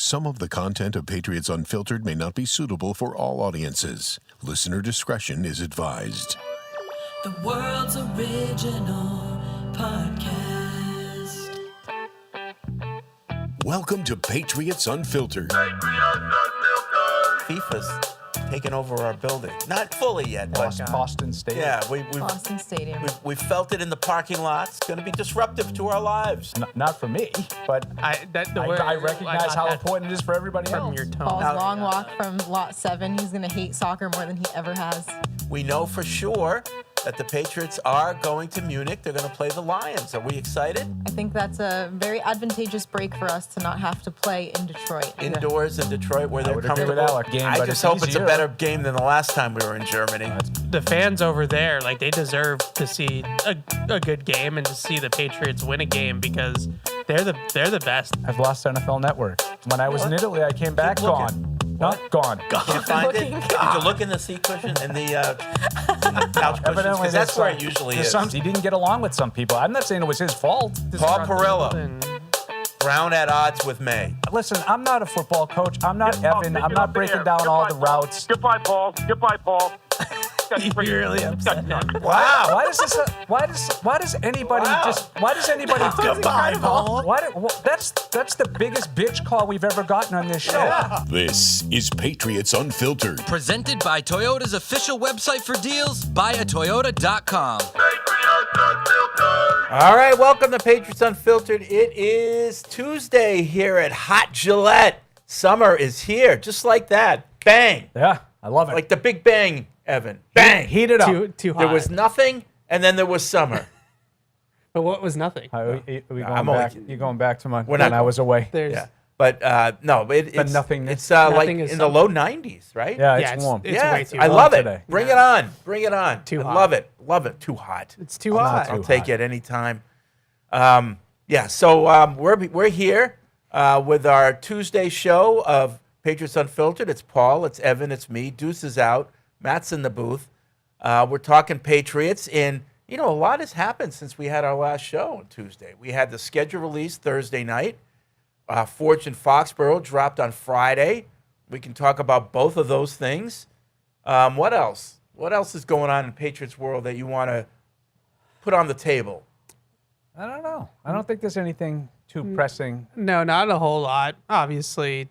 Some of the content of Patriots Unfiltered may not be suitable for all audiences. Listener discretion is advised. The world's original podcast. Welcome to Patriots Unfiltered. FIFA's taken over our building. Not fully yet, but Boston Stadium. yeah, Boston Stadium. we felt it in the parking lot. It's going to be disruptive to our lives. Not for me, but I recognize how important it is for everybody from else. your tone. Paul's Now- long walk from lot 7. He's going to hate soccer more than he ever has. We know for sure that the Patriots are going to Munich. They're going to play the Lions. Are we excited? I think that's a very advantageous break for us to not have to play in Detroit. Indoors in Detroit where they're would agree with comfortable. Alec. Game, I but just it's hope it's a easier. better game than the last time we were in Germany. The fans over there, like, they deserve to see a good game and to see the Patriots win a game because they're the best. I've lost NFL Network. When I was in Italy, I came back looking. gone. Gone. Can you find it? Did you look in the seat cushion and the couch cushions? Evidently, Because that's where it usually is. He didn't get along with some people. I'm not saying it was his fault. Paul Perella, And Brown at odds with May. Listen, I'm not a football coach. I'm not Evan. I'm not breaking down all the routes. Goodbye, Paul. Goodbye, Paul. you're really upset. Wow. Why does anybody Goodbye, Paul. That's the biggest bitch call we've ever gotten on this show. This is Patriots Unfiltered. Presented by Toyota's official website for deals, buyatoyota.com. All right, welcome to Patriots Unfiltered. It is Tuesday here at Hot Gillette. Summer is here, just like that. Bang. Yeah, I love it. Like the Big Bang, Evan. Bang. Heat it up. Too hot. There was nothing, and then there was summer. But what was nothing? You're going back to We're when not I was away. There's Yeah. But no, it's nothingness. It's like Nothing is in the summer. low 90s, right? Yeah, Yeah, it's warm. it's yeah, way too I hot love it. today. Bring it on. Bring it on. Too I hot. love it. Love it. Too hot. it's too hot. I'll too take hot. it anytime. So we're here with our Tuesday show of Patriots Unfiltered. It's Paul, it's Evan, it's me. Deuce is out. Matt's in the booth. We're talking Patriots, and a lot has happened since we had our last show on Tuesday. We had the schedule released Thursday night. Forge and Foxborough dropped on Friday. We can talk about both of those things. What else? What else is going on in Patriots world that you want to put on the table? I don't know. I don't think there's anything too pressing. No, not a whole lot. Obviously,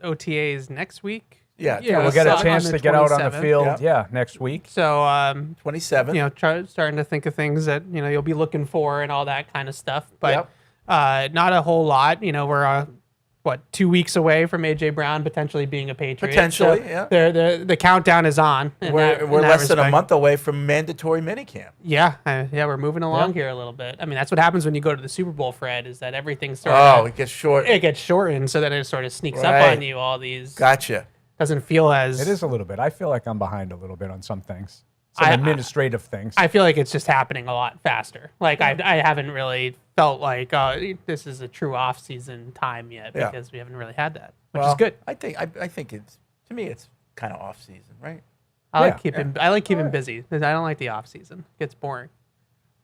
OTAs next week. Yeah, We'll get a so chance on to the get out on the 27th. field. Next week. So 27. starting to think of things that you'll be looking for and all that kind of stuff. But Yep. not a whole lot. We're 2 weeks away from AJ Brown potentially being a Patriot. Potentially, So yeah. The countdown is on. We're less than a month away from mandatory minicamp. Yeah, we're moving along here a little bit. I mean, that's what happens when you go to the Super Bowl, Fred, is that everything It gets short. it gets shortened, so then it sort of sneaks Right. up on you. All these Gotcha. doesn't feel as It is a little bit. I feel like I'm behind a little bit on some things. Some I- administrative things. I feel like it's just happening a lot faster. Like I haven't really felt like this is a true off-season time yet Yeah. because we haven't really had that, which Well, is good. I think it's, to me, it's kind of off season, right? I like yeah. keeping busy. I don't like the off-season. It gets boring.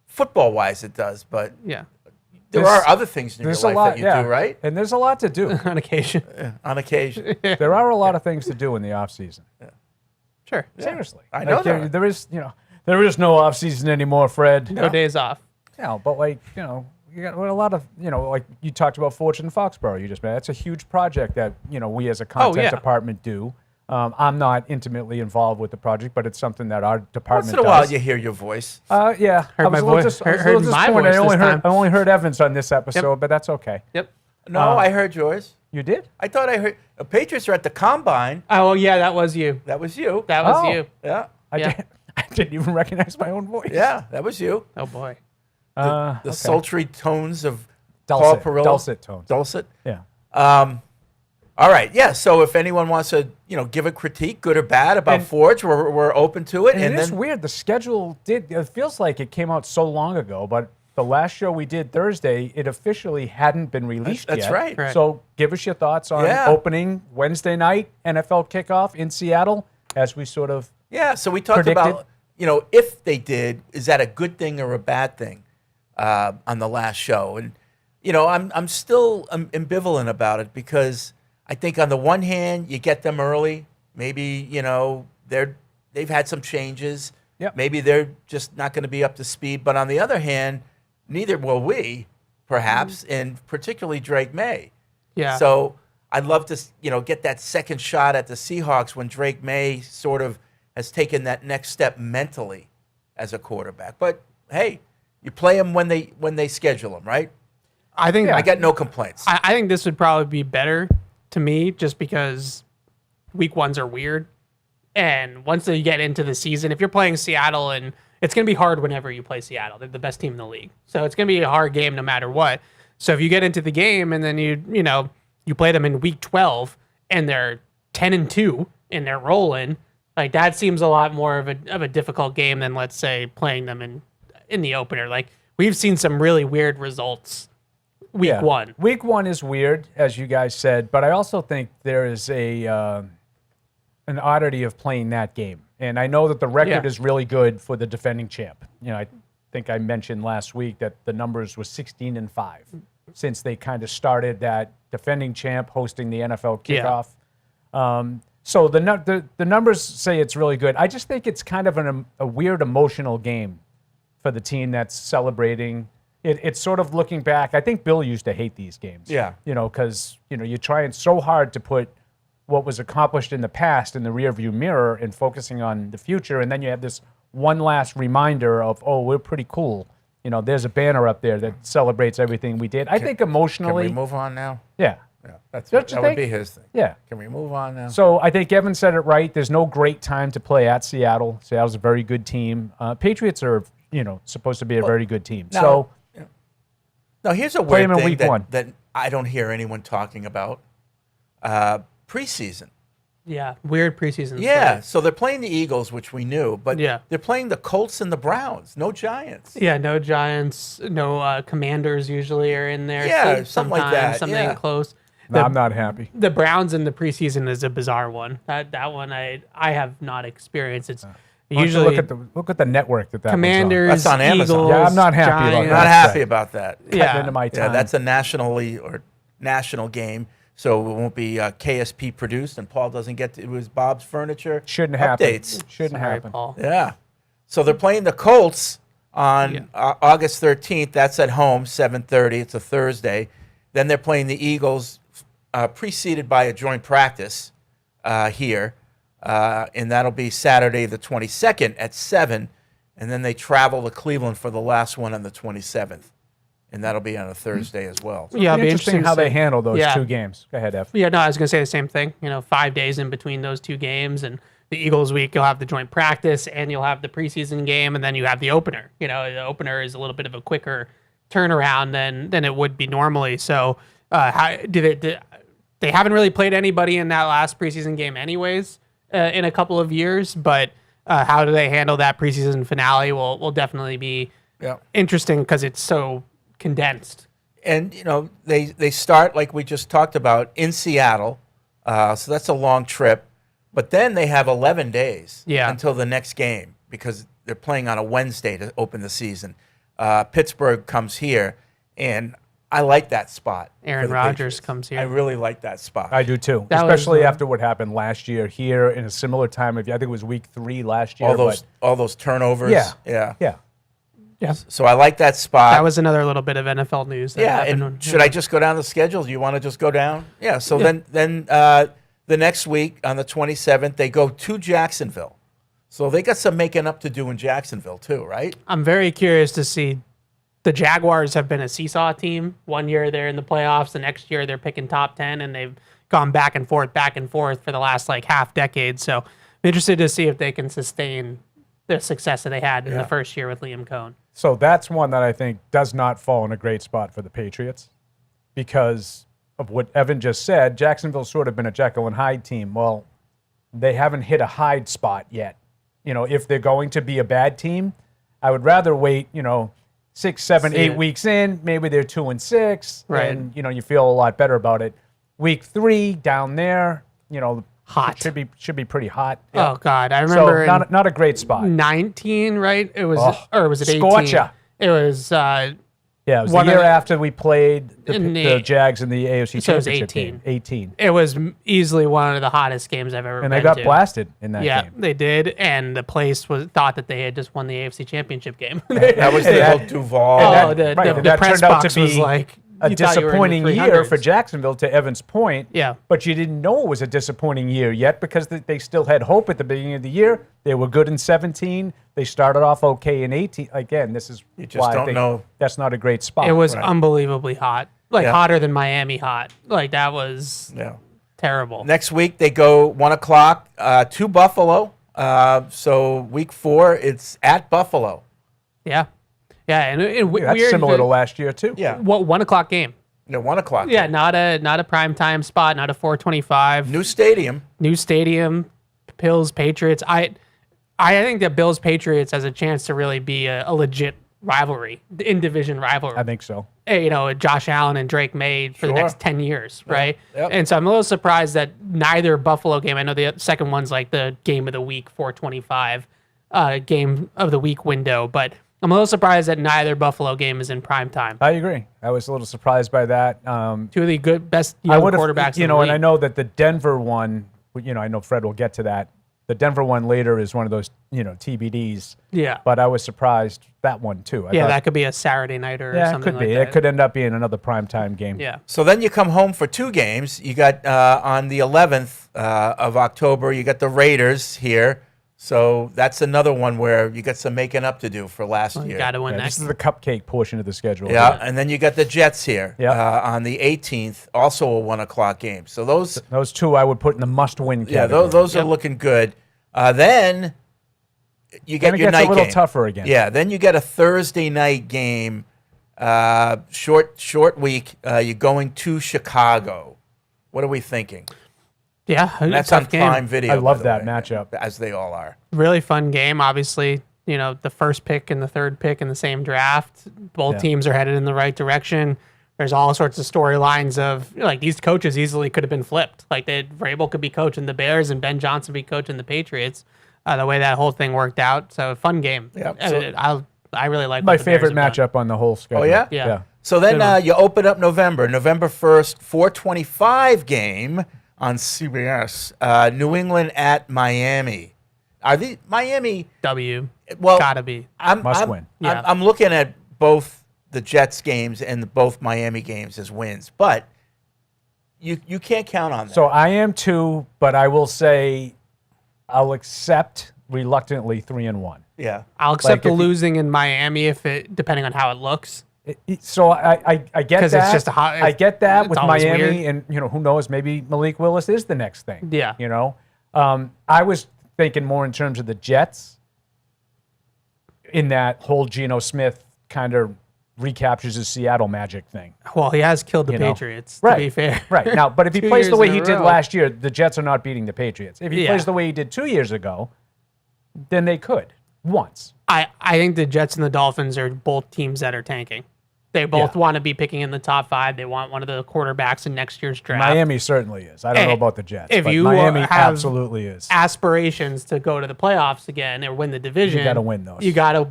Football wise, it does, but Yeah, there are other things in your There's a life lot, that you do, right? And there's a lot to do. on occasion. On occasion. There are a lot of things to do in the off season. Sure. Seriously, I know there are. there is no off season anymore, Fred. No days off. But you got a lot of like you talked about Fortune and Foxborough. You just made that's a huge project that we as a content yeah. department do. I'm not intimately involved with the project, but it's something that our department Once in a while, does. you hear your voice. Yeah, Heard I was my a little voice- I was a heard little my disappointed. voice this time. I only heard Evans on this episode, but that's okay. Yep. No, I heard yours. You did? I thought I heard. The Patriots are at the Combine. Oh yeah, that was you. That was you. That was Oh. you. Yeah. Yeah. I didn't even recognize my own voice. Yeah, that was you. Oh boy. The okay. sultry tones of Dulcet, Paul Perella. dulcet tones. Dulcet. Yeah. All right, yeah. So if anyone wants to, give a critique, good or bad, about And- Forge, we're open to it. And it is weird. The schedule it feels like it came out so long ago, but the last show we did Thursday, it officially hadn't been released That's yet. right. Correct. So give us your thoughts on Yeah. opening Wednesday night, NFL kickoff in Seattle, as we sort of Yeah. So we talked predicted. about, if they did, is that a good thing or a bad thing on the last show? And I'm still ambivalent about it because I think on the one hand, you get them early. Maybe, they've had some changes. Yep. Maybe they're just not going to be up to speed. But on the other hand, neither will we, perhaps, and particularly Drake May. Yeah. So I'd love to, get that second shot at the Seahawks when Drake May sort of has taken that next step mentally as a quarterback. But hey, you play them when they schedule them, right? I think I got no complaints. I think this would probably be better to me just because week ones are weird. And once you get into the season, if you're playing Seattle, and it's going to be hard whenever you play Seattle. They're the best team in the league. So it's going to be a hard game no matter what. So if you get into the game and then you play them in week 12 and they're 10-2 and they're rolling, like that seems a lot more of a difficult game than, let's say, playing them in the opener. Like we've seen some really weird results week one. Week one is weird, as you guys said, but I also think there is an oddity of playing that game. And I know that the record is really good for the defending champ. I think I mentioned last week that the numbers was 16-5 since they kind of started that defending champ hosting the NFL kickoff. So the numbers say it's really good. I just think it's kind of a weird emotional game for the team that's celebrating. It's sort of looking back. I think Bill used to hate these games. Yeah. Because you're trying so hard to put what was accomplished in the past in the rearview mirror and focusing on the future, and then you have this one last reminder of, we're pretty cool. There's a banner up there that celebrates everything we did. I think emotionally. Can we move on now? Yeah. Yeah, Don't you would think? be his thing. Yeah. Can we move on now? So I think Evan said it right. There's no great time to play at Seattle. Seattle's a very good team. Patriots are, supposed to be a very good team. Now here's a play weird him in thing week one. that I don't hear anyone talking about. Preseason. Yeah, weird preseason. Yeah, start. so they're playing the Eagles, which we knew, but Yeah. they're playing the Colts and the Browns. No Giants. Yeah, no Giants, no Commanders usually are in there. Yeah, something like that, Something yeah. close. No, I'm not happy. The Browns in the preseason is a bizarre one. That one I have not experienced. It's Why don't you usually look at the network that Commanders, That's on Amazon. Eagles, Yeah, I'm not happy about Giants. that. Not happy about that. was on. Yeah. Into my Yeah, time. that's a national game, so it won't be KSP produced, and Paul doesn't get to. It was Bob's Furniture. Shouldn't happen. Updates. Shouldn't Sorry, happen. Paul. Yeah. So they're playing the Colts on August 13th. That's at home, 7:30. It's a Thursday. Then they're playing the Eagles, preceded by a joint practice here, and that'll be Saturday the 22nd at 7. And then they travel to Cleveland for the last one on the 27th, and that'll be on a Thursday as well. Yeah, it'll Be interesting to how they see. handle those Yeah. two games. Go ahead, F. Yeah, no, I was going to say the same thing. 5 days in between those two games, and the Eagles week, you'll have the joint practice, and you'll have the preseason game, and then you have the opener. The opener is a little bit of a quicker turnaround than it would be normally. So, they haven't really played anybody in that last preseason game, anyways, in a couple of years. But how do they handle that preseason finale will definitely be interesting because it's so condensed. And they start, like we just talked about, in Seattle, so that's a long trip. But then they have 11 days until the next game because they're playing on a Wednesday to open the season. Pittsburgh comes here, and I like that spot. Aaron for the Rodgers Patriots. comes here. I really like that spot. I do too, That was, especially after what happened last year here in a similar time. I think it was week 3 last year. all those turnovers. Yeah. Yeah, So I like that spot. that was another little bit of NFL news. That happened and should I just go down the schedule? Do you want to just go down? Yeah. So then the next week on the 27th they go to Jacksonville. So they got some making up to do in Jacksonville too, right? I'm very curious to see. The Jaguars have been a seesaw team. One year they're in the playoffs, the next year they're picking top 10, and they've gone back and forth for the last half decade. So I'm interested to see if they can sustain the success that they had in the first year with Liam Cohn. So that's one that I think does not fall in a great spot for the Patriots because of what Evan just said. Jacksonville's sort of been a Jekyll and Hyde team. Well, they haven't hit a Hyde spot yet. If they're going to be a bad team, I would rather wait, 6, 7, 8 weeks in. Maybe they're 2-6, Right. and you feel a lot better about it. Week 3 down there, Hot. it should be pretty hot. Oh God, I So remember not a great spot. 19, right? It was, or was it 18? Scorcher. It was Yeah, it was One the of year the- after we played In the the- Jags in the AFC So it was Championship 18. game. 18. It was easily one of the hottest games I've ever been And they got to. blasted in that Yeah, game. they did, and the place thought that they had just won the AFC Championship game. That was the whole Duval. Oh, that- the and that press turned out to box was be like a you thought you were in the disappointing year for 300s. Jacksonville, to Evan's point. Yeah. But you didn't know it was a disappointing year yet because they still had hope at the beginning of the year. They were good in 17. They started off okay in 18. Again, this is You just why I don't think know. that's not a great spot. It was Right. unbelievably hot, like Yeah. hotter than Miami hot. Like that was Yeah. terrible. Next week they go 1 o'clock to Buffalo. So week 4, it's at Buffalo. Yeah, and That's weird. similar to last year, too. Yeah. What 1 o'clock game? No, 1 o'clock. Yeah, not a prime time spot, not a 4:25. New stadium. New stadium, Bills Patriots. I think that Bills Patriots has a chance to really be a legit rivalry, in division rivalry. I think so. Josh Allen and Drake May for the Sure. next 10 years, right? Yep. And so I'm a little surprised that neither Buffalo game, I know the second one's like the game of the week, 425 game of the week window, but I'm a little surprised that neither Buffalo game is in prime time. I agree. I was a little surprised by that. Two of the best I young would have, quarterbacks you in know, the and I league. know that the Denver one, I know Fred will get to that. The Denver one later is one of those, TBDs. Yeah. But I was surprised that one too. I Yeah, thought, that could be a Saturday nighter or yeah, it something could like be. that. It could end up being another primetime game. Yeah. So then you come home for 2 games. You got on the 11th of October, you got the Raiders here. So that's another one where you got some making up to do for last You year. got to win Yeah, that. this is the cupcake portion of the schedule. Yeah, and then you got the Jets here Yeah. on the 18th, also a 1 o'clock game. So those, Those two I would put in the must-win yeah, category. those are looking good. Then you get Then it your gets a night little game. tougher again. Yeah, then you get a Thursday night game, short week. You're going to Chicago. What are we thinking? Yeah, And that's tough on game. Prime Video. I love by the that way, matchup. as they all are. Really fun game. Obviously, the first pick and the third pick in the same draft. Both Yeah. teams are headed in the right direction. There's all sorts of storylines of these coaches easily could have been flipped. Like Vrabel could be coaching the Bears and Ben Johnson be coaching the Patriots. The way that whole thing worked out. So fun game. Yeah, I really like My what the Bears favorite have done. matchup on the whole schedule. Oh, yeah? Yeah. So then Good one. you open up November 1st, 4:25 game on CBS. New England at Miami. Are the Miami? W. Well, Gotta be. Must win. Yeah. I'm looking at both the Jets games and both Miami games as wins, but you can't count on that. So I am too, but I will say I'll accept reluctantly 3-1. yeah, I'll accept Like, the if you- losing in Miami depending on how it looks. So I get 'Cause that. it's just a hot- I get that it's with always Miami, weird. and who knows? Maybe Malik Willis is the next thing. Yeah. I was thinking more in terms of the Jets. In that whole Geno Smith kind of recaptures his Seattle Magic thing. Well, he has killed the You know. Patriots, Right. to be fair. Right. Now, but if he 2 plays the years way in a he did row. last year, the Jets are not beating the Patriots. If he Yeah. plays the way he did 2 years ago, then they could once. I think the Jets and the Dolphins are both teams that are tanking. They both Yeah. want to be picking in the top 5. They want one of the quarterbacks in next year's draft. Miami certainly is. I don't know Hey, about the Jets, if but you Miami have absolutely is. aspirations to go to the playoffs again or win the division. You gotta win those. You gotta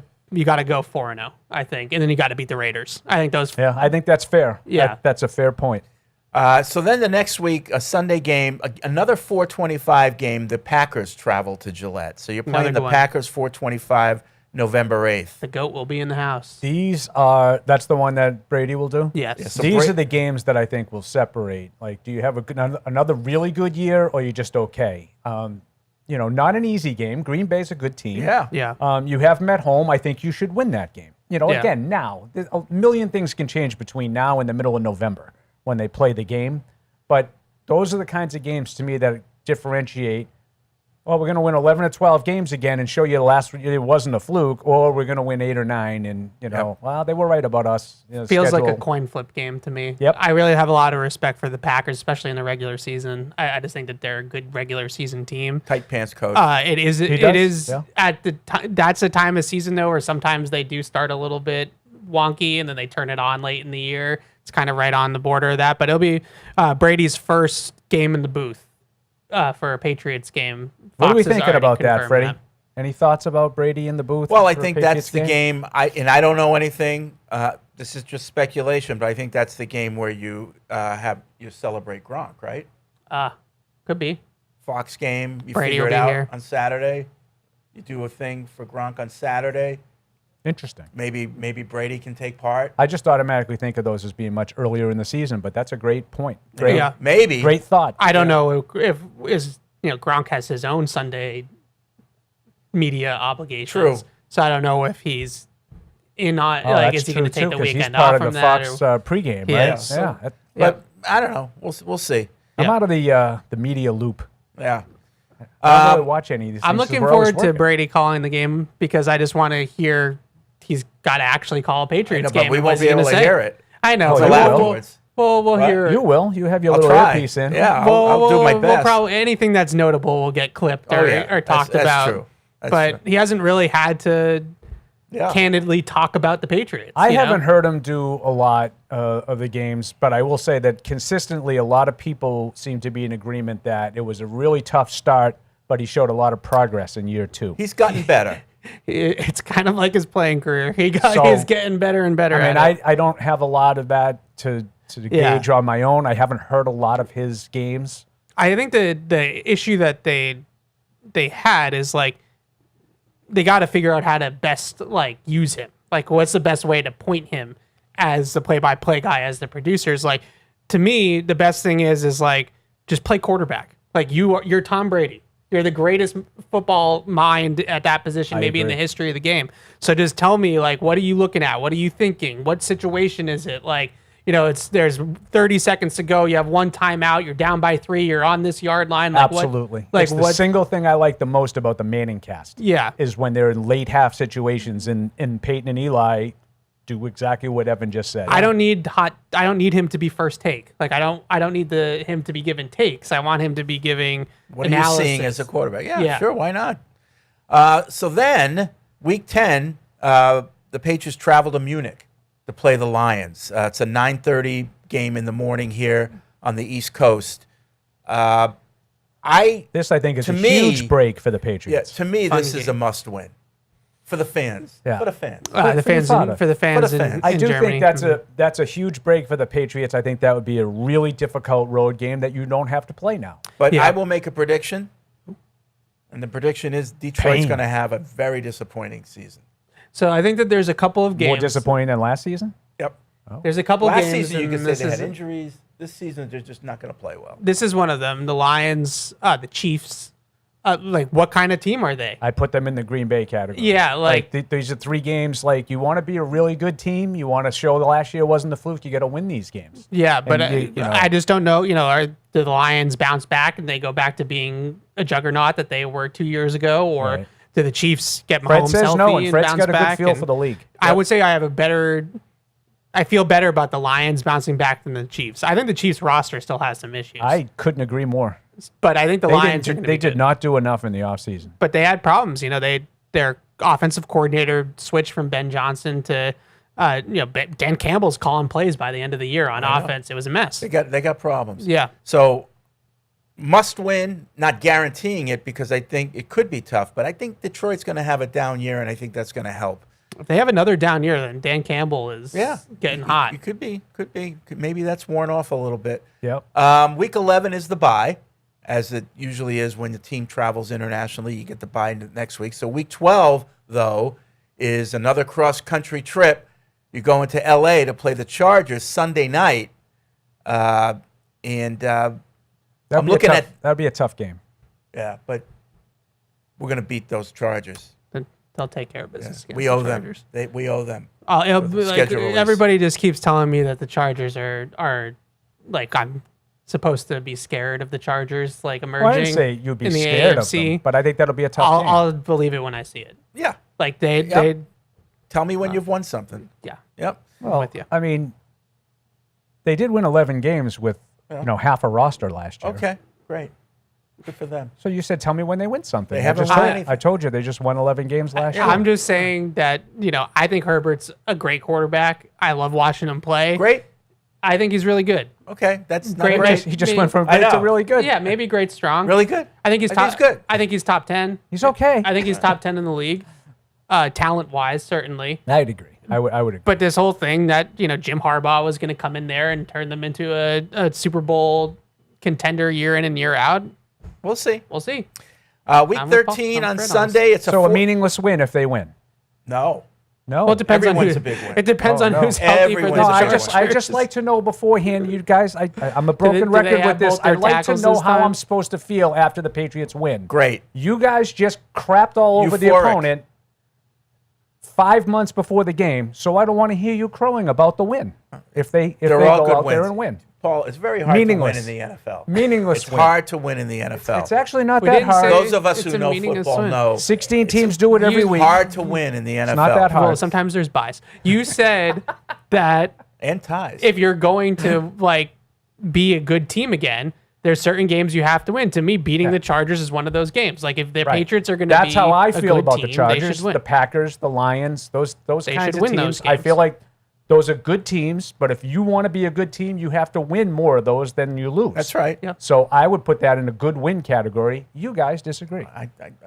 go 4-0, I think, and then you got to beat the Raiders. I think those. Yeah, I think that's fair. Yeah. That's a fair point. So then the next week, a Sunday game, another 4:25 game. The Packers travel to Gillette. So you're playing Another the good one. Packers 4:25 November 8th. The goat will be in the house. That's the one that Brady will do? Yes. Yeah, so These Bra- are the games that I think will separate. Like, do you have another really good year, or are you just okay? Not an easy game. Green Bay's a good team. Yeah. Yeah. You have them at home. I think you should win that game. Yeah. Again, now, a million things can change between now and the middle of November when they play the game. But those are the kinds of games to me that differentiate. Well, we're going to win 11 or 12 games again and show you the last year it wasn't a fluke, or we're going to win 8 or 9 and, well, they were right about us. Feels like a schedule. coin flip game to me. Yep. I really have a lot of respect for the Packers, especially in the regular season. I just think that they're a good regular season team. Tight pants coach. It is. does, It is yeah. at the time. That's a time of season though, where sometimes they do start a little bit wonky and then they turn it on late in the year. It's kind of right on the border of that. But it'll be Brady's first game in the booth for a Patriots game. What are we Fox has thinking already about that, confirmed Freddie? Any thoughts about Brady in the booth? Well, I for a think Patriots that's the game. I don't know anything. This is just speculation, but I think that's the game where you celebrate Gronk, right? Could be. Fox game, you Brady figure will it be out here. on Saturday. You do a thing for Gronk on Saturday. Interesting. Maybe Brady can take part. I just automatically think of those as being much earlier in the season, but that's a great point. Great, Yeah. Maybe. great thought. I don't know if Gronk has his own Sunday media obligations. True. So I don't know if he's in on Oh, like that's is he going to true, take the too, 'cause he's weekend part off of from the that? Fox or- pregame, He right? is. Yeah. But I don't know. We'll see. I'm Yeah. out of the media loop. Yeah. I don't really watch any of these I'm things 'cause looking we're always forward to working. Brady calling the game because I just want to hear he's got to actually call a Patriots I know, but game. we and won't what's be he able gonna to say. hear it. I know. Oh, but you we'll, will. afterwards. we'll hear. You will. You have your I'll little try. earpiece in. Yeah, I'll do my We'll best. probably anything that's notable will get clipped Oh, or, yeah. or talked That's about. true. That's but true. he hasn't really had to Yeah. candidly talk about the Patriots. I you know? haven't heard him do a lot of the games, but I will say that consistently a lot of people seem to be in agreement that it was a really tough start, but he showed a lot of progress in year 2. He's gotten better. It's kind of like his playing career. So, He's getting better and better. I mean, at it. I don't have a lot of that to Yeah. gauge on my own. I haven't heard a lot of his games. I think the issue that they had is like they got to figure out how to best like use him. Like, what's the best way to point him as the play-by-play guy, as the producers? Like, to me, the best thing is like just play quarterback. Like you're Tom Brady. You're the greatest football mind at that position, maybe in the agree. history of the game. So just tell me, like, what are you looking at? What are you thinking? What situation is it? Like, there's 30 seconds to go. You have one timeout. You're down by 3. You're on this yard line. Like, Absolutely. Like It's the what? single thing I like the most about the Manning cast. Yeah. Is when they're in late half situations and Peyton and Eli do exactly what Evan just said. I don't need him to be first take. Like I don't need him to be giving takes. I want him to be giving What analysis. are you seeing as a quarterback? Yeah, Yeah. sure. Why not? So then, week 10, the Patriots travel to Munich to play the Lions. It's a 9:30 game in the morning here on the East Coast. This, I think, is To a me- huge break for the Yeah, Patriots. to me, Fun this is a game. must-win for the fans. Yeah. For the fans. The for fans your father. for the fans, For the fans. in, I in do Germany. think that's a huge break for the Patriots. I think that would be a really difficult road game that you don't have to play now. But Yeah. I will make a prediction, and the prediction is Detroit's Pain. going to have a very disappointing season. So I think that there's a couple of games. More disappointing than last season? Yep. There's a couple Last games. season, you and could say this they had is- injuries. This season, they're just not going to play well. This is one of them. The Lions, the Chiefs. Like, what kind of team are they? I put them in the Green Bay category. Yeah, like these are 3 games. Like, you want to be a really good team. You want to show the last year wasn't a fluke. You got to win these games. yeah, but And I just don't know. Do the Lions bounce back and they go back to being a juggernaut that they were 2 years ago, or Right. do the Chiefs get Fred Mahomes says healthy no, and and Fred's bounce got a good back? feel And for the league. I would say I feel better about the Lions bouncing back than the Chiefs. I think the Chiefs roster still has some issues. I couldn't agree more. but I think the They, Lions are didn't, gonna they be did good. not do enough in the offseason. But they had problems. Their offensive coordinator switched from Ben Johnson to Dan Campbell's calling plays by the end of the year on offense. It was a mess. They got problems. Yeah. So must win, not guaranteeing it because I think it could be tough, but I think Detroit's going to have a down year, and I think that's going to help. If they have another down year, then Dan Campbell is getting hot. It could be. Maybe that's worn off a little bit. Yep. Week 11 is the bye, as it usually is when the team travels internationally. You get the bye next week. So week 12, though, is another cross-country trip. You go into L.A. to play the Chargers Sunday night. I'm looking at... That'd be a tough game. Yeah, but we're going to beat those Chargers. Then they'll take care of business. against We the owe them. Chargers. We owe them. It'll the be like, schedule is- everybody just keeps telling me that the Chargers are like I'm supposed to be scared of the Chargers like emerging. Well, I didn't say you'd be in the scared of AFC. them, but I think that'll be a tough game. I'll believe it when I see it. Yeah. Like they Tell me when you've won something. yeah. Yep. Well, with you. I mean, they did win 11 games with half a roster last year. Okay, great. Good for them. So you said, tell me when they win something. They haven't I just won told- anything. I told you they just won 11 games last year. I'm just saying that, I think Herbert's a great quarterback. I love watching him play. Great. I think he's really good. Okay, that's not Great. great. He just Me- went from I great to know. really good. Yeah, maybe great strong. Really good. I think he's I top. think he's good. I think he's top 10. He's okay. I think he's top 10 in the league. Talent wise, certainly. I'd agree. I would agree. But this whole thing that Jim Harbaugh was going to come in there and turn them into a Super Bowl contender year in and year out. We'll see. We'll see. Week 13 on Sunday. It's a meaningless win if they win. No. No. Well, it depends on Everyone's a big win. It depends on who's healthy for Everyone's the a big Chargers. win. I just like to know beforehand, you guys. I'm a broken do they record have with this. both their I'd like to tackles know this how time? I'm supposed to feel after the Patriots win. Great. You guys just crapped all over the Euphoric. opponent 5 months before the game, so I don't want to hear you crowing about the win. If they They're all go good out there wins. and win. Paul, it's very hard Meaningless. to win in the NFL. Meaningless It's win. hard to win in the NFL. It's actually not We that didn't hard. say- Those of us It's who a know meaningless football win. know 16 teams do it every it's week. hard to win in the NFL. It's not that hard. Well, sometimes there's bias. You said that And ties. if you're going to be a good team again, there's certain games you have to win. To me, beating the Chargers is one of those games. Like if the Right. Patriots are going to be That's how I a feel good about team, the Chargers, they should win. the Packers, the Lions, those They kinds should of win teams. those I games. feel like those are good teams, but if you want to be a good team, you have to win more of those than you lose. That's right. Yeah. So I would put that in a good win category. You guys disagree.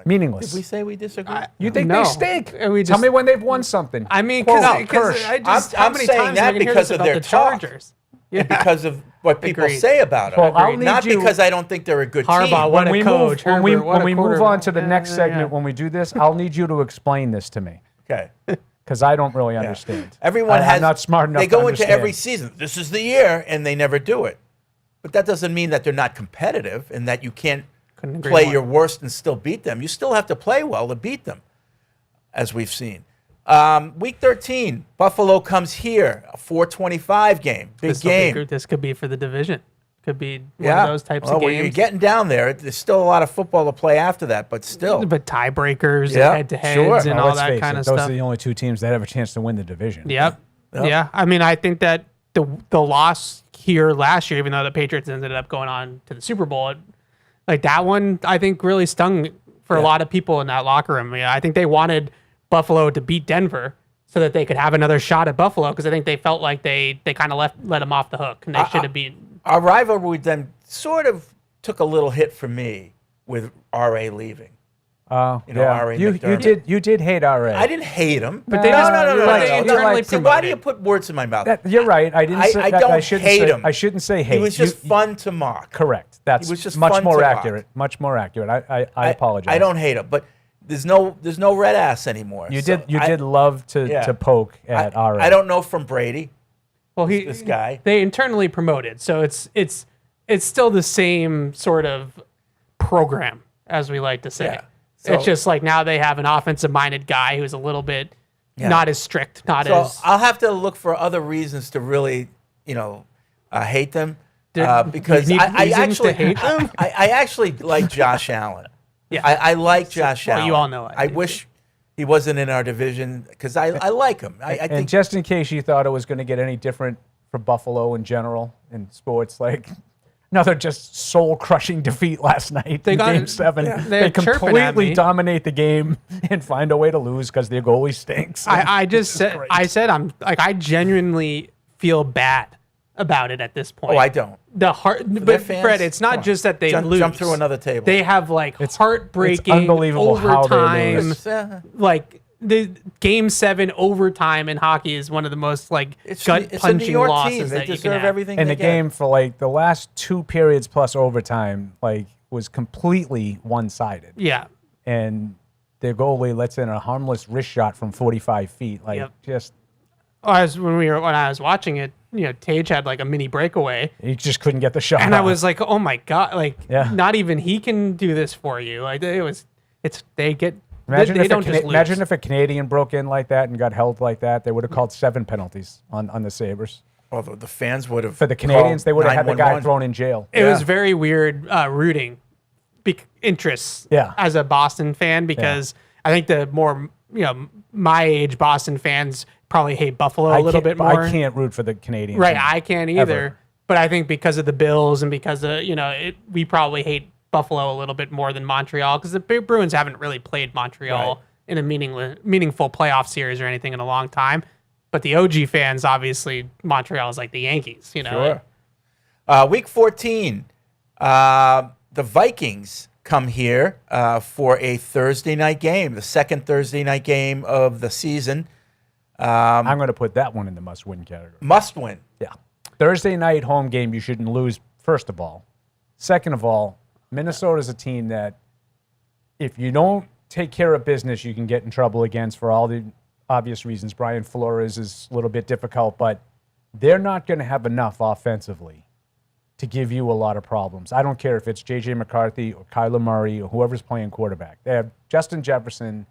Meaningless. Did we say we disagree? You think No. they stink? And we Tell just- me when they've won something. I mean, Quote, because Kirsch. how I'm many saying times that am I gonna hear because this of about their the talk. Chargers? Because of what people Agreed. say about it. Well, I'll need Not you- because I don't think they're a good Harbaugh, team. what a we coach, move, when we, Herbert, what when a we move quarterback. on to the next Yeah, segment, yeah. when we do this, I'll need you to explain this to me Okay. because I don't really understand. Everyone I'm not smart enough They to go into understand. every season. This is the year, and they never do it. But that doesn't mean that they're not competitive and that you can't Couldn't agree play more. your worst and still beat them. You still have to play well to beat them, as we've seen. Week 13, Buffalo comes here, a 4:25 game, big This will be game. good. This could be for the division. Could be one of those types well, of when you're games. getting down there. There's still a lot of football to play after that, but still. But tiebreakers Yeah, and head-to-heads sure. and Now, all let's that face kind it, of those stuff. are the only two teams that have a chance to win the division. Yep. Yeah. I mean, I think that the loss here last year, even though the Patriots ended up going on to the Super Bowl, like that one, I think really stung for a lot of people in that locker room. Yeah, I think they wanted Buffalo to beat Denver so that they could have another shot at Buffalo because I think they felt like they kind of let them off the hook and they should have beaten. Our rivalry then sort of took a little hit for me with R.A. leaving. Yeah. R.A. You McDermott. did hate RA. I didn't hate him. But they no, just- no, no, no, but no, they no. internally See, why do you promoted. put words in my mouth? You're right. I didn't. Say, I don't I shouldn't hate say, him. I shouldn't say hate. He was just You- fun to mock. Correct. That's was just much fun more to mock. accurate. Much more accurate. I apologize. I don't hate him, but there's no red ass anymore. You So did love to poke at RA. I don't know from Brady. Well, this guy. They internally promoted, so it's still the same sort of program, as we like to say. Yeah. So- It's just like now they have an offensive-minded guy who's a little bit not as strict, not So as. I'll have to look for other reasons to really, hate them. Because you need I reasons actually to hate them? I actually like Josh Allen. Yeah. I like Josh well, Allen. you all know I I do, wish he wasn't in our division because I like him. I And think just in case you thought it was going to get any different for Buffalo in general in sports, like another just soul-crushing defeat last night in got- Game 7. yeah. They They're chirping at completely me. dominate the game and find a way to lose because their goalie stinks. I just said great. I'm like I genuinely feel bad about it at this point. I don't. The heart, their but fans? Fred, it's Come not on. just that they Jump- lose. jump through another table. They have like heartbreaking, unbelievable how they overtime. lose. Like the Game 7 overtime in hockey is one of the most like It's a New gut-punching York losses team. They that you can deserve have. everything. And they the get. game for like the last 2 periods plus overtime, like was completely one-sided. Yeah, And their goalie lets in a harmless wrist shot from 45 feet. Like Yep. just when I was watching it, Tage had like a mini breakaway, he just couldn't get the shot. and I off. was like, oh my god, like Yeah. not even he can do this for you. Like they get. Imagine, they if don't just lose. imagine if a Canadian broke in like that and got held like that. They would have called 7 penalties on the Sabres. Although the fans would have For the Canadians, they would have had the guy 911. thrown in jail. It was very weird rooting interests Yeah. as a Boston fan because I think the more my age Boston fans probably hate Buffalo a little bit more. I can't root for the Canadians. Right, I can't either. Ever. But I think because of the Bills and because of we probably hate Buffalo a little bit more than Montreal because the Bruins haven't really played Montreal in a meaningful playoff series or anything in a long time. But the OG fans, obviously, Montreal is like the Yankees. Sure. Week 14, the Vikings come here for a Thursday night game, the second Thursday night game of the season. I'm going to put that one in the must-win category. Must win. Yeah. Thursday night home game, you shouldn't lose, first of all. Second of all, Minnesota's a team that if you don't take care of business, you can get in trouble against for all the obvious reasons. Brian Flores is a little bit difficult, but they're not going to have enough offensively to give you a lot of problems. I don't care if it's J.J. McCarthy or Kyler Murray or whoever's playing quarterback. They have Justin Jefferson.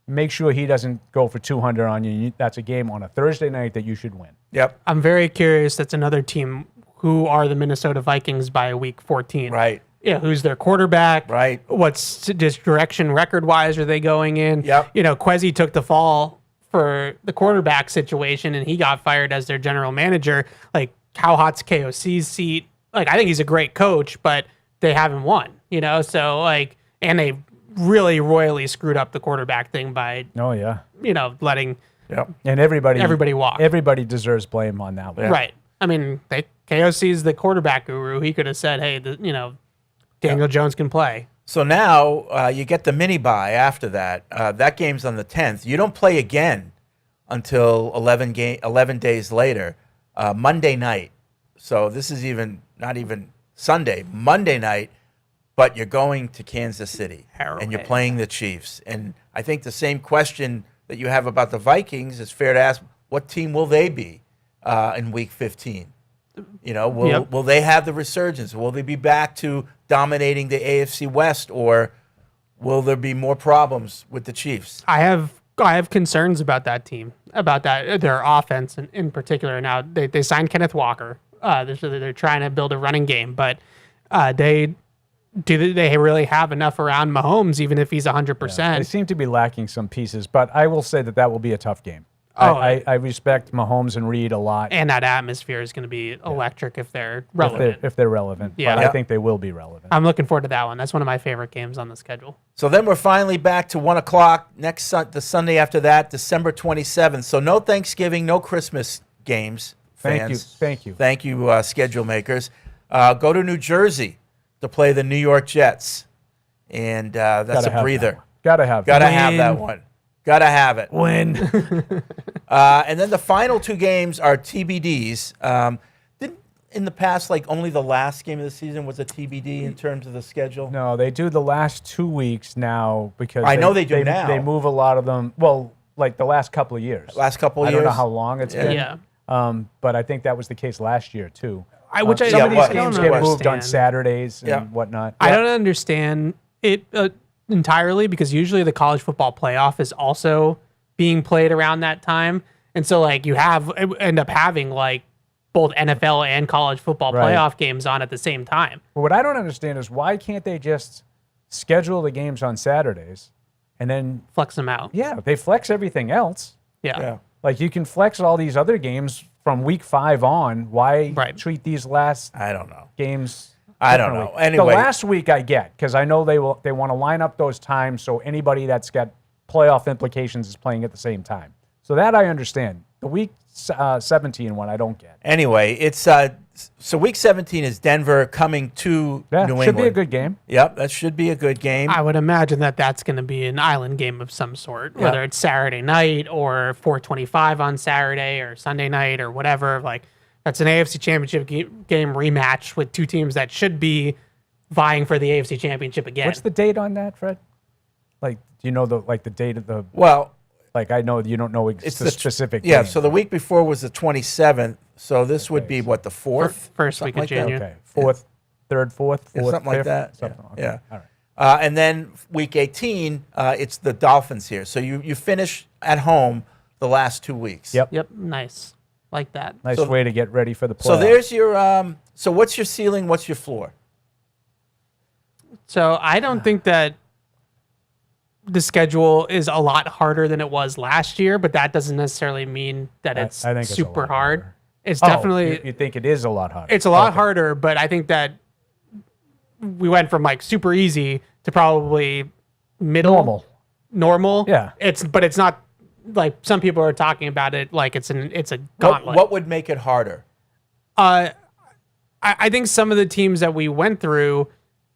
Make sure he doesn't go for 200 on you. That's a game on a Thursday night that you should win. Yep. I'm very curious. That's another team. Who are the Minnesota Vikings by week 14? Right. Yeah, who's their quarterback? Right. What's just direction record-wise are they going in? Yep. Kwesi took the fall for the quarterback situation, and he got fired as their general manager. Like, how hot's KOC's seat? Like, I think he's a great coach, but they haven't won, So, like, and they really royally screwed up the quarterback thing by, Oh, yeah. letting And everybody walk. Everybody deserves blame on that one. Right. I mean, KOC's the quarterback guru. He could have said, hey, Daniel Jones can play. So now you get the mini bye after that. That game's on the 10th. You don't play again until 11 days later, Monday night. So this is not even Sunday, Monday night, but you're going to Kansas City and you're playing the Chiefs. And I think the same question that you have about the Vikings is fair to ask, what team will they be in week 15? Will they have the resurgence? Will they be back to dominating the AFC West, or will there be more problems with the Chiefs? I have concerns about that team, about their offense in particular. Now they signed Kenneth Walker. They're trying to build a running game, but they really have enough around Mahomes, even if he's 100%? They seem to be lacking some pieces, but I will say that will be a tough game. I respect Mahomes and Reed a lot. And that atmosphere is going to be electric if they're relevant. If they're relevant. Yeah. But I think they will be relevant. I'm looking forward to that one. That's one of my favorite games on the schedule. So then we're finally back to 1 o'clock the Sunday after that, December 27th. So no Thanksgiving, no Christmas games, fans. Thank you. Thank you, schedule makers. Go to New Jersey to play the New York Jets. And that's a breather. Gotta have that one. Gotta have it. Win. And then the final two games are TBDs. Didn't in the past, only the last game of the season was a TBD in terms of the schedule? No, they do the last 2 weeks now because I know they do now. They move a lot of them. Well, the last couple of years. I don't know how long it's been. Yeah. But I think that was the case last year too. Some of these games get moved on Saturdays and whatnot. I don't understand it entirely, because usually the college football playoff is also being played around that time. And so you end up having both NFL and college football playoff games on at the same time. But what I don't understand is why can't they just schedule the games on Saturdays and then flex them out? Yeah, they flex everything else. Yeah. You can flex all these other games from week 5 on. Why treat these last I don't know. games? I don't know. Anyway, the last week I get, because I know they want to line up those times so anybody that's got playoff implications is playing at the same time. So that I understand. The week 17 one I don't get. Anyway, it's so week 17 is Denver coming to New England. Should be a good game. Yep, that should be a good game. I would imagine that's going to be an island game of some sort, whether it's Saturday night or 4:25 on Saturday or Sunday night or whatever. That's an AFC Championship game rematch with two teams that should be vying for the AFC Championship again. What's the date on that, Fred? Do you know the date of the? Well, I know you don't know the specific. Yeah, game. so the week before was the 27th. So this would be what, the 4th? First week of January. Okay, 4th, 3rd, 4th, 4th, something like 5th, that. Something. Yeah. Okay. All right. And then week 18, it's the Dolphins here. So you finish at home the last 2 weeks. Yep. Nice. Like that. Nice way to get ready for the playoffs. So there's your so what's your ceiling, what's your floor? So I don't think that the schedule is a lot harder than it was last year, but that doesn't necessarily mean that it's I think it's super a lot hard. harder. It's definitely You think it is a lot harder? It's a lot harder, but I think that we went from super easy to probably normal. Yeah. But it's not some people are talking about it like it's a gauntlet. What would make it harder? I think some of the teams that we went through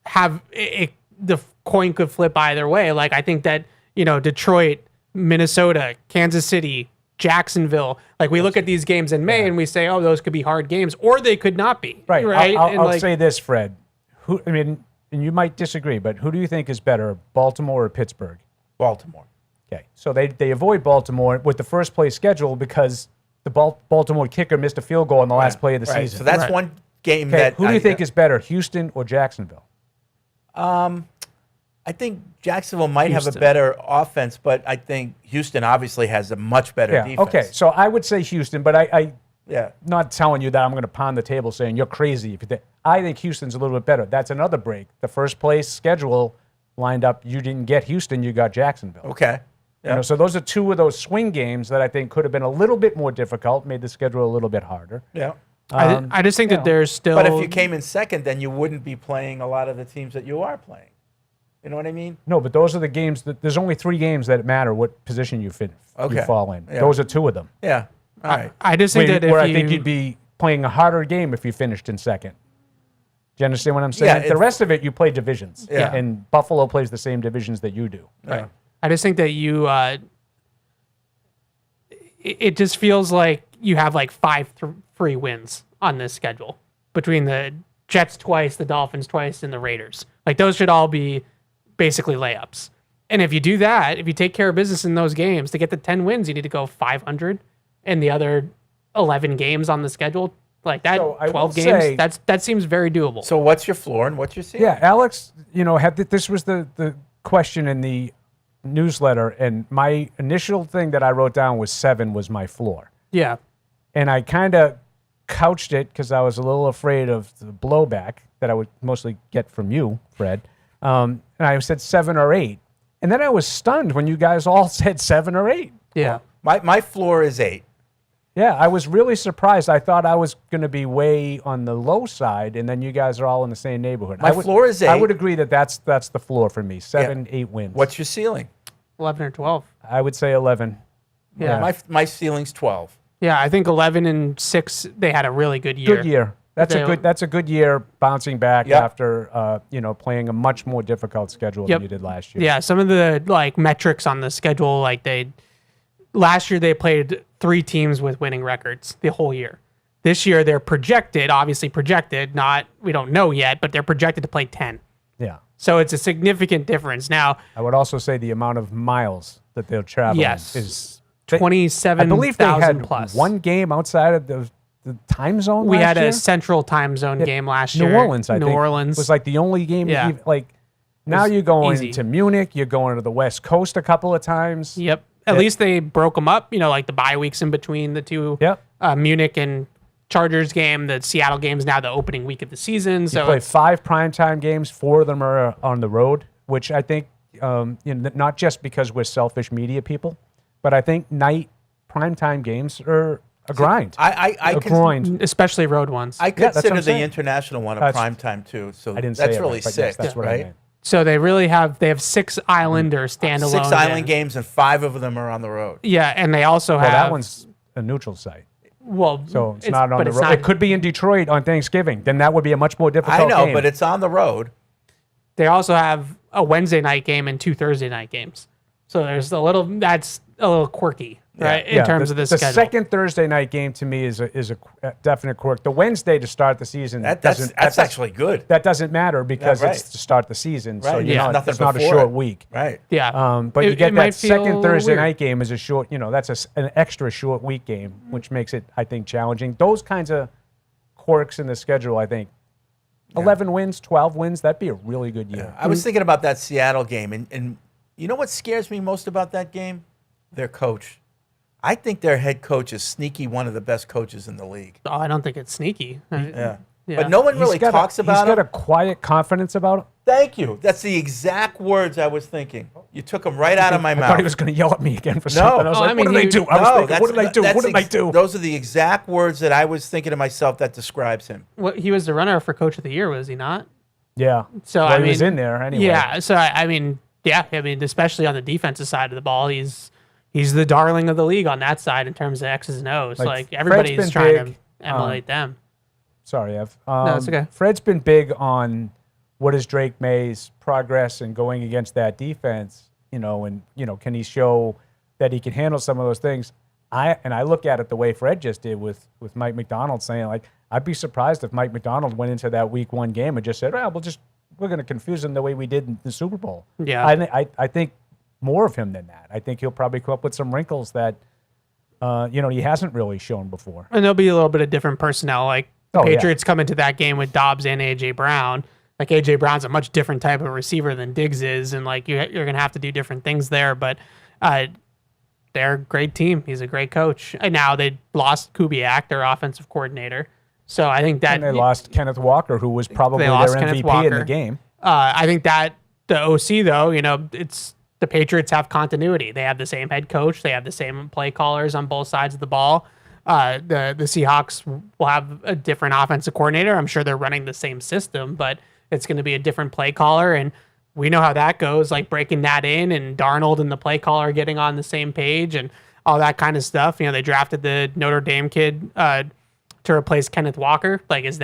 have the coin could flip either way. I think that Detroit, Minnesota, Kansas City, Jacksonville. Like we look at these games in May and we say, oh, those could be hard games, or they could not be. Right. And I'll say this, Fred. And you might disagree, but who do you think is better, Baltimore or Pittsburgh? Baltimore. Okay. So they avoid Baltimore with the first place schedule because the Baltimore kicker missed a field goal in the last play of the season. So that's one game Okay, that. who do you think is better, Houston or Jacksonville? I think Jacksonville might have a Houston. better offense, but I think Houston obviously has a much better defense. Okay. So I would say Houston, but I Yeah. not telling you that I'm going to pound the table saying you're crazy if you think. I think Houston's a little bit better. That's another break. The first place schedule lined up. You didn't get Houston. You got Jacksonville. Okay. You know, so those are two of those swing games that I think could have been a little bit more difficult, made the schedule a little bit harder. Yeah. I just think that there's still. But if you came in second, then you wouldn't be playing a lot of the teams that you are playing. You know what I mean? No, but those are the games that there's only 3 games that matter what position you fall in. Yeah. Those are 2 of them. Yeah. All right. I just think that if where I you, think you'd be playing a harder game if you finished in second. Do you understand what I'm saying? Yeah, the rest of it, you play divisions. Yeah. And Buffalo plays the same divisions that you do. Right. I just think that you, it just feels like you have like 5 free wins on this schedule between the Jets twice, the Dolphins twice, and the Raiders. Like those should all be basically layups. And if you do that, if you take care of business in those games, to get the 10 wins, you need to go 500. And the other 11 games on the schedule, like that, So I 12 will games, say- that seems very doable. So what's your floor and what's your ceiling? Yeah, Alex, this was the question in the newsletter, and my initial thing that I wrote down was 7 was my floor. Yeah. And I kind of couched it because I was a little afraid of the blowback that I would mostly get from you, Fred. And I said 7 or 8. And then I was stunned when you guys all said 7 or 8. Yeah. My floor is 8. Yeah, I was really surprised. I thought I was going to be way on the low side, and then you guys are all in the same neighborhood. My floor is 8. I would agree that that's the floor for me. 7, 8 wins. What's your ceiling? 11 or 12. I would say 11. Yeah. My ceiling's 12. Yeah, I think 11 and 6, they had a really good year. Good year. That's a good year bouncing back Yep. after playing a much more difficult schedule than you did last year. Yeah, some of the like metrics on the schedule, like last year they played 3 teams with winning records the whole year. This year they're obviously projected, we don't know yet, but they're projected to play 10. Yeah. So it's a significant difference. Now, I would also say the amount of miles that they'll travel Yes. is 27,000 I believe they had plus. one game outside of the time zone. We last had year. a central time zone game last year. New Orleans, I think. New Orleans was like the only game. Yeah. Now you're going easy. to Munich. You're going to the West Coast a couple of times. Yep. At least they broke them up, like the bye weeks in between the two. Yep. Munich and Chargers game. The Seattle game is now the opening week of the season. You So play 5 primetime games. 4 of them are on the road, which I think, not just because we're selfish media people, but I think night primetime games are a grind. I grind. especially road ones. I that's what consider I'm the saying. international one a That's- prime time too. So I didn't say that's it, really but sick, yes, that's what I right? meant. So they have 6 island or standalone 6 island games and 5 of them are on the road. Yeah, and they also Well, have that one's a neutral site, well, so it's not on but the it's road. not- It could be in Detroit on Thanksgiving. Then that would be a much more difficult I know, game. but it's on the road. They also have a Wednesday night game and 2 Thursday night games. So that's a little quirky, right? In terms of the schedule. The second Thursday night game to me is a definite quirk. The Wednesday to start the season That's actually good. That doesn't matter because Yeah, right. it's to start the season, so Right. you're Yeah. not, Nothing it's not a before short it. week. Right. Yeah. But you get might that feel second Thursday weird. night game is a short, that's an extra short week game, which makes it, I think, challenging. Those kinds of quirks in the schedule, I think, 11 wins, 12 wins, that'd be a really good year. I was thinking about that Seattle game, and you know what scares me most about that game? Their coach. I think their head coach is sneaky one of the best coaches in the league. Oh, I don't think it's sneaky. Yeah. Yeah. But no one really talks about He's got him. a quiet confidence about him. Thank you. That's the exact words I was thinking. You took them right out of my I mouth. thought he was going to yell at me again for something. I was Oh, like, I mean, what did I he- do? I was thinking, what did I do? What did I do? Those are the exact words that I was thinking to myself that describes him. He was the runner for Coach of the Year, was he not? Yeah. So Well, I he mean, was in there anyway. Yeah. So I mean, especially on the defensive side of the ball, he's the darling of the league on that side in terms of X's and O's. Like, Like everybody's Fred's been trying big, to emulate them. Sorry, Ev. it's okay. Fred's been big on what is Drake May's progress and going against that defense, and can he show that he can handle some of those things? I look at it the way Fred just did with Mike McDonald, saying, like, I'd be surprised if Mike McDonald went into that week 1 game and just said, well, we're going to confuse them the way we did in the Super Bowl. Yeah. I think more of him than that. I think he'll probably come up with some wrinkles that, he hasn't really shown before. And there'll be a little bit of different personnel. Like the Patriots come into that game with Dobbs and A.J. Brown. Like A.J. Brown's a much different type of receiver than Diggs is, and like you're going to have to do different things there. But they're a great team. He's a great coach. And now they lost Kubiak, their offensive coordinator. So I think that... And they lost Kenneth Walker, who was probably their MVP in the game. I think that the OC, though, it's the Patriots have continuity. They have the same head coach. They have the same play callers on both sides of the ball. The Seahawks will have a different offensive coordinator. I'm sure they're running the same system, but it's going to be a different play caller. And we know how that goes, like breaking that in and Darnold and the play caller getting on the same page and all that kind of stuff. They drafted the Notre Dame kid to replace Kenneth Walker. Like, is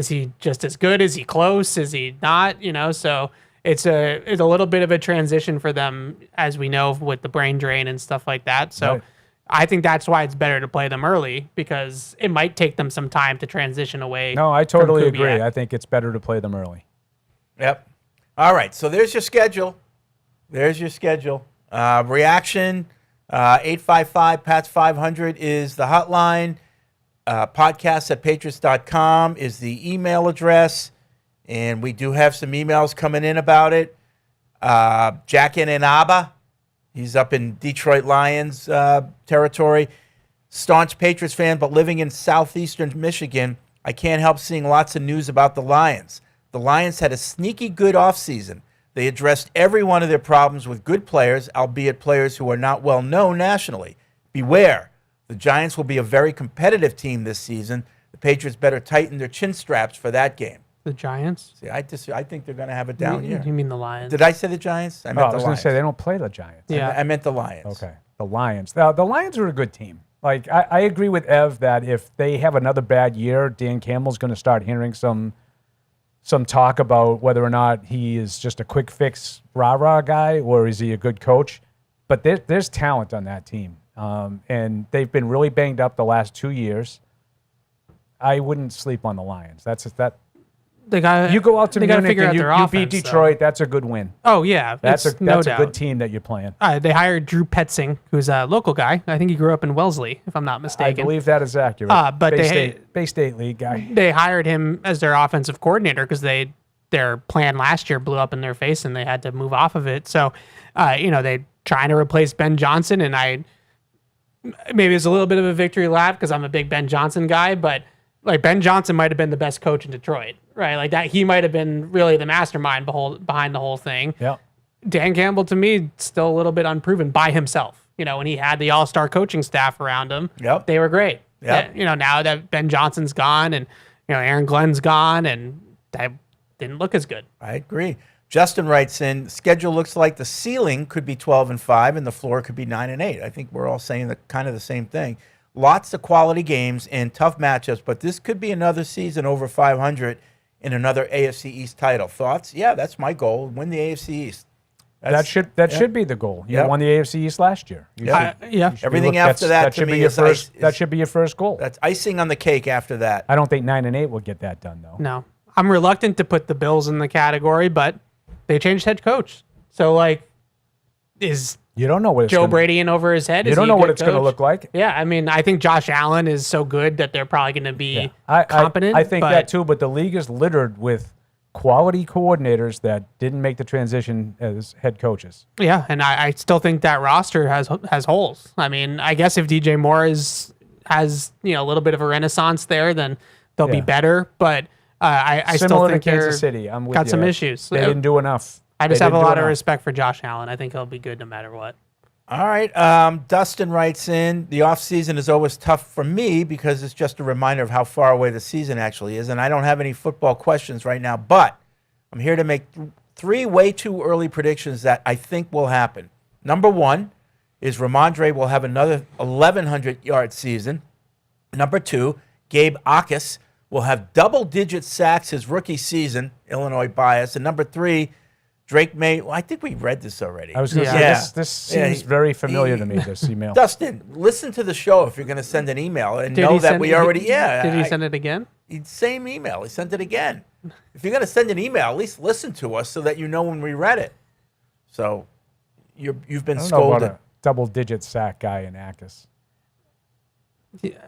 he just as good? Is he close? Is he not? So it's a little bit of a transition for them, as we know, with the brain drain and stuff like that. So Right. I think that's why it's better to play them early, because it might take them some time to transition away. No, I totally from Kubiak. agree. I think it's better to play them early. Yep. All right, so there's your schedule. Reaction, 855-PATS-500 is the hotline. Podcast@patriots.com is the email address. And we do have some emails coming in about it. Jack in Abba, he's up in Detroit Lions territory. Staunch Patriots fan, but living in southeastern Michigan, I can't help seeing lots of news about the Lions. The Lions had a sneaky good offseason. They addressed every one of their problems with good players, albeit players who are not well known nationally. Beware, the Giants will be a very competitive team this season. The Patriots better tighten their chin straps for that game. The Giants? See, I think they're going to have a down year. You mean the Lions? Did I say the Giants? I meant I the was going Lions. to say they don't play the Giants. Yeah. I meant the Lions. Okay. The Lions. The Lions are a good team. Like, I agree with Ev that if they have another bad year, Dan Campbell's going to start hearing some talk about whether or not he is just a quick fix rah-rah guy or is he a good coach. But there's talent on that team. And they've been really banged up the last 2 years. I wouldn't sleep on the Lions. You go out to Munich and you beat Detroit. That's a good win. Oh, yeah. That's a no doubt. good team that you're playing. They hired Drew Petzing, who's a local guy. I think he grew up in Wellesley, if I'm not mistaken. I believe that is accurate. But Bay State League guy. They hired him as their offensive coordinator because their plan last year blew up in their face and they had to move off of it. So, they trying to replace Ben Johnson, and maybe it's a little bit of a victory lap because I'm a big Ben Johnson guy, but like Ben Johnson might have been the best coach in Detroit, right? Like that, he might have been really the mastermind behind the whole thing. Yeah. Dan Campbell, to me, still a little bit unproven by himself. When he had the all-star coaching staff around him, Yep. they were great. Yep. Now that Ben Johnson's gone and Aaron Glenn's gone, and that didn't look as good. I agree. Justin writes in, the schedule looks like the ceiling could be 12-5 and the floor could be 9-8. I think we're all saying kind of the same thing. Lots of quality games and tough matchups, but this could be another season over 500 in another AFC East title. Thoughts? Yeah, that's my goal. Win the AFC East. That should be the goal. You won the AFC East last year. Everything after that to me is that should be your first goal. That's icing on the cake after that. I don't think 9-8 will get that done though. No, I'm reluctant to put the Bills in the category, but they changed head coach. So is you don't know what it's Joe Brady in over his head? You don't know what it's going to look like. Yeah, I mean, I think Josh Allen is so good that they're probably going to be competent. I think that too, but the league is littered with quality coordinators that didn't make the transition as head coaches. Yeah, and I still think that roster has holes. I mean, I guess if DJ Moore has a little bit of a renaissance there, then they'll be better. But I still think Kansas City. I'm with got you. some issues. They didn't do enough. I just have a lot of respect for Josh Allen. I think he'll be good no matter what. All right. Dustin writes in, the offseason is always tough for me because it's just a reminder of how far away the season actually is, and I don't have any football questions right now, but I'm here to make 3 way too early predictions that I think will happen. Number 1 is Ramondre will have another 1,100-yard season. Number 2, Gabe Akis will have double-digit sacks his rookie season, Illinois bias. And number 3, Drake May. Well, I think we read this already. I was going to Yeah. say, this seems very familiar to me, this email. Dustin, listen to the show if you're going to send an email and Did know he that send we it- already. Yeah. Did he send it again? Same email. He sent it again. If you're going to send an email, at least listen to us so that you know when we read it. So you've been I don't know about scolded. a double-digit sack guy in Acus.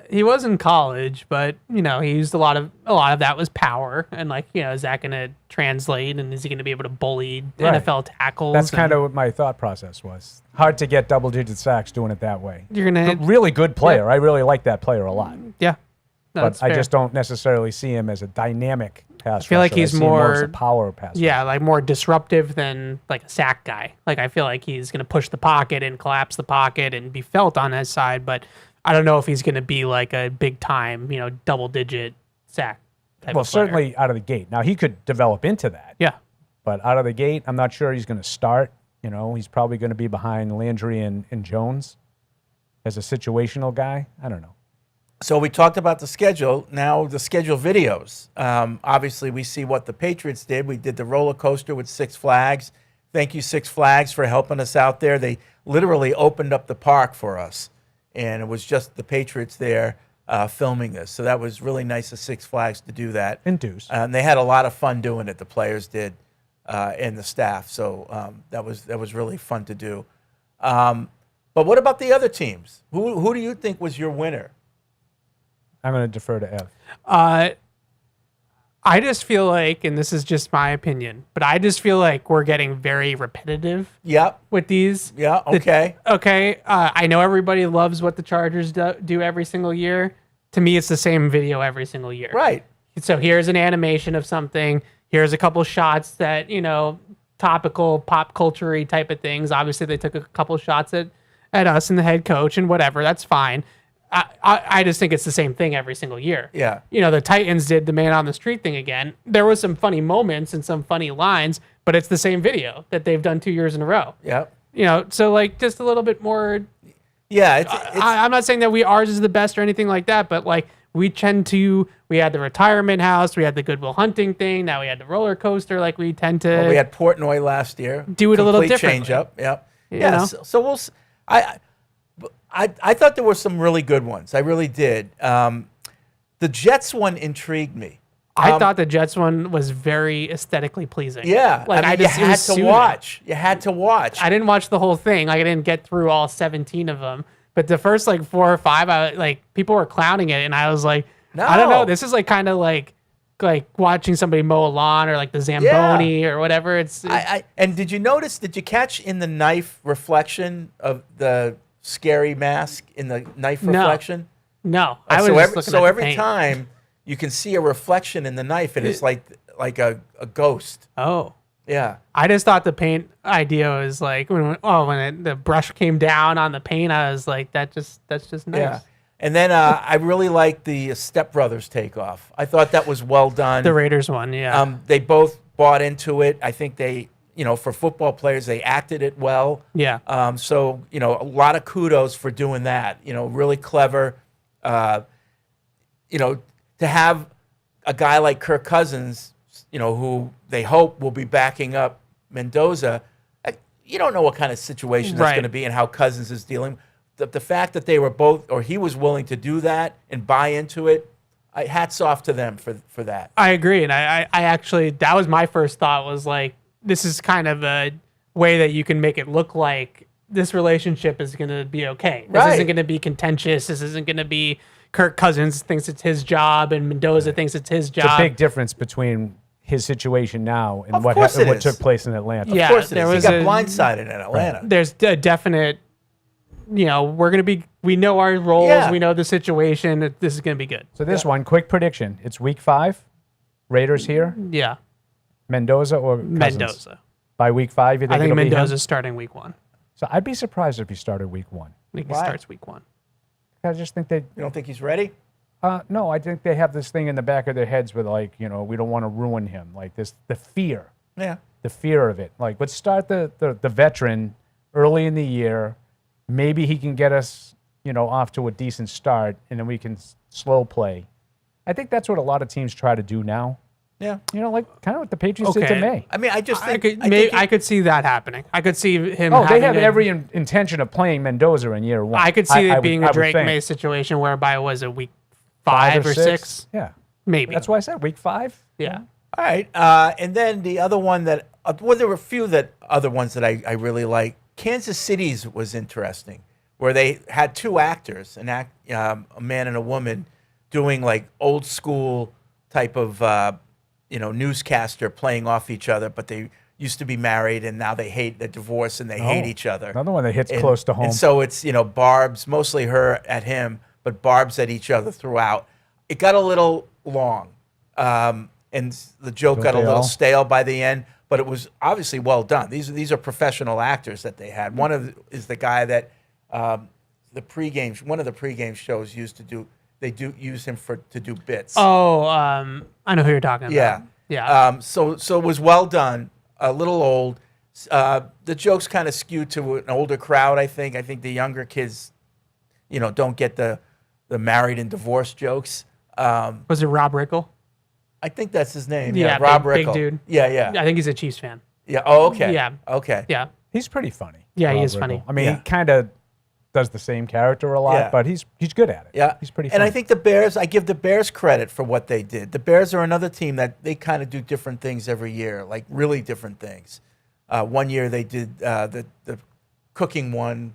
He was in college, but he used a lot of that was power, and is that going to translate, and is he going to be able to bully Right. NFL tackles? That's kind of what my thought process was. Hard to get double-digit sacks doing it that way. you're gonna Really good player. I really like that player a lot. yeah. No, But that's I fair. just don't necessarily see him as a dynamic pass feel like rusher. he's see him as a more- power pass rusher. Yeah, like more disruptive than like a sack guy. Like I feel like he's going to push the pocket and collapse the pocket and be felt on his side, but I don't know if he's going to be like a big time, double digit sack type Well, of player. certainly out of the gate. Now, he could develop into that. Yeah. But out of the gate, I'm not sure he's going to start. He's probably going to be behind Landry and Jones as a situational guy. I don't know. So we talked about the schedule. Now the schedule videos. Obviously, we see what the Patriots did. We did the roller coaster with Six Flags. Thank you, Six Flags, for helping us out there. They literally opened up the park for us, and it was just the Patriots there filming this. So that was really nice of Six Flags to do that. And Deuce. And they had a lot of fun doing it. The players did, and the staff. So that was really fun to do. But what about the other teams? Who do you think was your winner? I'm going to defer to Ev. I just feel like, and this is just my opinion, but I just feel like we're getting very repetitive Yep. with these. Yeah. Okay. Okay, I know everybody loves what the Chargers do every single year. To me, it's the same video every single year. Right. So here's an animation of something. Here's a couple shots that, topical, pop culture-y type of things. Obviously, they took a couple shots at us and the head coach and whatever. That's fine. I just think it's the same thing every single year. Yeah. The Titans did the man on the street thing again. There was some funny moments and some funny lines, but it's the same video that they've done 2 years in a row. Yep. So like just a little bit more. Yeah. It's I'm not saying that ours is the best or anything like that, but like we had the retirement house, we had the Goodwill Hunting thing, now we had the roller coaster. Like we tend to. well, we had Portnoy last year. Do it a little Complete differently. Change up. Yep. You Yeah. know? So we'll. I thought there were some really good ones. I really did. The Jets one intrigued me. I thought the Jets one was very aesthetically pleasing. Yeah. Like I mean, it was you had to soothing. watch. You had to watch. I didn't watch the whole thing. Like I didn't get through all 17 of them. But the first like 4 or 5, people were clowning it, and I was like, I don't know. No. This is like kind of like watching somebody mow a lawn or like the Zamboni or whatever. It's And did you catch in the knife reflection of the scary mask in the knife No. reflection? no. I was so just every, looking so at the every paint. time you can see a reflection in the knife, and it's like a ghost. Oh. Yeah. I just thought the paint idea was like when the brush came down on the paint, I was like, that's just nice. Yeah. And then I really liked the Step Brothers takeoff. I thought that was well done. The Raiders one, yeah. They both bought into it. I think they, for football players, they acted it well. Yeah. So, a lot of kudos for doing that. Really clever. To have a guy like Kirk Cousins, who they hope will be backing up Mendoza, you don't know what kind of situation that's Right. going to be and how Cousins is dealing. The fact that they were both, or he was willing to do that and buy into it, hats off to them for that. I agree. And I actually, that was my first thought was like, this is kind of a way that you can make it look like this relationship is going to be okay. This Right. isn't going to be contentious. This isn't going to be Kirk Cousins thinks it's his job and Mendoza thinks it's his job. It's a big difference between his situation now and Of what course it what is. took place in Atlanta. Yeah. Of course it there is. was He got a- blindsided in Atlanta. There's a definite, we know our roles. Yeah. We know the situation. This is going to be good. So this one, quick prediction. It's week 5. Raiders here. Yeah. Mendoza or Cousins? Mendoza. By week 5, you think I think it'll be him? Mendoza's starting week 1. So I'd be surprised if he started week 1. I think he Why? starts week 1. I just think they... You don't think he's ready? No, I think they have this thing in the back of their heads with we don't want to ruin him. Like the fear. Yeah. The fear of it. Like, let's start the veteran early in the year. Maybe he can get us, off to a decent start, and then we can slow play. I think that's what a lot of teams try to do now. Yeah. Like kind of what the Patriots did to Okay. May. I mean, I just I think could see that happening. I could see him. Oh, they having had every intention of playing Mendoza in year 1. I could see it would- being I a would Drake think. May situation whereby it was a week 5 or 6, Yeah. maybe. That's why I said week 5. Yeah. All right. And then the other one that, there were a few other ones that I really like. Kansas City's was interesting, where they had 2 actors, a man and a woman, doing like old school type of, newscaster playing off each other, but they used to be married and now they hate the divorce and they hate each other. Another one that hits close to home. And so it's, barbs, mostly her at him, but barbs at each other throughout. It got a little long. And the joke got a they little all? stale by the end, but it was obviously well done. These are professional actors that they had. One is the guy that one of the pregame shows they use him to do bits. Oh, I know who you're talking about. Yeah. Yeah. So it was well done. A little old. The jokes kind of skewed to an older crowd, I think. I think the younger kids, don't get the married and divorced jokes. Was it Rob Riggle? I think that's his name. Yeah, Rob big Riggle. dude. Yeah. I think he's a Chiefs fan. Yeah. Oh, okay. Yeah. Okay. Yeah. He's pretty funny. Yeah, he Rob is funny. Riggle. I mean, Yeah. he kind of does the same character a lot, Yeah. but he's good at it. Yeah. He's pretty And funny. I think I give the Bears credit for what they did. The Bears are another team that they kind of do different things every year, like really different things. One year they did the cooking one,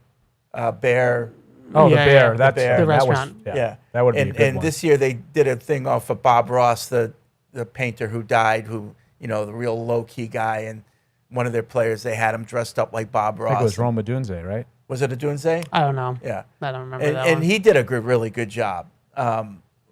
bear. Oh, the Yeah, bear. yeah, That's the bear. The that was- restaurant. Yeah. That would be a and good and one. this year they did a thing off of Bob Ross, the painter who died, the real low key guy, and one of their players, they had him dressed up like Bob Ross. I think it was Roma Dunze, right? Was it a Dunze? I don't know. Yeah. I don't remember And, that and one. he did a really good job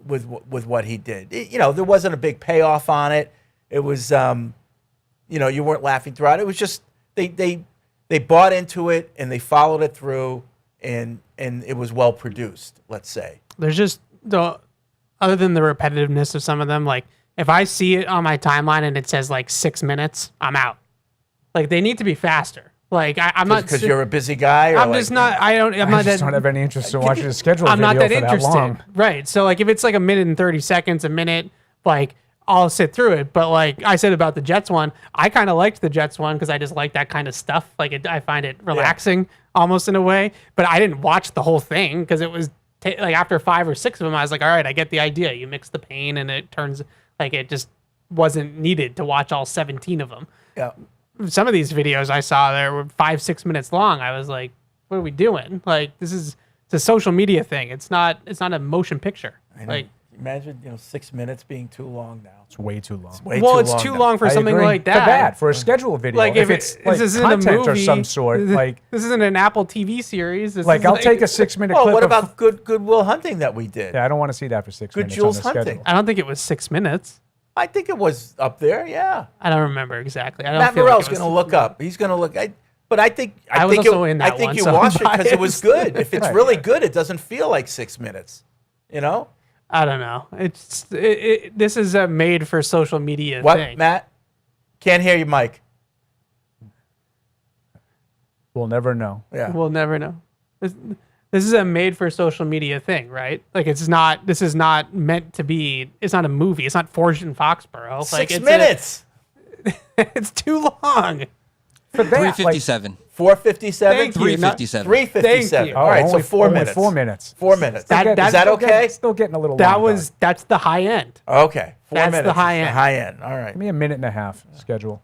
with what he did. There wasn't a big payoff on it. It was, you weren't laughing throughout. It was just they bought into it and they followed it through, and it was well produced. Let's say. There's just other than the repetitiveness of some of them, like if I see it on my timeline and it says like 6 minutes, I'm out. Like they need to be faster. Like I'm not Because you're a busy guy. Or I'm like, just not. I don't. I'm I not just that. don't have any interest in watching the schedule I'm video not that for interested. that long. Right. So like if it's like a minute and 30 seconds, a minute, like I'll sit through it. But like I said about the Jets one, I kind of liked the Jets one because I just like that kind of stuff. Like I find it relaxing almost in a way. But I didn't watch the whole thing because it was like after 5 or 6 of them, I was like, all right, I get the idea. You mix the pain and it turns like it just wasn't needed to watch all 17 of them. Yeah. Some of these videos I saw there were 5-6 minutes long. I was like, what are we doing? Like it's a social media thing. It's not a motion picture. Like Imagine 6 minutes being too long now. It's way too long. Way it's long too now. long for I something agree. like For that. for a schedule video. Like if it's this like isn't content a movie, or some sort, like this isn't an Apple TV series. This is I'll take a 6-minute Well, clip. what of- about Goodwill Hunting that we did? Yeah, I don't want to see that for 6 Good minutes. Jules on the Hunting. schedule. I don't think it was 6 minutes. I think it was up there. Yeah. I don't remember exactly. I don't Matt feel like Morrell's it was going to look up. He's going to look. But I think I was also in that I think one, you so watch I'm it because it was biased. good. If it's Right. really good, it doesn't feel like 6 minutes. I don't know. This is a made for social media What, thing. Matt? Can't hear you, Mike. We'll never know. Yeah. We'll never know. This is a made for social media thing, right? Like this is not meant to be, it's not a movie. It's not Forged in Foxborough. Like 6 minutes. It's too long. For that, 357. 4:57. Thank you. 357. 3:57. Thank you. All right, so only, 4 only minutes. 4 minutes. 4 minutes. That- Is that that's okay? Still getting a little That long. was that's the high end. Okay. 4 That's the minutes. high is end. The high end. All right. Give me a minute and a half schedule.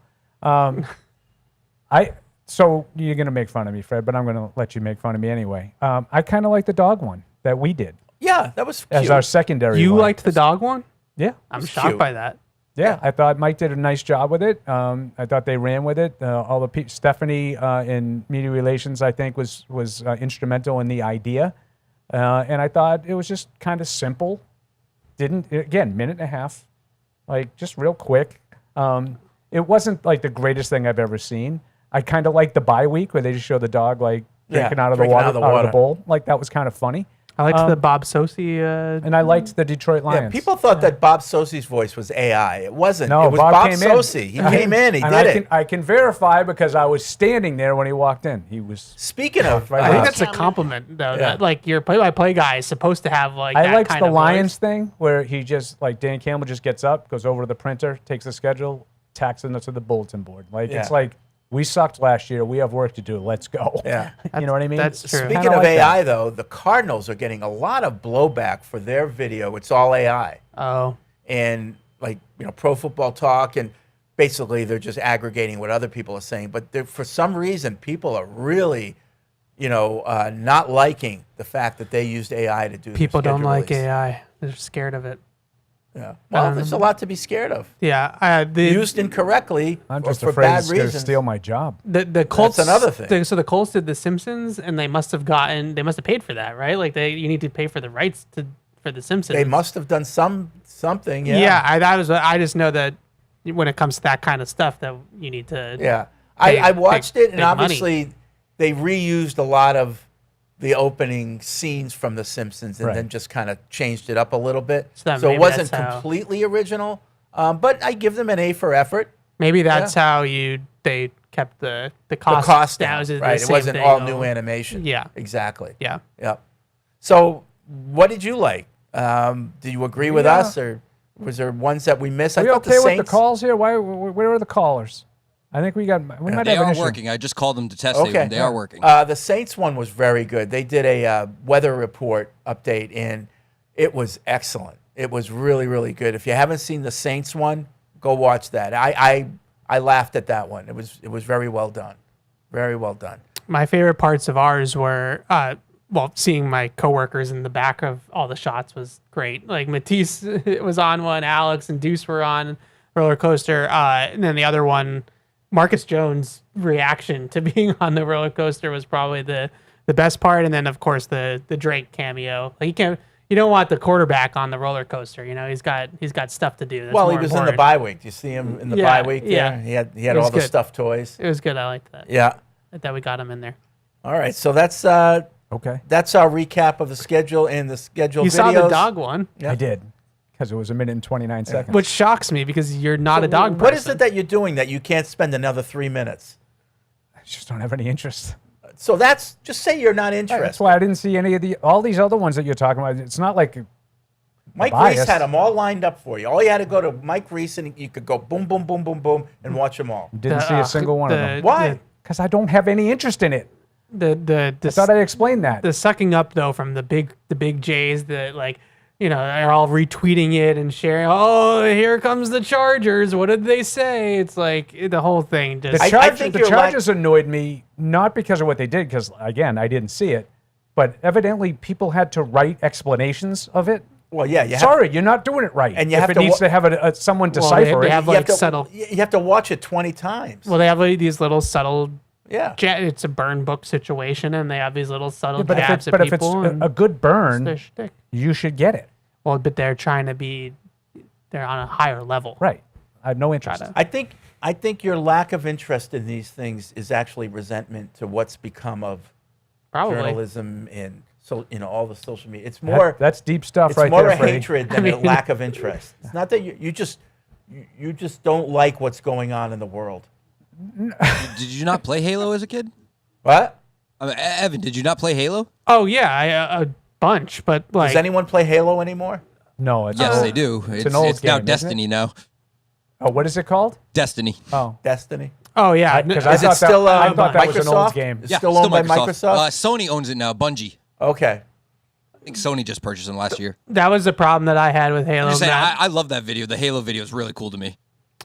So you're gonna make fun of me, Fred, but I'm gonna let you make fun of me anyway. I kind of like the dog one that we did Yeah, that was cute. as our secondary. You one. liked the dog one? Yeah, I'm It's shocked cute. by that. yeah. I thought Mike did a nice job with it. I thought they ran with it. All the Stephanie in media relations, I think, was instrumental in the idea, and I thought it was just kind of simple. Minute and a half, like just real quick. It wasn't like the greatest thing I've ever seen. I kind of like the bye week where they just show the dog like drinking out of the drinking water, out of the out of water. the bowl. Like that was kind of funny. I liked the Bob Sosi. And I liked the Detroit Yeah, Lions. people thought that Bob Sosi's voice was AI. It wasn't. No, it was Bob came Sosi. in. He came in. He and did it. I can verify because I was standing there when he walked in. He was. Speaking of, Right I think on. that's a compliment, though. Yeah. That, like, your play-by-play guy is supposed to have, like, I that liked kind the of Lions voice. thing where he just, like, Dan Campbell just gets up, goes over to the printer, takes the schedule, tacks it to the bulletin board. Like, it's Yeah. like, we sucked last year. We have work to do. Let's go. Yeah. You know what I mean? That's true. Speaking Kinda of like AI, that. though, the Cardinals are getting a lot of blowback for their video. It's all AI. Oh. And, like, Pro Football Talk, and basically they're just aggregating what other people are saying. But for some reason, people are really, not liking the fact that they used AI to do People the don't schedule like release. AI. They're scared of it. Yeah. Well, there's a lot to be scared of. Yeah. Used incorrectly I'm or just for afraid bad it's going to reasons. steal my job. The Colts. another thing. So the Colts did The Simpsons, and they must have paid for that, right? Like you need to pay for the rights for The Simpsons. They must have done something. Yeah. Yeah. I just know that when it comes to that kind of stuff, that you need to. Yeah. Big- I watched big- it, and big money. obviously they reused a lot of the opening scenes from The Simpsons and Right. then just kind of changed it up a little bit. So that So it maybe wasn't that's how- completely original, but I give them an A for effort. Maybe that's how they kept the cost, The cost down. down, Was the right? It same wasn't thing, all oh, new animation. Yeah. Exactly. Yeah. Yep. So what did you like? Do you agree with us, or was there ones that we missed? Are I we thought okay the with the Saints. calls here? Where are the callers? I think we might They have an are issue. working. I just called them to test Okay. them. They are working. The Saints one was very good. They did a weather report update, and it was excellent. It was really, really good. If you haven't seen the Saints one, go watch that. I laughed at that one. It was very well done. Very well done. My favorite parts of ours were, seeing my coworkers in the back of all the shots was great. Like Matisse was on one, Alex and Deuce were on roller coaster, and then the other one, Marcus Jones' reaction to being on the roller coaster was probably the best part, and then of course the Drake cameo. Like you don't want the quarterback on the roller coaster. He's got stuff to do. That's Well, he more was in the important. bye week. Do you see him in the Yeah, bye week? yeah. There? He had It all was the good. stuffed toys. It was good. I liked that. Yeah. That we got him in there. All right. So that's Okay. that's our recap of the schedule and the schedule You videos. saw the dog one, Yeah. I did because it was 1 minute and 29 seconds. which shocks me because you're not a dog person. What is it that you're doing that you can't spend another 3 minutes? I just don't have any interest. So just say you're not interested. That's why I didn't see any of all these other ones that you're talking about. It's not like Mike bias. Reese had them all lined up for you. All you had to go to Mike Reese and you could go boom, boom, boom, boom, boom, and watch them all. didn't see a single one of them. Why? Because I don't have any interest in it. I thought I explained that. The sucking up though from the big J's that they're all retweeting it and sharing. Oh, here comes the Chargers. What did they say? It's like the whole thing just. I think the you're Chargers annoyed me not because of what they did, because again I didn't see it, but evidently people had to write explanations of it. Well, yeah, you have Sorry, you're not doing it right. And you if have it to needs wa- to have someone Well, decipher they it. have, you have to subtle. You have to watch it 20 times. Well, they have these little subtle. yeah. It's a burn book situation, and they have these little subtle but jabs if at it's people. and a good it's their burn, shtick. you should get it. Well, but they're trying to be. They're on a higher level. Right. I have no interest. to- I think your lack of interest in these things is actually resentment to what's become of Probably. journalism and all the social media. It's more That's deep stuff it's right more there, a Freddie. hatred than a lack of interest. It's not that you just don't like what's going on in the world. Did you not play Halo as a kid? What? Evan, did you not play Halo? Oh yeah, a bunch, but like Does anyone play Halo anymore? No, it's Yes, old. they do. It's, an old it's now game, isn't it? Destiny now. Oh, what is it called? Destiny. Oh, Destiny? oh yeah, because Is it still I thought that was an old Microsoft? game. It's still owned by Microsoft? Sony owns it now. Bungie. Okay. I think Sony just purchased them last year. that was the problem that I had with Halo. I'm just saying, Matt. I love that video. The Halo video is really cool to me.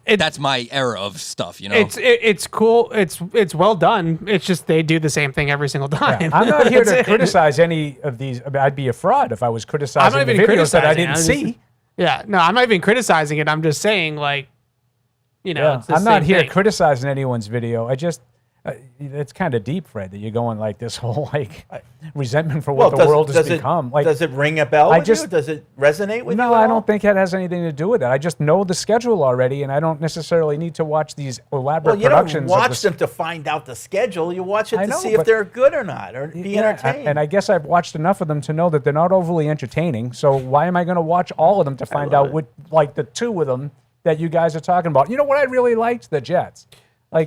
That's my era of stuff, you know. It's cool. It's well done. It's just they do the same thing every single time. I'm not here to That's it. criticize any of these. I mean, I'd be a fraud if I was criticizing I'm not the even videos that I criticizing it. didn't I'm see. just- Yeah, no, I'm not even criticizing it. I'm just saying, like, Yeah, it's the I'm not same here thing. criticizing anyone's video. I just It's kind of deep, Fred, that you're going like this whole resentment for what the world has become. Does it ring a bell with you? Does it resonate with you? No, I don't think it has anything to do with it. I just know the schedule already, and I don't necessarily need to watch these elaborate productions. You don't watch them to find out the schedule. You watch it to see if they're good or not, or be entertained. And I guess I've watched enough of them to know that they're not overly entertaining. So why am I going to watch all of them to find out what, like the two of them that you guys are talking about? You know what I really liked? The Jets.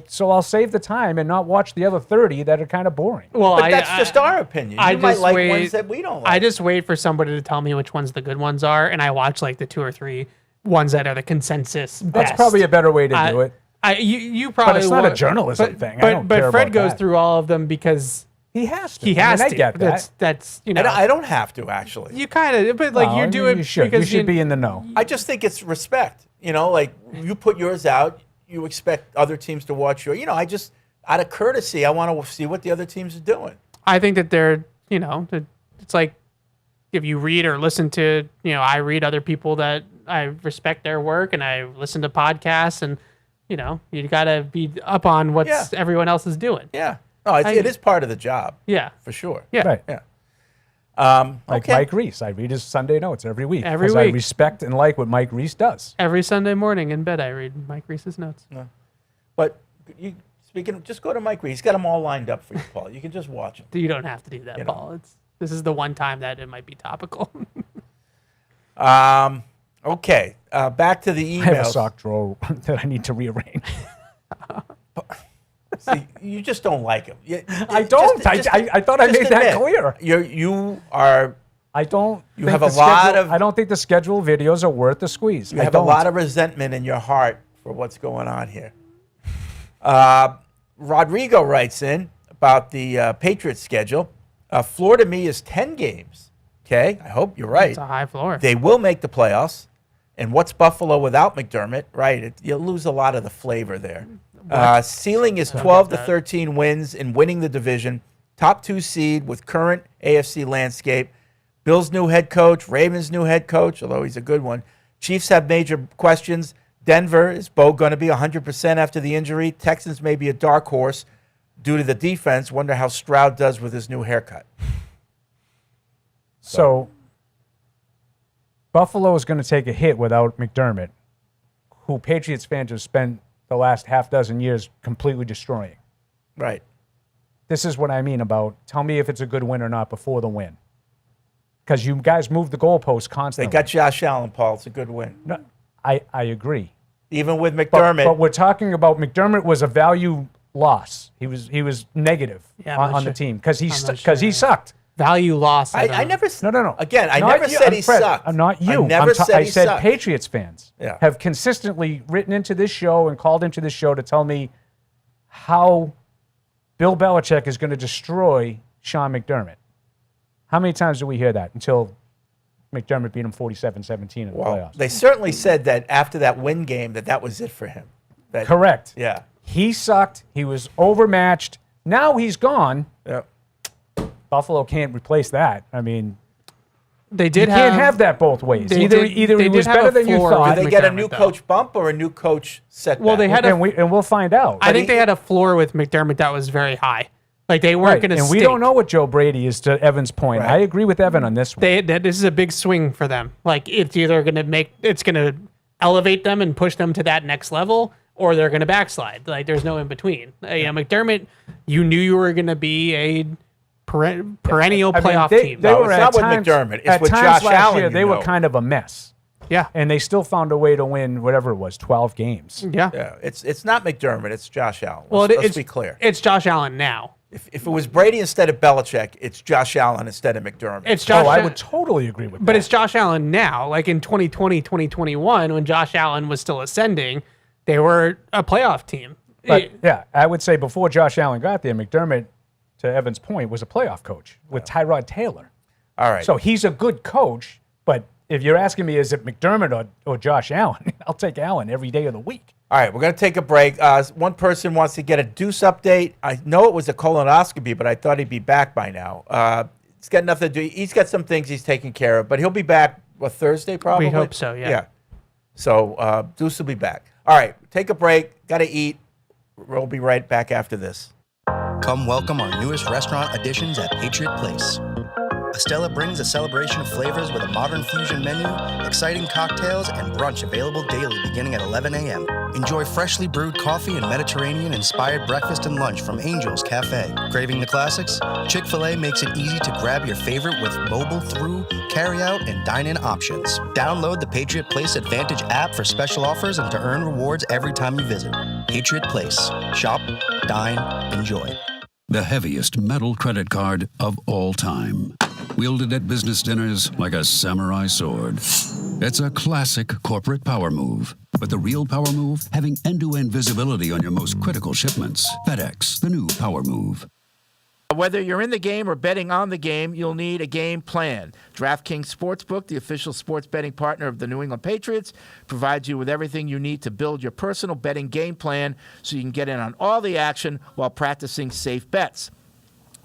So I'll save the time and not watch the other 30 that are kind of boring. Well, but that's just our opinion. You might like ones that we don't like. I just wait for somebody to tell me which ones the good ones are, and I watch like the 2 or 3 ones that are the consensus best. That's probably a better way to do it. You probably. But it's not a journalism thing. But Fred goes through all of them because he has to. He has to. I get that. That's you know. I don't have to actually. You kind of, but like you do it. You should. Because you should be in the know. I just think it's respect. Like you put yours out. You expect other teams to watch your, I just, out of courtesy, I want to see what the other teams are doing. I think that they're, it's like if you read or listen to, I read other people that I respect their work and I listen to podcasts and, you got to be up on what everyone else is doing. Yeah. No, it is part of the job. Yeah. For sure. Yeah. Right. Yeah. Like Mike Reese. I read his Sunday notes every week. Every week. I respect and like what Mike Reese does. Every Sunday morning in bed, I read Mike Reese's notes. Yeah. But just go to Mike Reese. He's got them all lined up for you, Paul. You can just watch them. You don't have to do that, Paul. This is the one time that it might be topical. Okay. Back to the emails. I have a sock drawer that I need to rearrange. See, you just don't like him. I don't. I thought I made that clear. You are. I don't. You have a lot of. I don't think the schedule videos are worth the squeeze. You have a lot of resentment in your heart for what's going on here. Rodrigo writes in about the Patriots schedule. Floor to me is 10 games. Okay, I hope you're right. It's a high floor. They will make the playoffs. And what's Buffalo without McDermott? Right, you'll lose a lot of the flavor there. Ceiling is 12 to 13 wins in winning the division. Top 2 seed with current AFC landscape. Bills' new head coach, Ravens' new head coach, although he's a good one. Chiefs have major questions. Denver, is Bo going to be 100% after the injury? Texans may be a dark horse due to the defense. Wonder how Stroud does with his new haircut. So Buffalo is going to take a hit without McDermott, who Patriots fans have spent the last half dozen years completely destroying. Right. This is what I mean about tell me if it's a good win or not before the win. Because you guys move the goalposts constantly. They got Josh Allen, Paul. It's a good win. No, I agree. Even with McDermott. But we're talking about McDermott was a value loss. He was negative on the team because he sucked. Value loss. I never. No. Again, I Not never you, said he Fred, sucked. Not you. I said sucked. Patriots fans have consistently written into this show and called into this show to tell me how Bill Belichick is going to destroy Sean McDermott. How many times do we hear that until McDermott beat him 47-17 in the playoffs? They certainly said that after that win game that was it for him. Correct. Yeah. He sucked. He was overmatched. Now he's gone. Yeah. Buffalo can't replace that. I mean, they did. You can't have that both ways. Either he was better than you thought. Did they get a new coach bump or a new coach setback? Well, they had and we'll find out. I think they had a floor with McDermott that was very high. Like they weren't going to. And we don't know what Joe Brady is. To Evan's point, I agree with Evan on this one. This is a big swing for them. Like it's either going to elevate them and push them to that next level, or they're going to backslide. Like there's no in between. McDermott, you knew you were going to be a perennial playoff team. It's not with McDermott. It's with Josh Allen. Year, they were kind of a mess. Yeah. And they still found a way to win whatever it was, 12 games. Yeah. It's not McDermott. It's Josh Allen. Let's be clear. It's Josh Allen now. If it was Brady instead of Belichick, it's Josh Allen instead of McDermott. It's Josh. I would totally agree with that. But it's Josh Allen now. Like in 2020, 2021, when Josh Allen was still ascending, they were a playoff team. But I would say before Josh Allen got there, McDermott, to Evan's point, was a playoff coach with Tyrod Taylor. All right. So he's a good coach, but if you're asking me, is it McDermott or Josh Allen, I'll take Allen every day of the week. All right, we're going to take a break. One person wants to get a Deuce update. I know it was a colonoscopy, but I thought he'd be back by now. It's got nothing to do. He's got some things he's taking care of, but he'll be back, Thursday probably? We hope so, yeah. Yeah. So Deuce will be back. All right, take a break. Got to eat. We'll be right back after this. Come welcome our newest restaurant additions at Patriot Place. Estella brings a celebration of flavors with a modern fusion menu, exciting cocktails, and brunch available daily beginning at 11 a.m. Enjoy freshly brewed coffee and Mediterranean-inspired breakfast and lunch from Angel's Cafe. Craving the classics? Chick-fil-A makes it easy to grab your favorite with mobile through, carry-out, and dine-in options. Download the Patriot Place Advantage app for special offers and to earn rewards every time you visit. Patriot Place. Shop, dine, enjoy. The heaviest metal credit card of all time. Wielded at business dinners like a samurai sword. It's a classic corporate power move. But the real power move? Having end-to-end visibility on your most critical shipments. FedEx, the new power move. Whether you're in the game or betting on the game, you'll need a game plan. DraftKings Sportsbook, the official sports betting partner of the New England Patriots, provides you with everything you need to build your personal betting game plan so you can get in on all the action while practicing safe bets.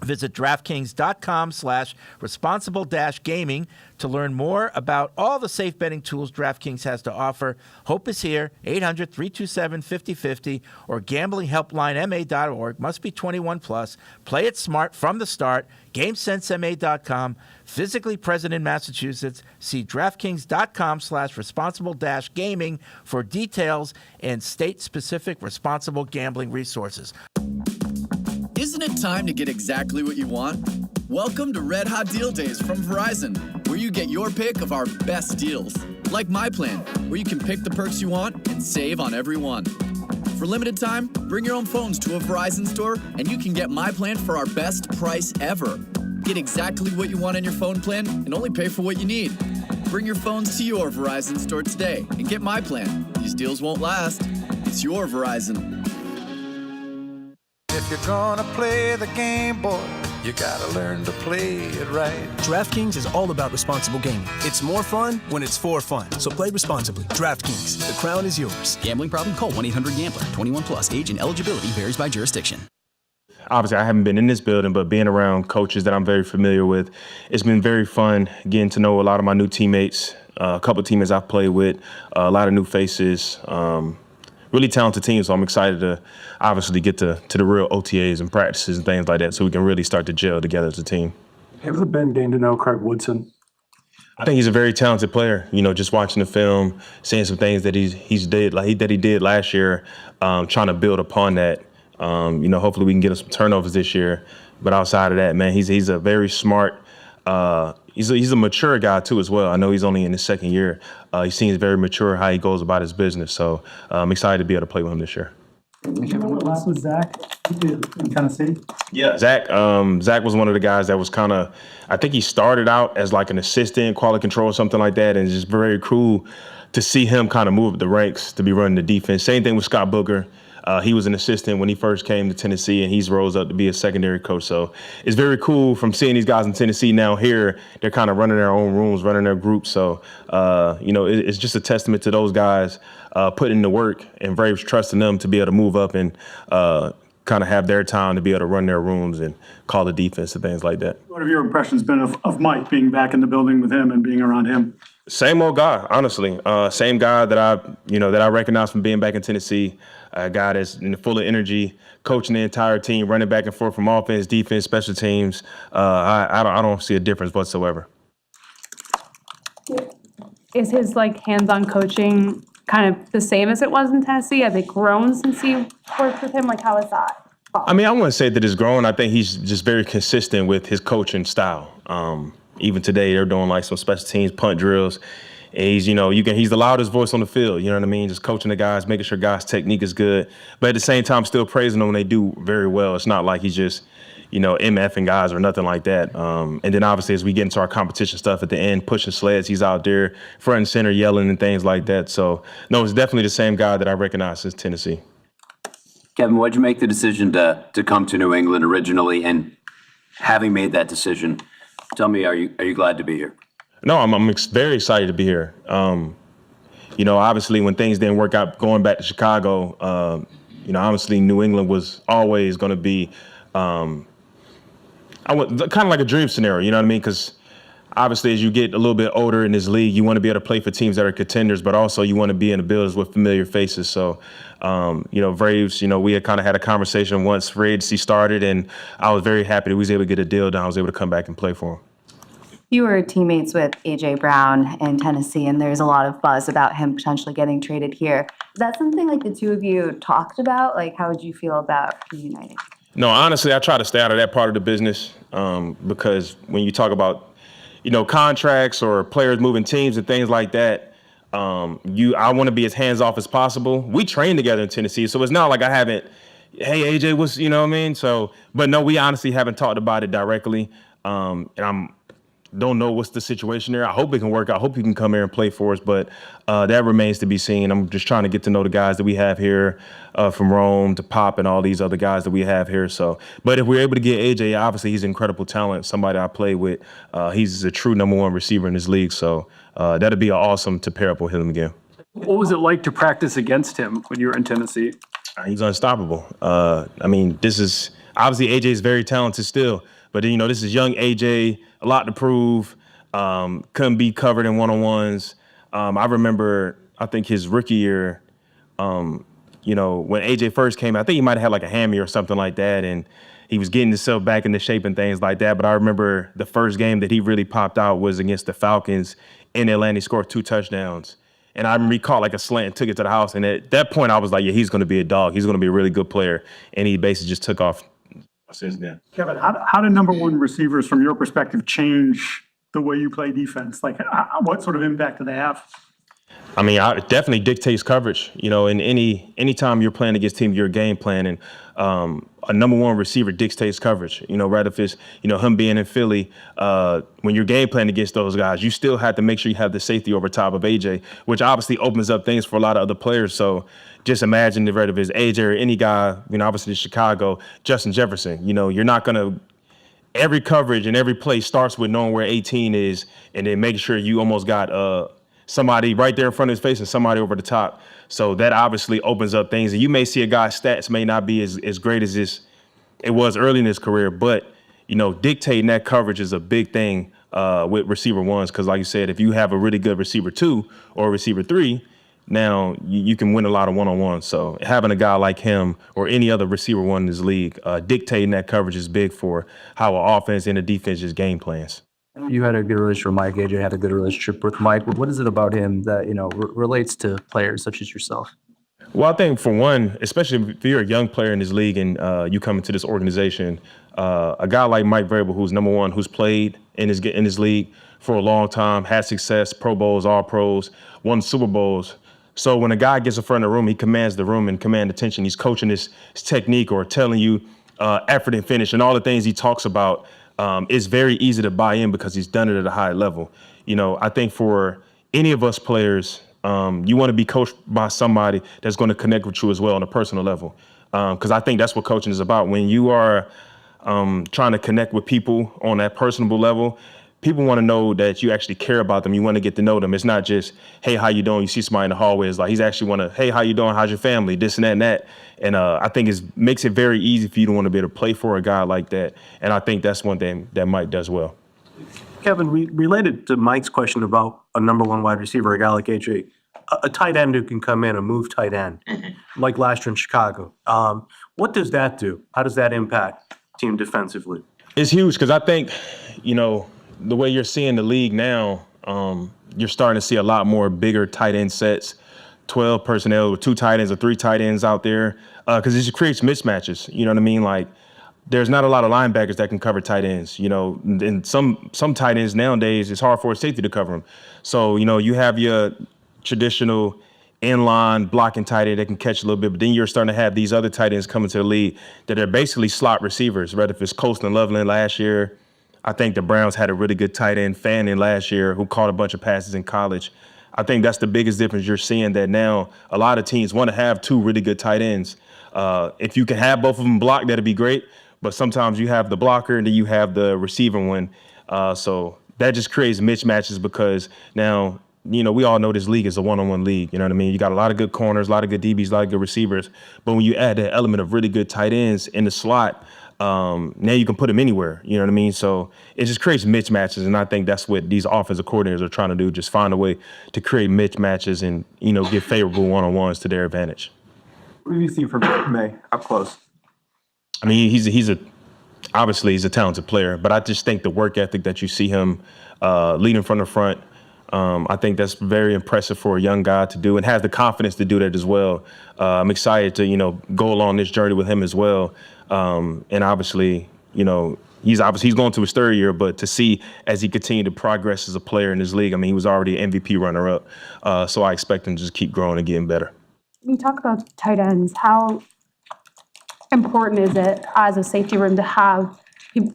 Visit DraftKings.com/responsible-gaming to learn more about all the safe betting tools DraftKings has to offer. Hope is here, 800-327-5050 or gamblinghelplinema.org. Must be 21 plus. Play it smart from the start. GameSenseMA.com. Physically present in Massachusetts. See DraftKings.com/responsible-gaming for details and state-specific responsible gambling resources. Isn't it time to get exactly what you want? Welcome to Red Hot Deal Days from Verizon, where you get your pick of our best deals. Like My Plan, where you can pick the perks you want and save on every one. For limited time, bring your own phones to a Verizon store and you can get My Plan for our best price ever. Get exactly what you want in your phone plan and only pay for what you need. Bring your phones to your Verizon store today and get My Plan. These deals won't last. It's your Verizon. If you're gonna play the game, boy, you gotta learn to play it right. DraftKings is all about responsible gaming. It's more fun when it's for fun. So play responsibly. DraftKings, the crown is yours. Gambling problem? Call 1-800-GAMBLER. 21 plus. Age and eligibility varies by jurisdiction. Obviously, I haven't been in this building, but being around coaches that I'm very familiar with, it's been very fun getting to know a lot of my new teammates, a couple of teammates I've played with, a lot of new faces. Really talented team, so I'm excited to obviously get to the real OTAs and practices and things like that so we can really start to gel together as a team. How's it been getting to know Craig Woodson? I think he's a very talented player. You know, just watching the film, seeing some things that he did last year, trying to build upon that. You know, hopefully we can get him some turnovers this year. But outside of that, man, he's a very smart. He's a mature guy too as well. I know he's only in his second year. He seems very mature how he goes about his business. So I'm excited to be able to play with him this year. What last was Zach in Tennessee? Yeah, Zach was one of the guys that was I think he started out as like an assistant, quality control or something like that, and it's just very cool to see him kind of move up the ranks to be running the defense. Same thing with Scott Booker. He was an assistant when he first came to Tennessee, and he's rose up to be a secondary coach. So it's very cool from seeing these guys in Tennessee now here. They're kind of running their own rooms, running their groups. So, you know, it's just a testament to those guys putting in the work and Braves trusting them to be able to move up and kind of have their time to be able to run their rooms and call the defense and things like that. What have your impressions been of Mike being back in the building with him and being around him? Same old guy, honestly. Same guy that I recognize from being back in Tennessee. A guy that's full of energy, coaching the entire team, running back and forth from offense, defense, special teams. I don't see a difference whatsoever. Is his hands-on coaching kind of the same as it was in Tennessee? Have they grown since you worked with him? How is that? I mean, I wouldn't say that it's grown. I think he's just very consistent with his coaching style. Even today, they're doing some special teams, punt drills. And he's the loudest voice on the field. You know what I mean? Just coaching the guys, making sure guys' technique is good, but at the same time, still praising them when they do very well. It's not like he's just, MFing guys or nothing like that. And then obviously, as we get into our competition stuff at the end, pushing sleds, he's out there front and center, yelling and things like that. So no, it's definitely the same guy that I recognize since Tennessee. Kevin, why'd you make the decision to come to New England originally? And having made that decision, tell me, are you glad to be here? No, I'm very excited to be here. Obviously, when things didn't work out going back to Chicago, obviously New England was always going to be kind of like a dream scenario, you know what I mean? Because obviously, as you get a little bit older in this league, you want to be able to play for teams that are contenders, but also you want to be in the buildings with familiar faces. So, Braves, we had kind of had a conversation once free agency started, and I was very happy that we was able to get a deal done. I was able to come back and play for him. You were teammates with A.J. Brown in Tennessee, and there's a lot of buzz about him potentially getting traded here. Is that something like the two of you talked about? Like, how would you feel about reuniting? No, honestly, I try to stay out of that part of the business because when you talk about, contracts or players moving teams and things like that, I want to be as hands off as possible. We trained together in Tennessee, so it's not like I haven't. Hey, AJ, what's you know what I mean? So, but no, we honestly haven't talked about it directly, and don't know what's the situation there. I hope it can work out. I hope he can come here and play for us, but that remains to be seen. I'm just trying to get to know the guys that we have here, from Rome to Pop and all these other guys that we have here. So, but if we're able to get AJ, obviously he's an incredible talent, somebody I play with. He's a true number one receiver in this league. So that'd be awesome to pair up with him again. What was it like to practice against him when you were in Tennessee? He's unstoppable. This is obviously AJ is very talented still, but this is young AJ, a lot to prove. Couldn't be covered in one-on-ones. I remember, I think his rookie year, when AJ first came, I think he might have had like a hammy or something like that, and he was getting himself back into shape and things like that. But I remember the first game that he really popped out was against the Falcons in Atlanta. He scored 2 touchdowns. And I remember he caught like a slant and took it to the house. And at that point, I was like, yeah, he's going to be a dog. He's going to be a really good player. And he basically just took off since then. Kevin, how do number one receivers, from your perspective, change the way you play defense? Like, what sort of impact do they have? It definitely dictates coverage. In any time you're playing against team, you're game planning. A number one receiver dictates coverage. Right if it's him being in Philly, when you're game planning against those guys, you still have to make sure you have the safety over top of AJ, which obviously opens up things for a lot of other players. So just imagine the right of his AJ or any guy. Obviously Chicago, Justin Jefferson. You're not gonna. Every coverage and every play starts with knowing where 18 is, and then making sure you almost got somebody right there in front of his face and somebody over the top. So that obviously opens up things. And you may see a guy's stats may not be as great as it was early in his career, but, dictating that coverage is a big thing with receiver ones. Because like you said, if you have a really good receiver 2 or receiver 3, now you can win a lot of one-on-ones. So having a guy like him or any other receiver 1 in this league, dictating that coverage is big for how an offense and a defense just game plans. You had a good relationship with Mike. AJ had a good relationship with Mike. What is it about him that, relates to players such as yourself? Well, I think for one, especially if you're a young player in this league and you come into this organization, a guy like Mike Vrabel, who's number one, who's played in his league for a long time, had success, Pro Bowls, All Pros, won Super Bowls. So when a guy gets in front of the room, he commands the room and command attention. He's coaching his technique or telling you effort and finish and all the things he talks about. It's very easy to buy in because he's done it at a high level. I think for any of us players, you want to be coached by somebody that's going to connect with you as well on a personal level. Because I think that's what coaching is about. When you are trying to connect with people on that personable level, people want to know that you actually care about them. You want to get to know them. It's not just, hey, how you doing? You see somebody in the hallway. It's like he's actually want to, hey, how you doing? How's your family? This and that and that. And I think it makes it very easy for you to want to be able to play for a guy like that. And I think that's one thing that Mike does well. Kevin, related to Mike's question about a number one wide receiver, a guy like AJ, a tight end who can come in and move tight end, like last year in Chicago. What does that do? How does that impact team defensively? It's huge because I think, the way you're seeing the league now, you're starting to see a lot more bigger tight end sets, 12 personnel with 2 tight ends or 3 tight ends out there, because it just creates mismatches. You know what I mean? Like, there's not a lot of linebackers that can cover tight ends. And some tight ends nowadays, it's hard for a safety to cover them. So, you have your traditional inline blocking tight end that can catch a little bit, but then you're starting to have these other tight ends coming to the league that are basically slot receivers, right? If it's Colston Loveland last year, I think the Browns had a really good tight end, Fanning, last year, who caught a bunch of passes in college. I think that's the biggest difference you're seeing, that now a lot of teams want to have 2 really good tight ends. If you can have both of them blocked, that'd be great. But sometimes you have the blocker and then you have the receiver one. So that just creates mismatches because now, we all know this league is a one-on-one league. You know what I mean? You got a lot of good corners, a lot of good DBs, a lot of good receivers. But when you add that element of really good tight ends in the slot, now you can put him anywhere. You know what I mean? So it just creates mismatches, and I think that's what these offensive coordinators are trying to do, just find a way to create mismatches and, get favorable one-on-ones to their advantage. What have you seen from May up close? I mean, obviously he's a talented player, but I just think the work ethic that you see him leading from the front, I think that's very impressive for a young guy to do and has the confidence to do that as well. I'm excited to, go along this journey with him as well. And obviously, he's going to his third year, but to see as he continued to progress as a player in this league, I mean, he was already an MVP runner-up. So I expect him to just keep growing and getting better. You talk about tight ends. How important is it as a safety room to have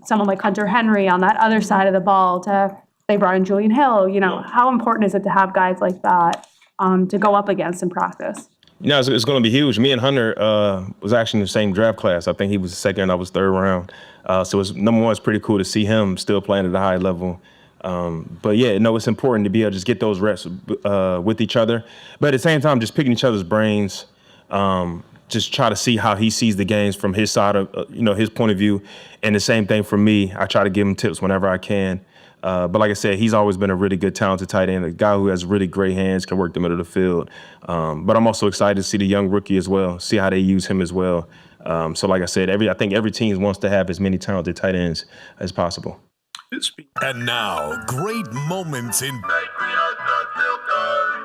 someone like Hunter Henry on that other side of the ball, to they brought in Julian Hill? How important is it to have guys like that to go up against in practice? It's going to be huge. Me and Hunter was actually in the same draft class. I think he was second and I was third round. So number one, it's pretty cool to see him still playing at a high level. But yeah, it's important to be able to just get those reps with each other. But at the same time, just picking each other's brains, just try to see how he sees the games from his side of, his point of view. And the same thing for me. I try to give him tips whenever I can. But like I said, he's always been a really good, talented tight end, a guy who has really great hands, can work the middle of the field. But I'm also excited to see the young rookie as well, see how they use him as well. So like I said, I think every team wants to have as many talented tight ends as possible. And now, great moments in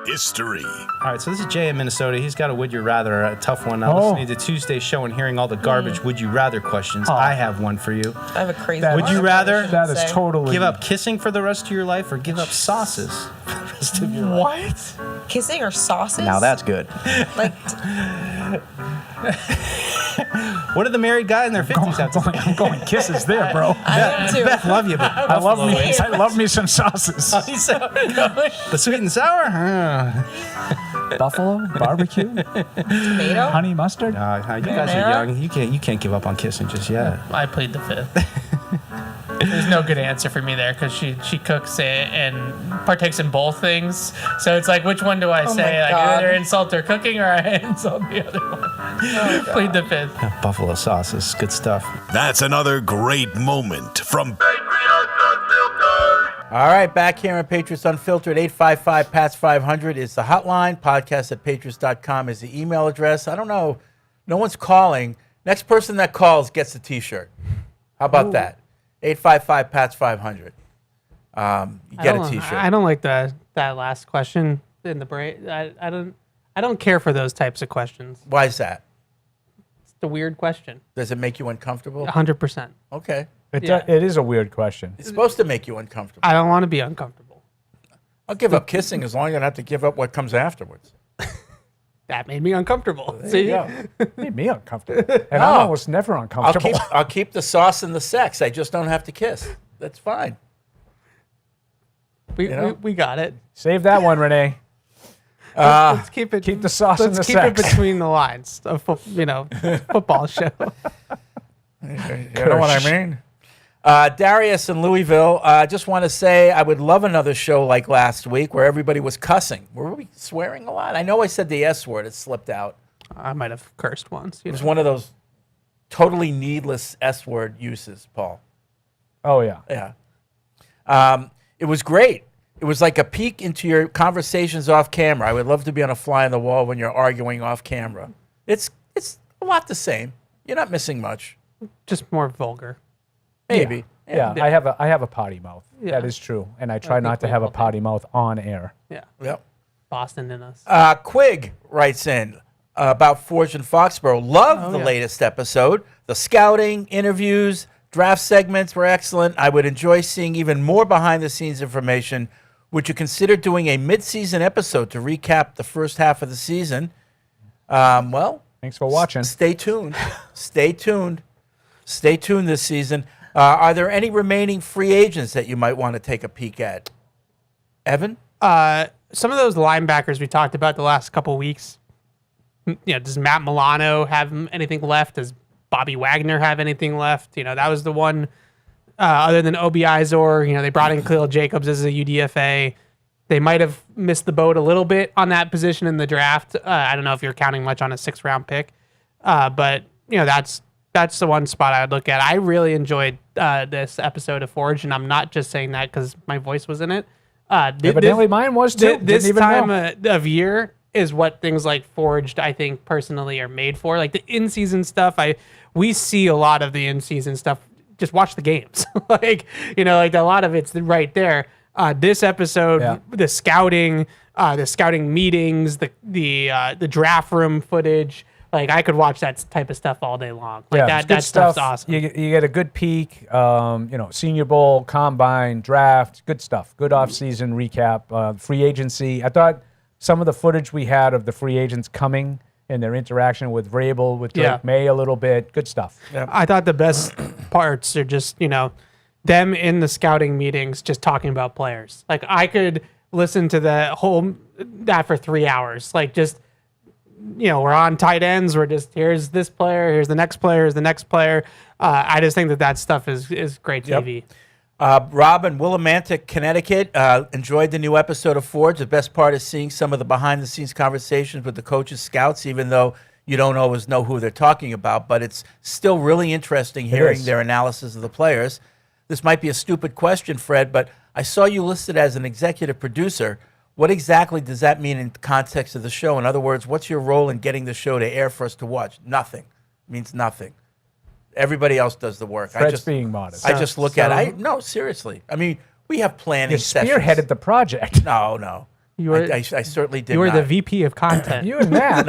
history. All right, so this is Jay in Minnesota. He's got a Would You Rather, a tough one. Now, listening to Tuesday show and hearing all the garbage Would You Rather questions, I have one for you. I have a crazy Would you rather That is totally... give up kissing for the rest of your life or give up sauces for the rest of your life? What? Kissing or sauces? Now that's good. Like... What do the married guy in their 50s have to say? I'm going kisses there, bro. I am too. Beth, love you, but I love me some sauces. The sweet and sour? Buffalo, barbecue, tomato, honey mustard. You guys are young. You can't give up on kissing just yet. I plead the fifth. There's no good answer for me there because she cooks it and partakes in both things. So it's like, which one do I say? Like, either insult her cooking or I insult the other one. Plead the fifth. Buffalo sauce is good stuff. That's another great moment from All right, back here on Patriots Unfiltered, 855-PATS-500 is the hotline. Podcast at patriots.com is the email address. I don't know. No one's calling. Next person that calls gets a T-shirt. How about that? 855-PATS-500. You get a T-shirt. I don't like that last question in the break. I don't care for those types of questions. Why is that? It's a weird question. Does it make you uncomfortable? 100%. Okay. It is a weird question. It's supposed to make you uncomfortable. I don't want to be uncomfortable. I'll give up kissing as long as I don't have to give up what comes afterwards. That made me uncomfortable. There See? you go. Made me uncomfortable. And I'm almost never uncomfortable. I'll keep the sauce and the sex. I just don't have to kiss. That's fine. We got it. Save that one, Renee. Let's keep it. Keep the sauce and the Let's keep sex. it between the lines. Football show. You know what I mean? Darius in Louisville, I just want to say I would love another show like last week where everybody was cussing. Were we swearing a lot? I know I said the S word. It slipped out. I might have cursed once. It was one of those totally needless S word uses, Paul. Oh, yeah. Yeah. It was great. It was like a peek into your conversations off camera. I would love to be on a fly on the wall when you're arguing off camera. It's a lot the same. You're not missing much. Just more vulgar. Maybe. Yeah. I have a potty mouth. Yeah. That is true. And I try not to have a potty mouth on air. Yeah. Yep. Boston in us. Quig writes in about Forge and Foxborough. Love the latest episode. The scouting, interviews, draft segments were excellent. I would enjoy seeing even more behind-the-scenes information. Would you consider doing a mid-season episode to recap the first half of the season? Thanks for watching. Stay tuned. Stay tuned. Stay tuned this season. Are there any remaining free agents that you might want to take a peek at? Evan? Some of those linebackers we talked about the last couple weeks. Does Matt Milano have anything left? Does Bobby Wagner have anything left? That was the one. Other than Obi Izor, they brought in Khalil Jacobs as a UDFA. They might have missed the boat a little bit on that position in the draft. I don't know if you're counting much on a 6th round pick, but that's that's the one spot I would look at. I really enjoyed this episode of Forge, and I'm not just saying that because my voice was in it. Evidently mine was too. This Didn't even time know. of year is what things like Forged, I think, personally are made for. Like the in-season stuff, we see a lot of the in-season stuff. Just watch the games. Like a lot of it's right there. This episode, the scouting meetings, the draft room footage. Like I could watch that type of stuff all day long. Like that stuff's awesome. You get a good peek. Senior Bowl, Combine, Draft, good stuff. Good off-season recap. Free agency. I thought some of the footage we had of the free agents coming and their interaction with Vrabel, with Drake May a little bit. Good stuff. Yeah. I thought the best parts are just them in the scouting meetings just talking about players. Like I could listen to that for 3 hours. Like just. We're on tight ends. We're just here's this player, here's the next player, here's the next player. I just think that stuff is great TV. Rob in Willimantic, Connecticut, enjoyed the new episode of Forge. The best part is seeing some of the behind-the-scenes conversations with the coaches, scouts, even though you don't always know who they're talking about. But it's still really interesting hearing their analysis of the players. This might be a stupid question, Fred, but I saw you listed as an executive producer. What exactly does that mean in the context of the show? In other words, what's your role in getting the show to air for us to watch? Nothing. It means nothing. Everybody else does the work. Fred's being modest. I just look at it. No, seriously. I mean, we have planning You sessions. spearheaded the project. No. I certainly did You were not. the VP of content. You and Matt,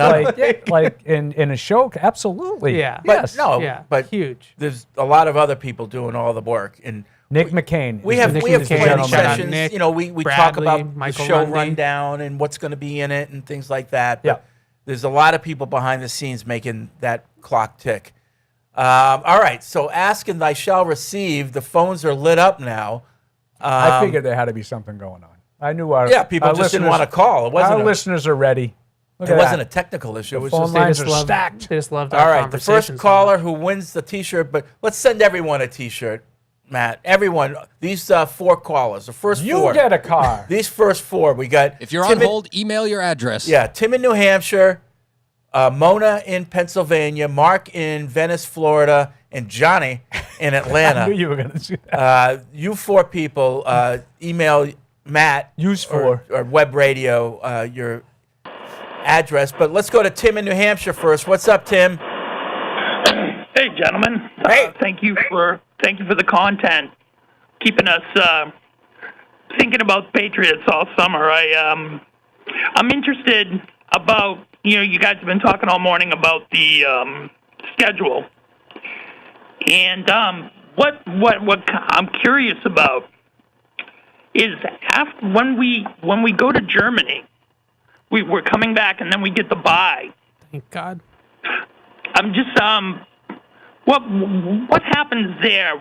like in a show, absolutely. Yeah. But but huge. There's a lot of other people doing all the work. And Nick McCain. We have planning sessions. Nick, we talk Bradley, about the Michael show Lundy. rundown and what's going to be in it and things like that. But there's a lot of people behind the scenes making that clock tick. All right, so ask and I shall receive. The phones are lit up now. I figured there had to be something going on. I knew people just didn't want to call. It wasn't our listeners are ready. Look it at wasn't that. a technical issue. The It was phone just lines are stacked. They just loved All our right, the first conversations. caller who wins the T-shirt, but let's send everyone a T-shirt, Matt. Everyone, these 4 callers, the first You 4. get a car. These first 4, we got. If you're on hold, email your address. Yeah, Tim in New Hampshire, Mona in Pennsylvania, Mark in Venice, Florida, and Johnny in Atlanta. I knew you were going to do that. You 4 people, email Matt or Web Radio your address. But let's go to Tim in New Hampshire first. What's up, Tim? Hey, gentlemen. Thank you for the content, keeping us thinking about Patriots all summer. I'm interested about you guys have been talking all morning about the schedule, and what I'm curious about is when we go to Germany, we're coming back and then we get the bye. Thank God. I'm just what happens there?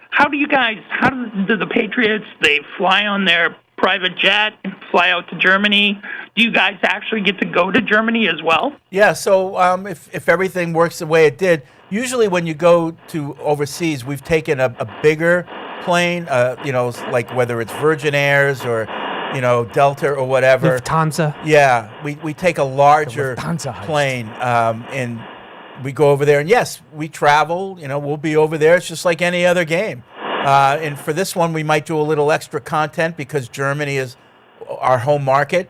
How do the Patriots, they fly on their private jet and fly out to Germany? Do you guys actually get to go to Germany as well? Yeah, so if everything works the way it did, usually when you go to overseas, we've taken a bigger plane, like whether it's Virgin Airs or, Delta or whatever. Lufthansa. Yeah, we take a larger Lufthansa heist. plane and we go over there. And yes, we travel, we'll be over there. It's just like any other game. And for this one, we might do a little extra content because Germany is our home market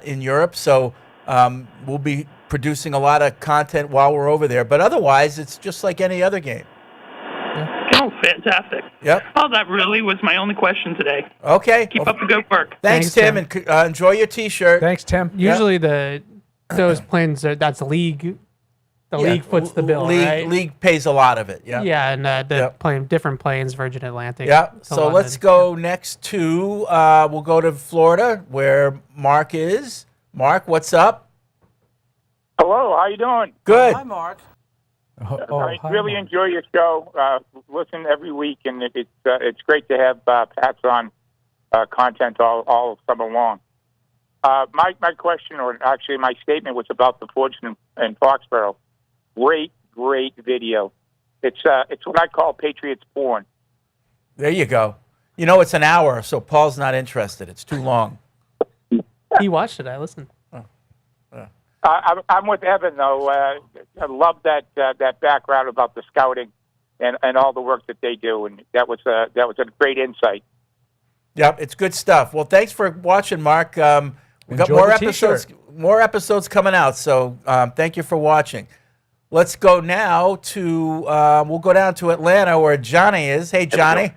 in Europe. So we'll be producing a lot of content while we're over there. But otherwise, it's just like any other game. Oh, fantastic. Yep. Oh, that really was my only question today. Okay. Keep up the good work. Thanks, Tim, and enjoy your T-shirt. Thanks, Tim. Usually those planes that's the league. The league foots the bill, right? League pays a lot of it. Yeah. Yeah, and different planes, Virgin Atlantic. Yeah. to So London. let's go next to we'll go to Florida where Mark is. Mark, what's up? Hello, how you doing? Good. Hi, Mark. hi, really enjoy your show. Listen every week, and it's great to have Pat's on content all summer long. My question, or actually my statement, was about the Forge in Foxborough. Great video. It's what I call Patriots porn. There you go. It's an hour, so Paul's not interested. It's too long. He watched it. I listened. I'm with Evan though. I love that background about the scouting and all the work that they do, and that was a great insight. Yep, it's good stuff. Well, thanks for watching, Mark. We've got Enjoy more the episodes. t-shirt. More episodes coming out. So thank you for watching. Let's go now to. We'll go down to Atlanta where Johnny is. Hey, Johnny.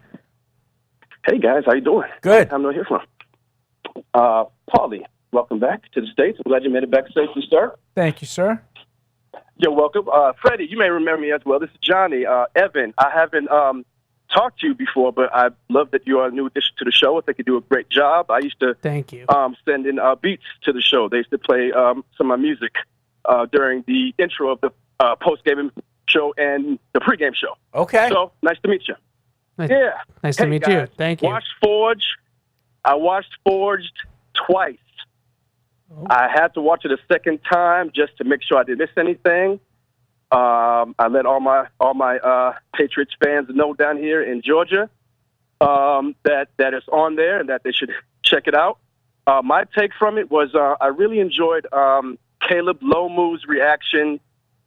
Hey guys, how you doing? Good. I'm not here from. Paulie, welcome back to the States. I'm glad you made it back safely, sir. Thank you, sir. You're welcome. Freddie, you may remember me as well. This is Johnny. Evan, I haven't talked to you before, but I love that you are a new addition to the show. I think you do a great job. I used to Thank you. Send in beats to the show. They used to play some of my music during the intro of the post-game show and the pregame show. Okay. So, nice to meet you. Yeah. Nice to meet you. Thank you. I watched Forged twice. I had to watch it a second time just to make sure I didn't miss anything. I let all my Patriots fans know down here in Georgia that it's on there and that they should check it out. My take from it was I really enjoyed Caleb Lomu's reaction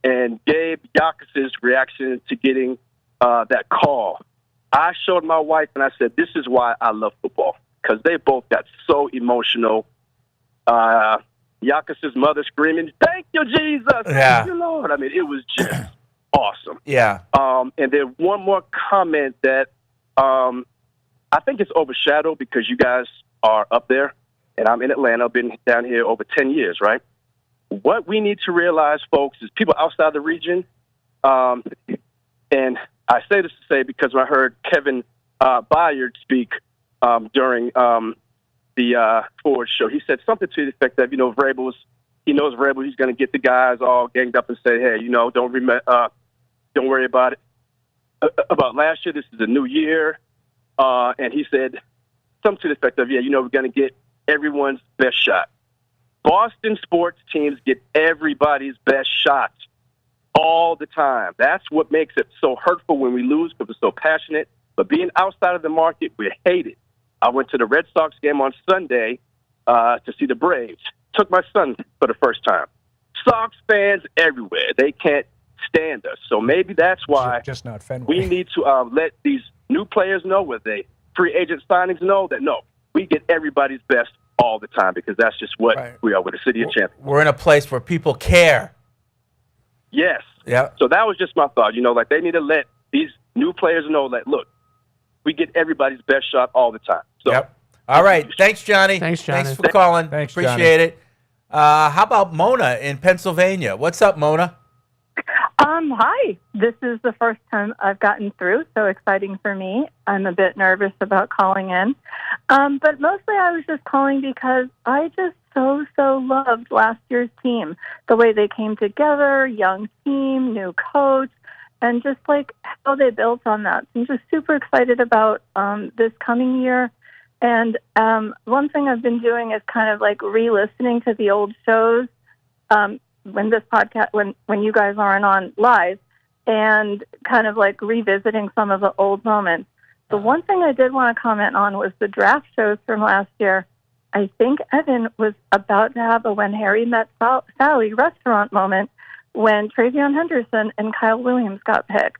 and Gabe Yakis's reaction to getting that call. I showed my wife and I said, this is why I love football, because they both got so emotional. Yakis's mother screaming, "Thank you, Jesus! Thank you, Lord!" I mean, it was just awesome. Yeah. And then one more comment that I think it's overshadowed because you guys are up there, and I'm in Atlanta. I've been down here over 10 years, right? What we need to realize, folks, is people outside the region, and I say this to say because when I heard Kevin Byard speak during the Ford show, he said something to the effect of, he knows Vrabel, he's going to get the guys all ganged up and say, hey, don't worry about it. About last year, this is a new year. And he said something to the effect of, we're going to get everyone's best shot. Boston sports teams get everybody's best shots all the time. That's what makes it so hurtful when we lose, because we're so passionate. But being outside of the market, we hate it. I went to the Red Sox game on Sunday to see the Braves. Took my son for the first time. Sox fans everywhere. They can't stand us. So maybe that's why just not Fenway. We need to let these new players know, with the free agent signings know that, no, we get everybody's best all the time, because that's just what we are. With the city of champions. We're in a place where people care. Yes. Yeah. So that was just my thought. They need to let these new players know that, look, we get everybody's best shot all the time. So, yep. All right. Thanks, Johnny. Thanks, Johnny. Thanks for calling. Thanks, Appreciate it. How about Mona in Pennsylvania? What's up, Mona? Hi. This is the first time I've gotten through, so exciting for me. I'm a bit nervous about calling in. But mostly I was just calling because I just so loved last year's team. The way they came together, young team, new coach, and just like how they built on that. I'm just super excited about this coming year. And one thing I've been doing is kind of like re-listening to the old shows when this podcast, when you guys aren't on live, and kind of like revisiting some of the old moments. The one thing I did want to comment on was the draft shows from last year. I think Evan was about to have a When Harry Met Sally restaurant moment when Travion Henderson and Kyle Williams got picked.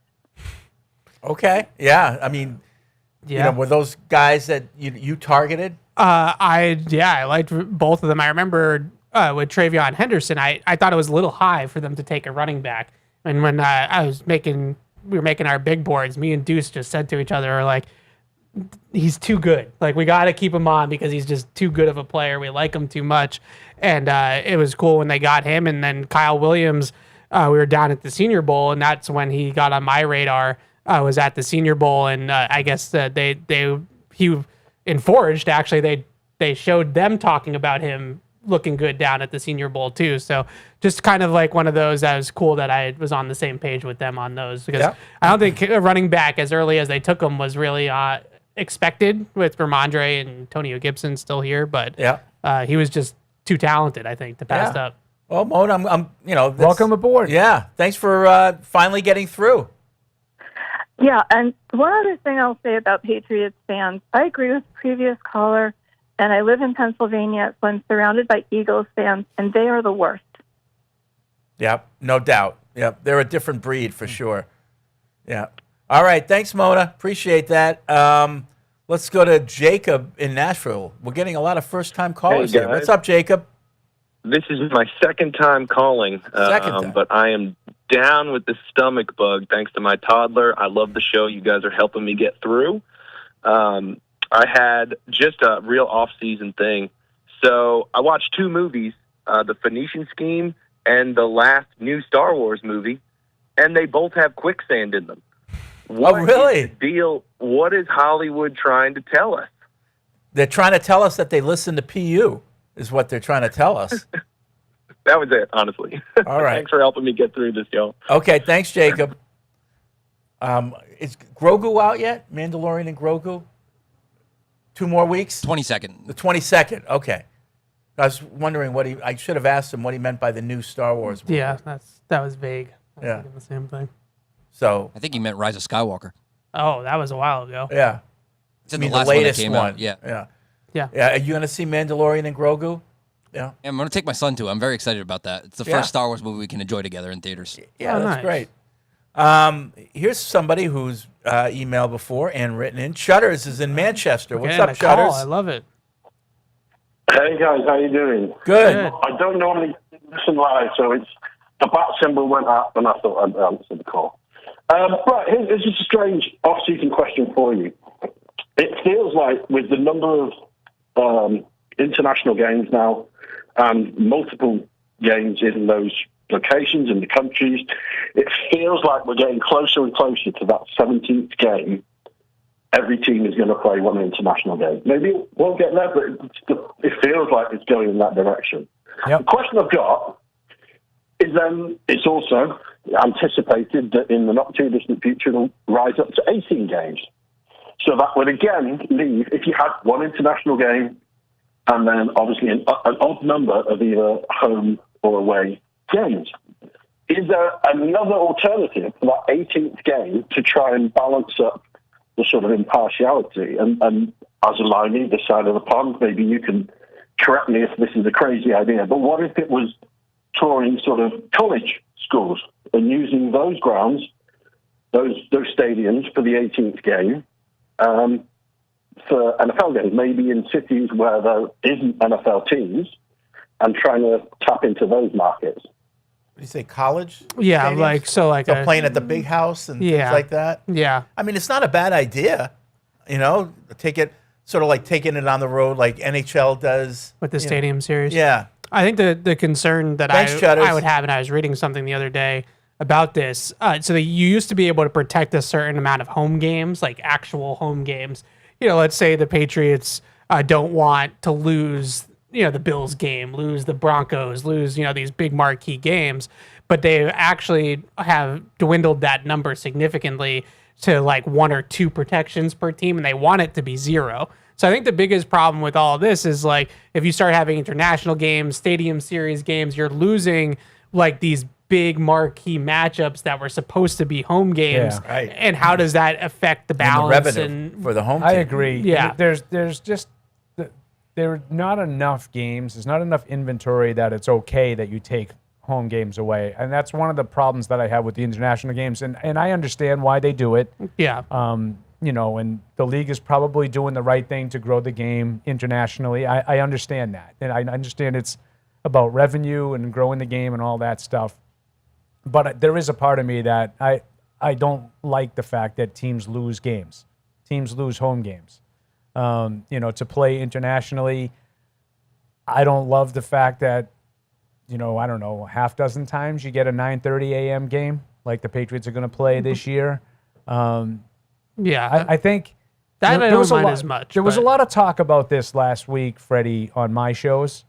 Okay. Yeah. I mean, were those guys that you targeted? I liked both of them. I remember with Travion Henderson, I thought it was a little high for them to take a running back. And when we were making our big boards, me and Deuce just said to each other, like, he's too good. Like, we got to keep him on because he's just too good of a player. We like him too much. And it was cool when they got him. And then Kyle Williams, we were down at the Senior Bowl, and that's when he got on my radar. I was at the Senior Bowl, and I guess he in Forged, actually, they showed them talking about him looking good down at the Senior Bowl too. So just kind of like one of those that was cool that I was on the same page with them on those, because I don't think a running back as early as they took him was really expected with Ramondre and Antonio Gibson still here, but he was just too talented, I think, to pass up. Well, Mona, I'm welcome aboard. Yeah, thanks for finally getting through. Yeah, and one other thing I'll say about Patriots fans, I agree with the previous caller, and I live in Pennsylvania, so I'm surrounded by Eagles fans, and they are the worst. Yep, no doubt. Yep, they're a different breed for sure. Yeah. All right, thanks, Mona. Appreciate that. Let's go to Jacob in Nashville. We're getting a lot of first-time callers here. What's up, Jacob? This is my second time calling, but I am down with the stomach bug thanks to my toddler. I love the show. You guys are helping me get through. I had just a real off-season thing. So I watched 2 movies, The Phoenician Scheme and the last new Star Wars movie, and they both have quicksand in them. What really? Is the deal? What is Hollywood trying to tell us? They're trying to tell us that they listen to PU, is what they're trying to tell us. That was it, honestly. All right. Thanks for helping me get through this, y'all. Okay, thanks, Jacob. Is Grogu out yet? Mandalorian and Grogu? 2 more weeks? 22nd. The 22nd, okay. I was wondering I should have asked him what he meant by the new Star Wars movie. Yeah, that was vague. I was Yeah. thinking the same thing. So I think he meant Rise of Skywalker. Oh, that was a while ago. yeah. It's in I mean, the last latest one that came out. Yeah. Yeah. Yeah. Yeah. Are you going to see Mandalorian and Grogu? Yeah. Yeah, I'm going to take my son to it. I'm very excited about that. It's the Yeah. first Star Wars movie we can enjoy together in theaters. Yeah, that's great. Here's somebody who's emailed before and written in. Shutters is in Manchester. What's Getting up, a call. Shutters? I love it. Hey guys, how you doing? Good. I don't normally listen live, so it's the bat symbol went up, and I thought I'd answer the call. But here's just a strange off-season question for you. It feels like with the number of international games now and multiple games in those locations in the countries, it feels like we're getting closer and closer to that 17th game. Every team is going to play one international game. Maybe it won't get there, but it feels like it's going in that direction. Yep. The question I've got is it's also anticipated that in the not too distant future it'll rise up to 18 games. So that would again leave, if you had one international game and then obviously an odd number of either home or away games. Is there another alternative for that 18th game to try and balance up the sort of impartiality? And as a line either side of the pond, maybe you can correct me if this is a crazy idea, but what if it was touring sort of college schools and using those grounds, those stadiums for the 18th game for NFL games, maybe in cities where there isn't NFL teams, and trying to tap into those markets? You say college? Yeah, stadiums? So playing at the big house and things like that? Yeah. I mean, it's not a bad idea. Take it sort of like taking it on the road like NHL does. With the stadium series? Yeah. I think the concern that Thanks, Chutters. I would have, and I was reading something the other day about this, so that you used to be able to protect a certain amount of home games, like actual home games. Let's say the Patriots don't want to lose the Bills game, lose the Broncos, lose, these big marquee games, but they actually have dwindled that number significantly to like 1 or 2 protections per team, and they want it to be 0. So I think the biggest problem with all of this is like, if you start having international games, stadium series games, you're losing like these big marquee matchups that were supposed to be home games. Yeah, right. And how does that affect the balance and the revenue for the home team? I agree. Yeah. There's just there are not enough games. There's not enough inventory that it's okay that you take home games away, and that's one of the problems that I have with the international games. And I understand why they do it. Yeah. And the league is probably doing the right thing to grow the game internationally. I understand that, and I understand it's about revenue and growing the game and all that stuff. But there is a part of me that I don't like the fact that teams lose games. Teams lose home games. To play internationally, I don't love the fact that, I don't know, half dozen times you get a 9:30 a.m. game like the Patriots are going to play this year. Yeah. I think that I there don't was a mind lot, as much. There was a but- lot of talk about this last week, Freddie, on my shows.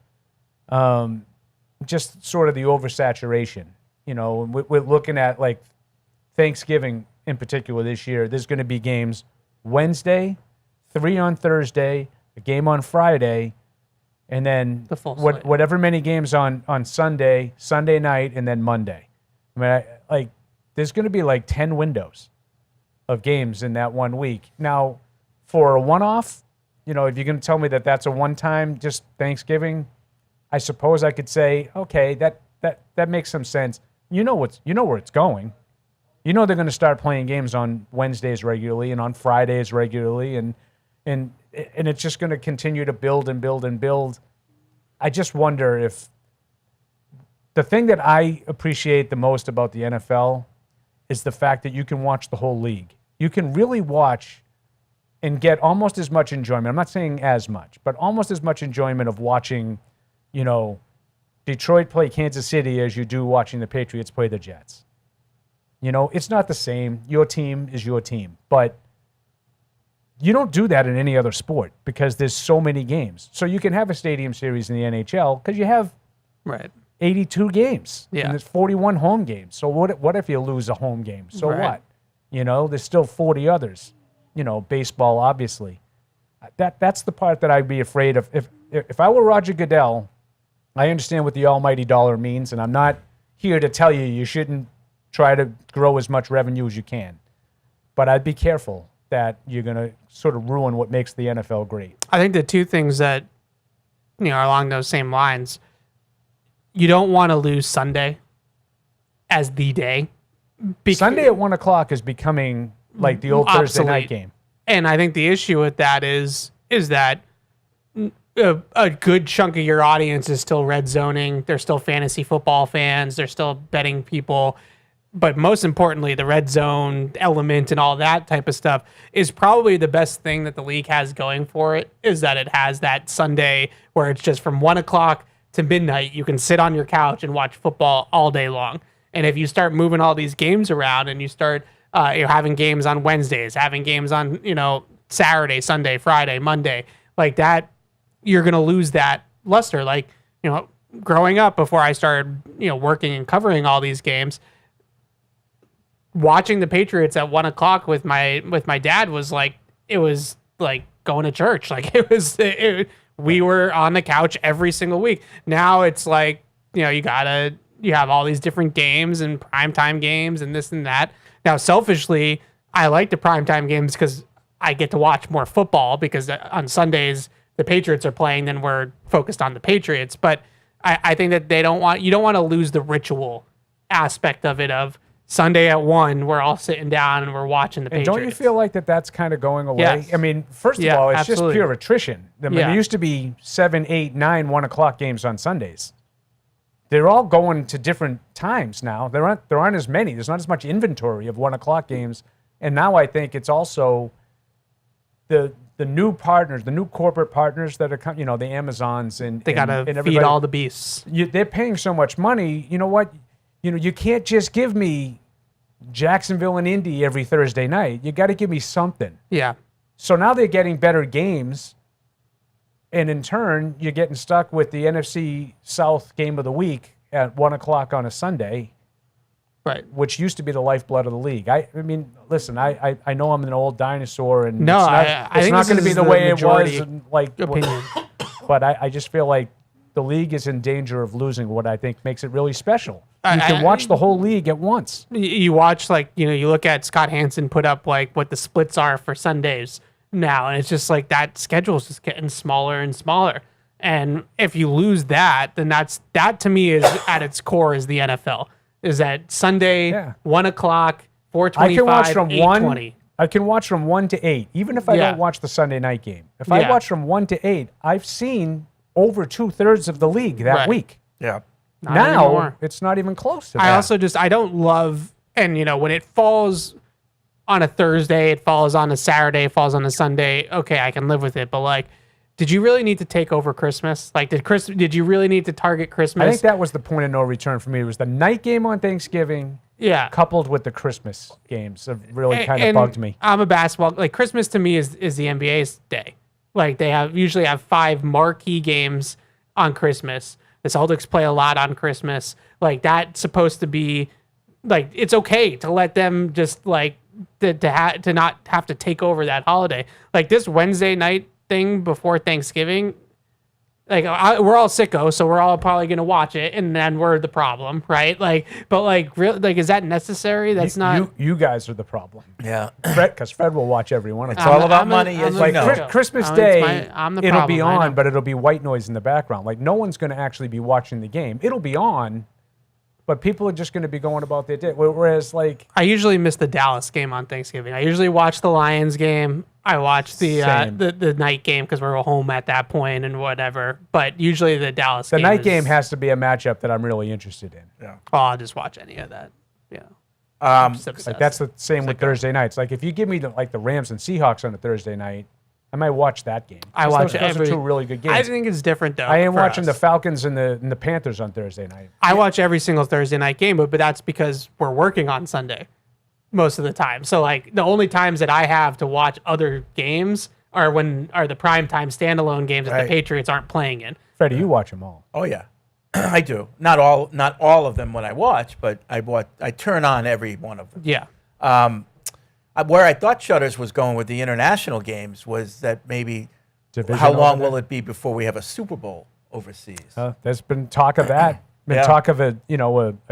Just sort of the oversaturation. We're looking at like Thanksgiving in particular this year. There's going to be games Wednesday, 3 on Thursday, a game on Friday, and then the full slate. whatever many games on Sunday night, and then Monday. I mean, there's going to be like 10 windows of games in that 1 week. Now, for a one-off, if you're going to tell me that that's a one-time, just Thanksgiving, I suppose I could say, okay, that makes some sense. You know where it's going. You know they're going to start playing games on Wednesdays regularly and on Fridays regularly, and it's just going to continue to build and build and build. I just wonder if the thing that I appreciate the most about the NFL is the fact that you can watch the whole league. You can really watch and get almost as much enjoyment. I'm not saying as much, but almost as much enjoyment of watching, Detroit play Kansas City as you do watching the Patriots play the Jets. It's not the same. Your team is your team, but you don't do that in any other sport because there's so many games. So you can have a stadium series in the NHL because you have 82 games. Yeah. And there's 41 home games. So what if you lose a home game? So Right. what? There's still 40 others. Baseball, obviously. That's the part that I'd be afraid of. If I were Roger Goodell, I understand what the almighty dollar means, and I'm not here to tell you shouldn't try to grow as much revenue as you can. But I'd be careful that you're going to sort of ruin what makes the NFL great. I think the two things that, are along those same lines, you don't want to lose Sunday as the day. Sunday at 1 o'clock is becoming like the old Thursday night game. And I think the issue with that is that a good chunk of your audience is still red zoning. They're still fantasy football fans. They're still betting people. But most importantly, the red zone element and all that type of stuff is probably the best thing that the league has going for it, is that it has that Sunday where it's just from 1 o'clock to midnight. You can sit on your couch and watch football all day long. And if you start moving all these games around and you start having games on Wednesdays, having games on, Saturday, Sunday, Friday, Monday, like that, you're going to lose that luster. Like, growing up before I started, working and covering all these games, watching the Patriots at 1 o'clock with my dad was like, it was like going to church. Like we were on the couch every single week. Now it's like, you have all these different games and primetime games and this and that. Now, selfishly, I like the primetime games because I get to watch more football, because on Sundays the Patriots are playing, then we're focused on the Patriots. But I think that you don't want to lose the ritual aspect of it, of Sunday at 1, we're all sitting down and we're watching the Patriots. And don't you feel like that's kind of going away? Yes. I mean, first of all, it's absolutely. just pure attrition. I mean, there used to be 7, 8, 9, 1 o'clock games on Sundays. They're all going to different times now. There aren't as many. There's not as much inventory of 1 o'clock games. And now I think it's also the new partners, the new corporate partners that are, the Amazons and They got to feed all the beasts. They're paying so much money. You know what? You can't just give me Jacksonville and Indy every Thursday night. You got to give me something. Yeah. So now they're getting better games. And in turn, you're getting stuck with the NFC South game of the week at 1 o'clock on a Sunday. Right. Which used to be the lifeblood of the league. I mean, listen, I know I'm an old dinosaur, and no, it's not going to be the way it was. And opinion. But I just feel like the league is in danger of losing what I think makes it really special. You can watch the whole league at once. You watch, you look at Scott Hansen put up what the splits are for Sundays now, and it's just like that schedule is just getting smaller and smaller. And if you lose that, then that to me is at its core is the NFL. Is that Sunday, 1 o'clock, 4:25, 8:20. I can watch from 1 to 8, even if I don't watch the Sunday night game. If I watch from 1 to 8, I've seen over 2/3 of the league that week. Yeah. Now it's not even close to that. I also I don't love, and when it falls on a Thursday, it falls on a Saturday, it falls on a Sunday. Okay, I can live with it. But did you really need to take over Christmas? Did you really need to target Christmas? I think that was the point of no return for me. It was the night game on Thanksgiving, coupled with the Christmas games. It really kind of bugged me. I'm a basketball Christmas to me is the NBA's day. They usually have 5 marquee games on Christmas. The Celtics play a lot on Christmas. That's supposed to be it's okay to let them just to not have to take over that holiday. This Wednesday night thing before Thanksgiving, we're all sickos, so we're all probably going to watch it, and then we're the problem, right? Is that necessary? That's not. You guys are the problem. Yeah, because Fred will watch every one of them. It's all about money. Christmas Day, I'm the it'll problem, be on, but it'll be white noise in the background. No one's going to actually be watching the game. It'll be on, but people are just going to be going about their day. Whereas, like, I usually miss the Dallas game on Thanksgiving. I usually watch the Lions game. I watch the night game because we're home at that point and whatever. But usually the Dallas the game night game has to be a matchup that I'm really interested in. Yeah. Oh, I'll just watch any of that. Yeah. Like that's the same with Thursday nights. Like if you give me the Rams and Seahawks on a Thursday night, I might watch that game. I watch those are two really good games. I think it's different though. I am for watching us. the Falcons and the Panthers on Thursday night. I watch every single Thursday night game, but that's because we're working on Sunday most of the time. So like the only times that I have to watch other games are the primetime standalone games that the Patriots aren't playing in. Freddie, you watch them all. Oh yeah, I do. Not all of them when I watch, but I turn on every one of them. Yeah. Where I thought Shutters was going with the international games was that maybe how long will it be before we have a Super Bowl overseas? There's been talk of that. Talk of a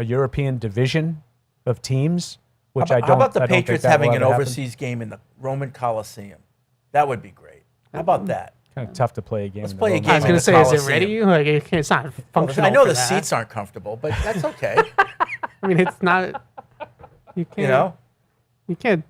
European division of teams, which I don't. How about the I don't think Patriots that will having an ever happen. overseas game in the Roman Coliseum? That would be great. How about that? Kind of tough to play a game. Let's play a game. I was going to say, is it ready? Like it's not functional. I know for the that. seats aren't comfortable, but that's okay. I mean, it's not. You can't. You can't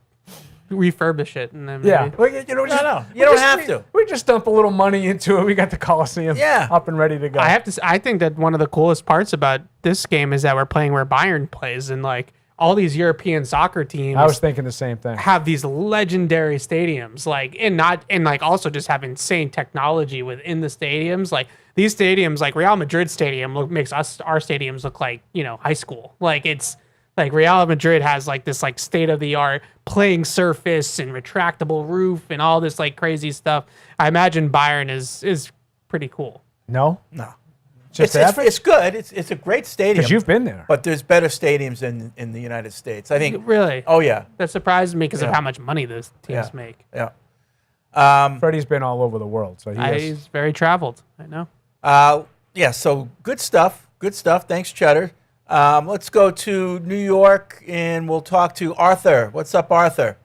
refurbish it and then Well, you don't have to. We just dump a little money into it. We got the Coliseum up and ready to go. I think that one of the coolest parts about this game is that we're playing where Bayern plays, and like all these European soccer teams. I was thinking the same thing. Have these legendary stadiums, and also just have insane technology within the stadiums. Like these stadiums, like Real Madrid Stadium, makes our stadiums look like high school. Like it's. Like Real Madrid has like this like state of the art playing surface and retractable roof and all this like crazy stuff. I imagine Bayern is pretty cool. No. It's good. It's a great stadium. Because you've been there. But there's better stadiums in the United States. I think. Really? Oh yeah. That surprised me because of how much money those teams make. Yeah. Freddie's been all over the world, so he's very traveled. I know. So good stuff. Good stuff. Thanks, Cheddar. Let's go to New York and we'll talk to Arthur. What's up, Arthur?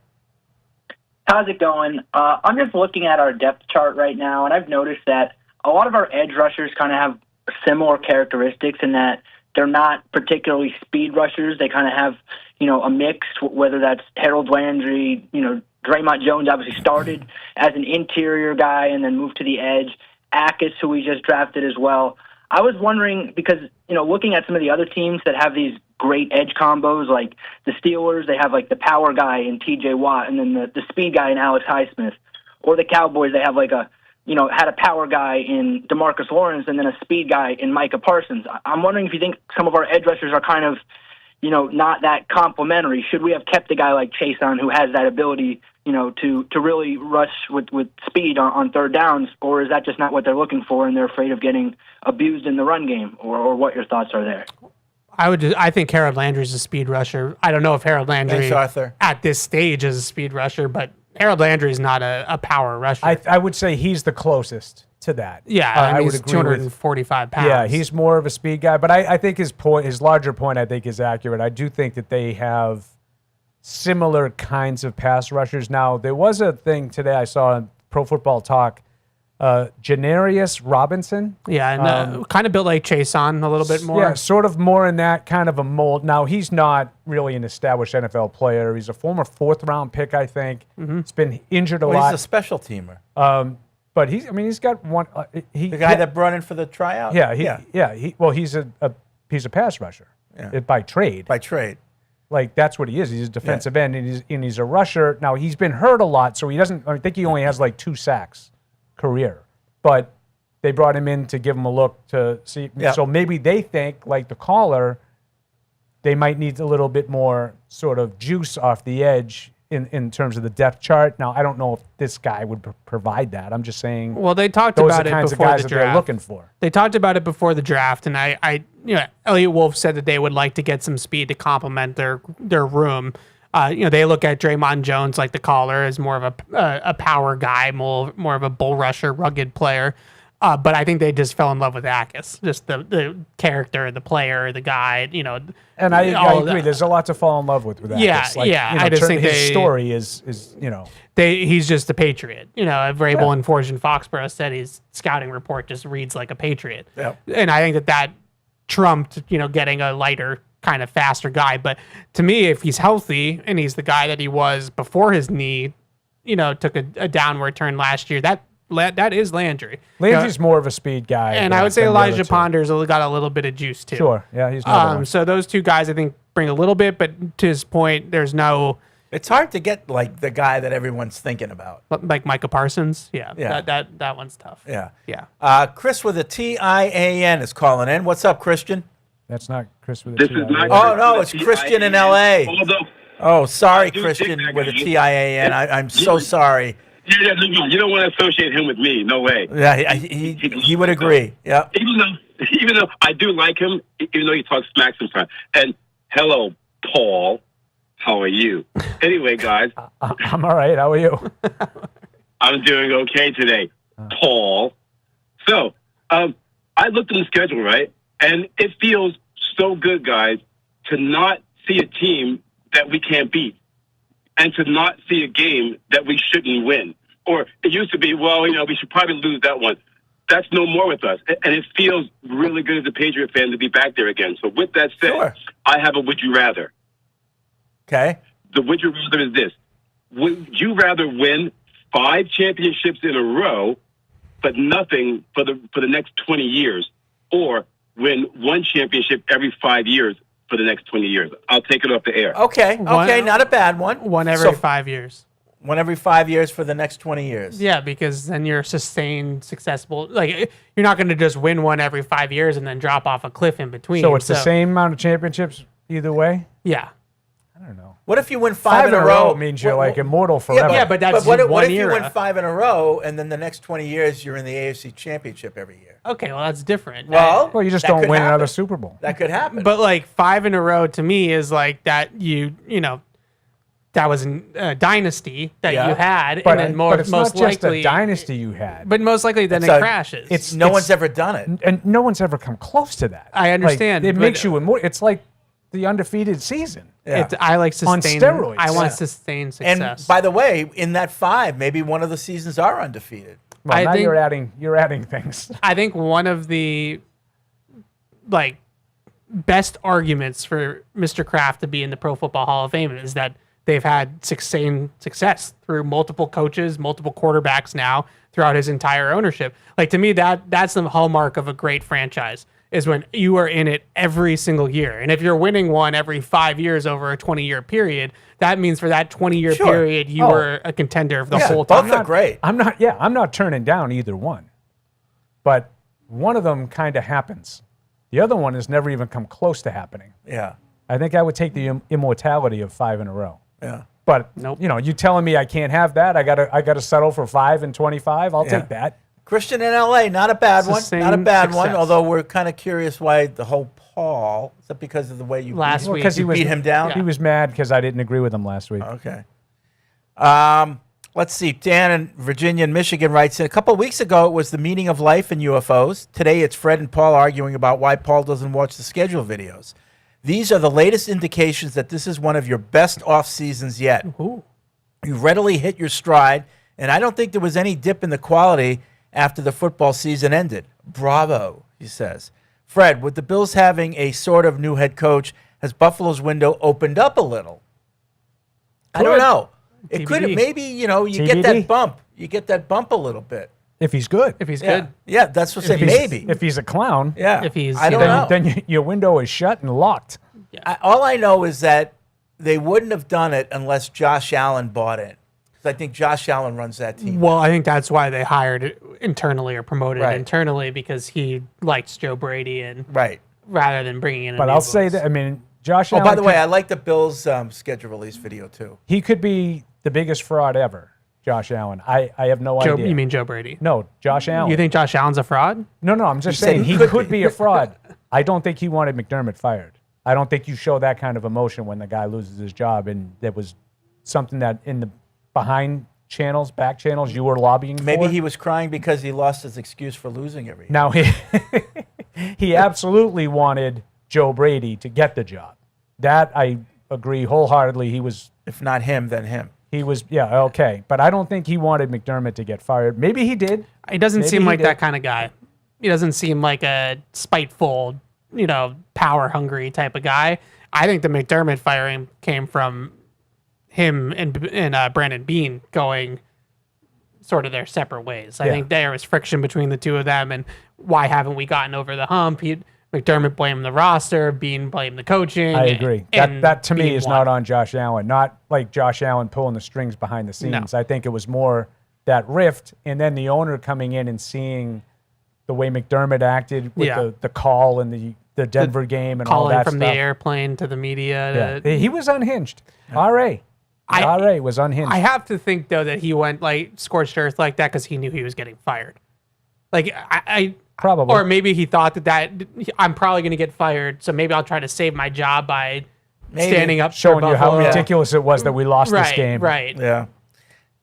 How's it going? I'm just looking at our depth chart right now, and I've noticed that a lot of our edge rushers kind of have similar characteristics in that they're not particularly speed rushers. They kind of have, a mix, whether that's Harold Landry, Draymond Jones obviously started as an interior guy and then moved to the edge. Akis, who we just drafted as well. I was wondering because, looking at some of the other teams that have these great edge combos, like the Steelers, they have like the power guy in TJ Watt and then the speed guy in Alex Highsmith. Or the Cowboys, they have like had a power guy in DeMarcus Lawrence and then a speed guy in Micah Parsons. I'm wondering if you think some of our edge rushers are kind of, not that complimentary. Should we have kept a guy like Chase on who has that ability, to really rush with speed on third downs, or is that just not what they're looking for and they're afraid of getting abused in the run game, or what your thoughts are there? I think Harold Landry's a speed rusher. I don't know if Harold Landry Thanks, Arthur. at this stage is a speed rusher, but Harold Landry is not a power rusher. I would say he's the closest to that. Yeah, I mean, he's 245 pounds. Yeah, he's more of a speed guy, but I think his larger point, I think, is accurate. I do think that they have similar kinds of pass rushers. Now, there was a thing today I saw on Pro Football Talk, Janarius Robinson. Yeah, and kind of built like Chason a little bit more. Yeah, sort of more in that kind of a mold. Now, he's not really an established NFL player. He's a former fourth-round pick, I think. He's been injured a lot. He's a special teamer. But he's got one. The guy that brought in for the tryout. He's a pass rusher by trade. By trade, like that's what he is. He's a defensive end, and he's a rusher. Now he's been hurt a lot, so he doesn't. I think he only has like 2 sacks career. But they brought him in to give him a look to see. Yeah. So maybe they think, like the caller, they might need a little bit more sort of juice off the edge in terms of the depth chart. Now, I don't know if this guy would provide that. I'm just saying. Well, they talked those about are it kinds before of guys the that they're draft. looking for. They talked about it before the draft, and Elliot Wolf said that they would like to get some speed to complement their room. They look at Draymond Jones, like the caller, as more of a power guy, more of a bull rusher, rugged player. But I think they just fell in love with Akis, just the character, the player, the guy, And I agree. There's a lot to fall in love with Akis. Yeah. I just think his story is he's just a patriot. Vrabel and Forge and Foxborough said his scouting report just reads like a patriot. Yeah. And I think that trumped, getting a lighter kind of faster guy. But to me, if he's healthy and he's the guy that he was before his knee, took a downward turn last year, that is Landry. Landry's more of a speed guy. And I would say Elijah Ponder's got a little bit of juice too. Sure. Yeah, he's not so those two guys I think bring a little bit, but to his point, there's no. It's hard to get like the guy that everyone's thinking about. Like Micah Parsons. Yeah. Yeah. That one's tough. Yeah. Yeah. Chris with a TIAN is calling in. What's up, Christian? That's not Chris with a This TIAN. is not Oh, no, it's Christian in L.A. Although, Oh, sorry, do Christian think that with a guy. TIAN. I'm so sorry. Yeah, you don't want to associate him with me. No way. Yeah, he would agree. Yeah. Even though I do like him, even though he talks smack sometimes. And hello, Paul. How are you? Anyway, guys. I'm all right. How are you? I'm doing okay today, Paul. So, I looked at the schedule, right? And it feels so good, guys, to not see a team that we can't beat and to not see a game that we shouldn't win. Or it used to be, we should probably lose that one. That's no more with us. And it feels really good as a Patriot fan to be back there again. So with that said, I have a would you rather. Okay. The would you rather is this. Would you rather win 5 championships in a row, but nothing for the next 20 years, or win 1 championship every 5 years for the next 20 years? I'll take it off the air. Okay, not a bad one. One every 5 years. One every 5 years for the next 20 years. Yeah, because then you're sustained, successful. Like, you're not going to just win one every 5 years and then drop off a cliff in between. So it's the same amount of championships either way? Yeah. I don't know. What if you win 5 in a row? Means you're like immortal forever. Yeah, but that's what one if you era. win 5 in a row and then the next 20 years you're in the AFC Championship every year? Okay, well, that's different. Well, you just that don't could win happen. another Super Bowl. That could happen. But like 5 in a row to me is like that that was a dynasty that you had, But, and then but it's most not just likely a dynasty you had. But most likely then it crashes. It's no one's ever done it. And no one's ever come close to that. I understand, Like, it but- makes you immortal. It's like the undefeated season. I like on sustained. steroids. I want sustained success. And by the way, in that 5, maybe one of the seasons are undefeated. Well, now think- you're adding things. I think one of the best arguments for Mr. Kraft to be in the Pro Football Hall of Fame is that they've had sustained success through multiple coaches, multiple quarterbacks now throughout his entire ownership. Like, to me, that's the hallmark of a great franchise, is when you are in it every single year. And if you're winning one every 5 years over a 20-year period, that means for that 20-year period, you were a contender the whole time. Both are great. I'm not turning down either one. But one of them kind of happens. The other one has never even come close to happening. Yeah. I think I would take the immortality of 5 in a row. Yeah. But you telling me I can't have that? I gotta settle for 5 and 25. I'll take that. Christian in L.A., not a bad one. Not a bad one, success. although we're kind of curious why the whole Paul, is that because of the way you beat him down? He was mad because I didn't agree with him last week. Okay. Let's see. Dan in Virginia and Michigan writes in, a couple of weeks ago it was the meaning of life and UFOs. Today it's Fred and Paul arguing about why Paul doesn't watch the schedule videos. These are the latest indications that this is one of your best off seasons yet. Ooh. You readily hit your stride, and I don't think there was any dip in the quality after the football season ended. Bravo, he says. Fred, with the Bills having a sort of new head coach, has Buffalo's window opened up a little? I don't know. It could, TBD. maybe, you get TBD? that bump. You get that bump a little bit. If he's good. If he's Yeah. good. Yeah, that's what I say. Maybe. If he's a clown. Yeah. If he's, I don't know. Then your window is shut and locked. All I know is that they wouldn't have done it unless Josh Allen bought in. Because I think Josh Allen runs that team. Well, I think that's why they hired it internally or promoted Right. it internally, because he likes Joe Brady and Right. rather than bringing in. But I'll say that, Josh Allen. Oh, by the way, could- I like the Bills' schedule release video, too. he could be the biggest fraud ever, Josh Allen. I have no idea. You mean Joe Brady? No, Josh Allen. You think Josh Allen's a fraud? No, I'm just You said saying he he could could be. be a fraud. I don't think he wanted McDermott fired. I don't think you show that kind of emotion when the guy loses his job, and there was something that in the behind channels, back channels, you were lobbying Maybe for. he was crying because he lost his excuse for losing every year. Now he absolutely wanted Joe Brady to get the job. That I agree wholeheartedly. He was, If not him, then him. he was, yeah, okay. But I don't think he wanted McDermott to get fired. Maybe he did. He doesn't Maybe seem he like did. that kind of guy. He doesn't seem like a spiteful power hungry type of guy. I think the McDermott firing came from him and Brandon Beane going sort of their separate ways. I think there was friction between the two of them, and why haven't we gotten over the hump? McDermott blamed the roster, Beane blamed the coaching. I agree. And That to me Beane is won. not on Josh Allen. Not like Josh Allen pulling the strings behind the scenes. I think it was more that rift, and then the owner coming in and seeing the way McDermott acted with the call and the Denver game and all calling that from stuff. the airplane to the media. He was unhinged. RA was unhinged. I have to think though that he went like scorched earth like that because he knew he was getting fired. Like I probably, or maybe he thought that I'm probably going to get fired, so maybe I'll try to save my job by standing up, showing for you how Buffalo. ridiculous it was that we lost this Right, game. right. Yeah.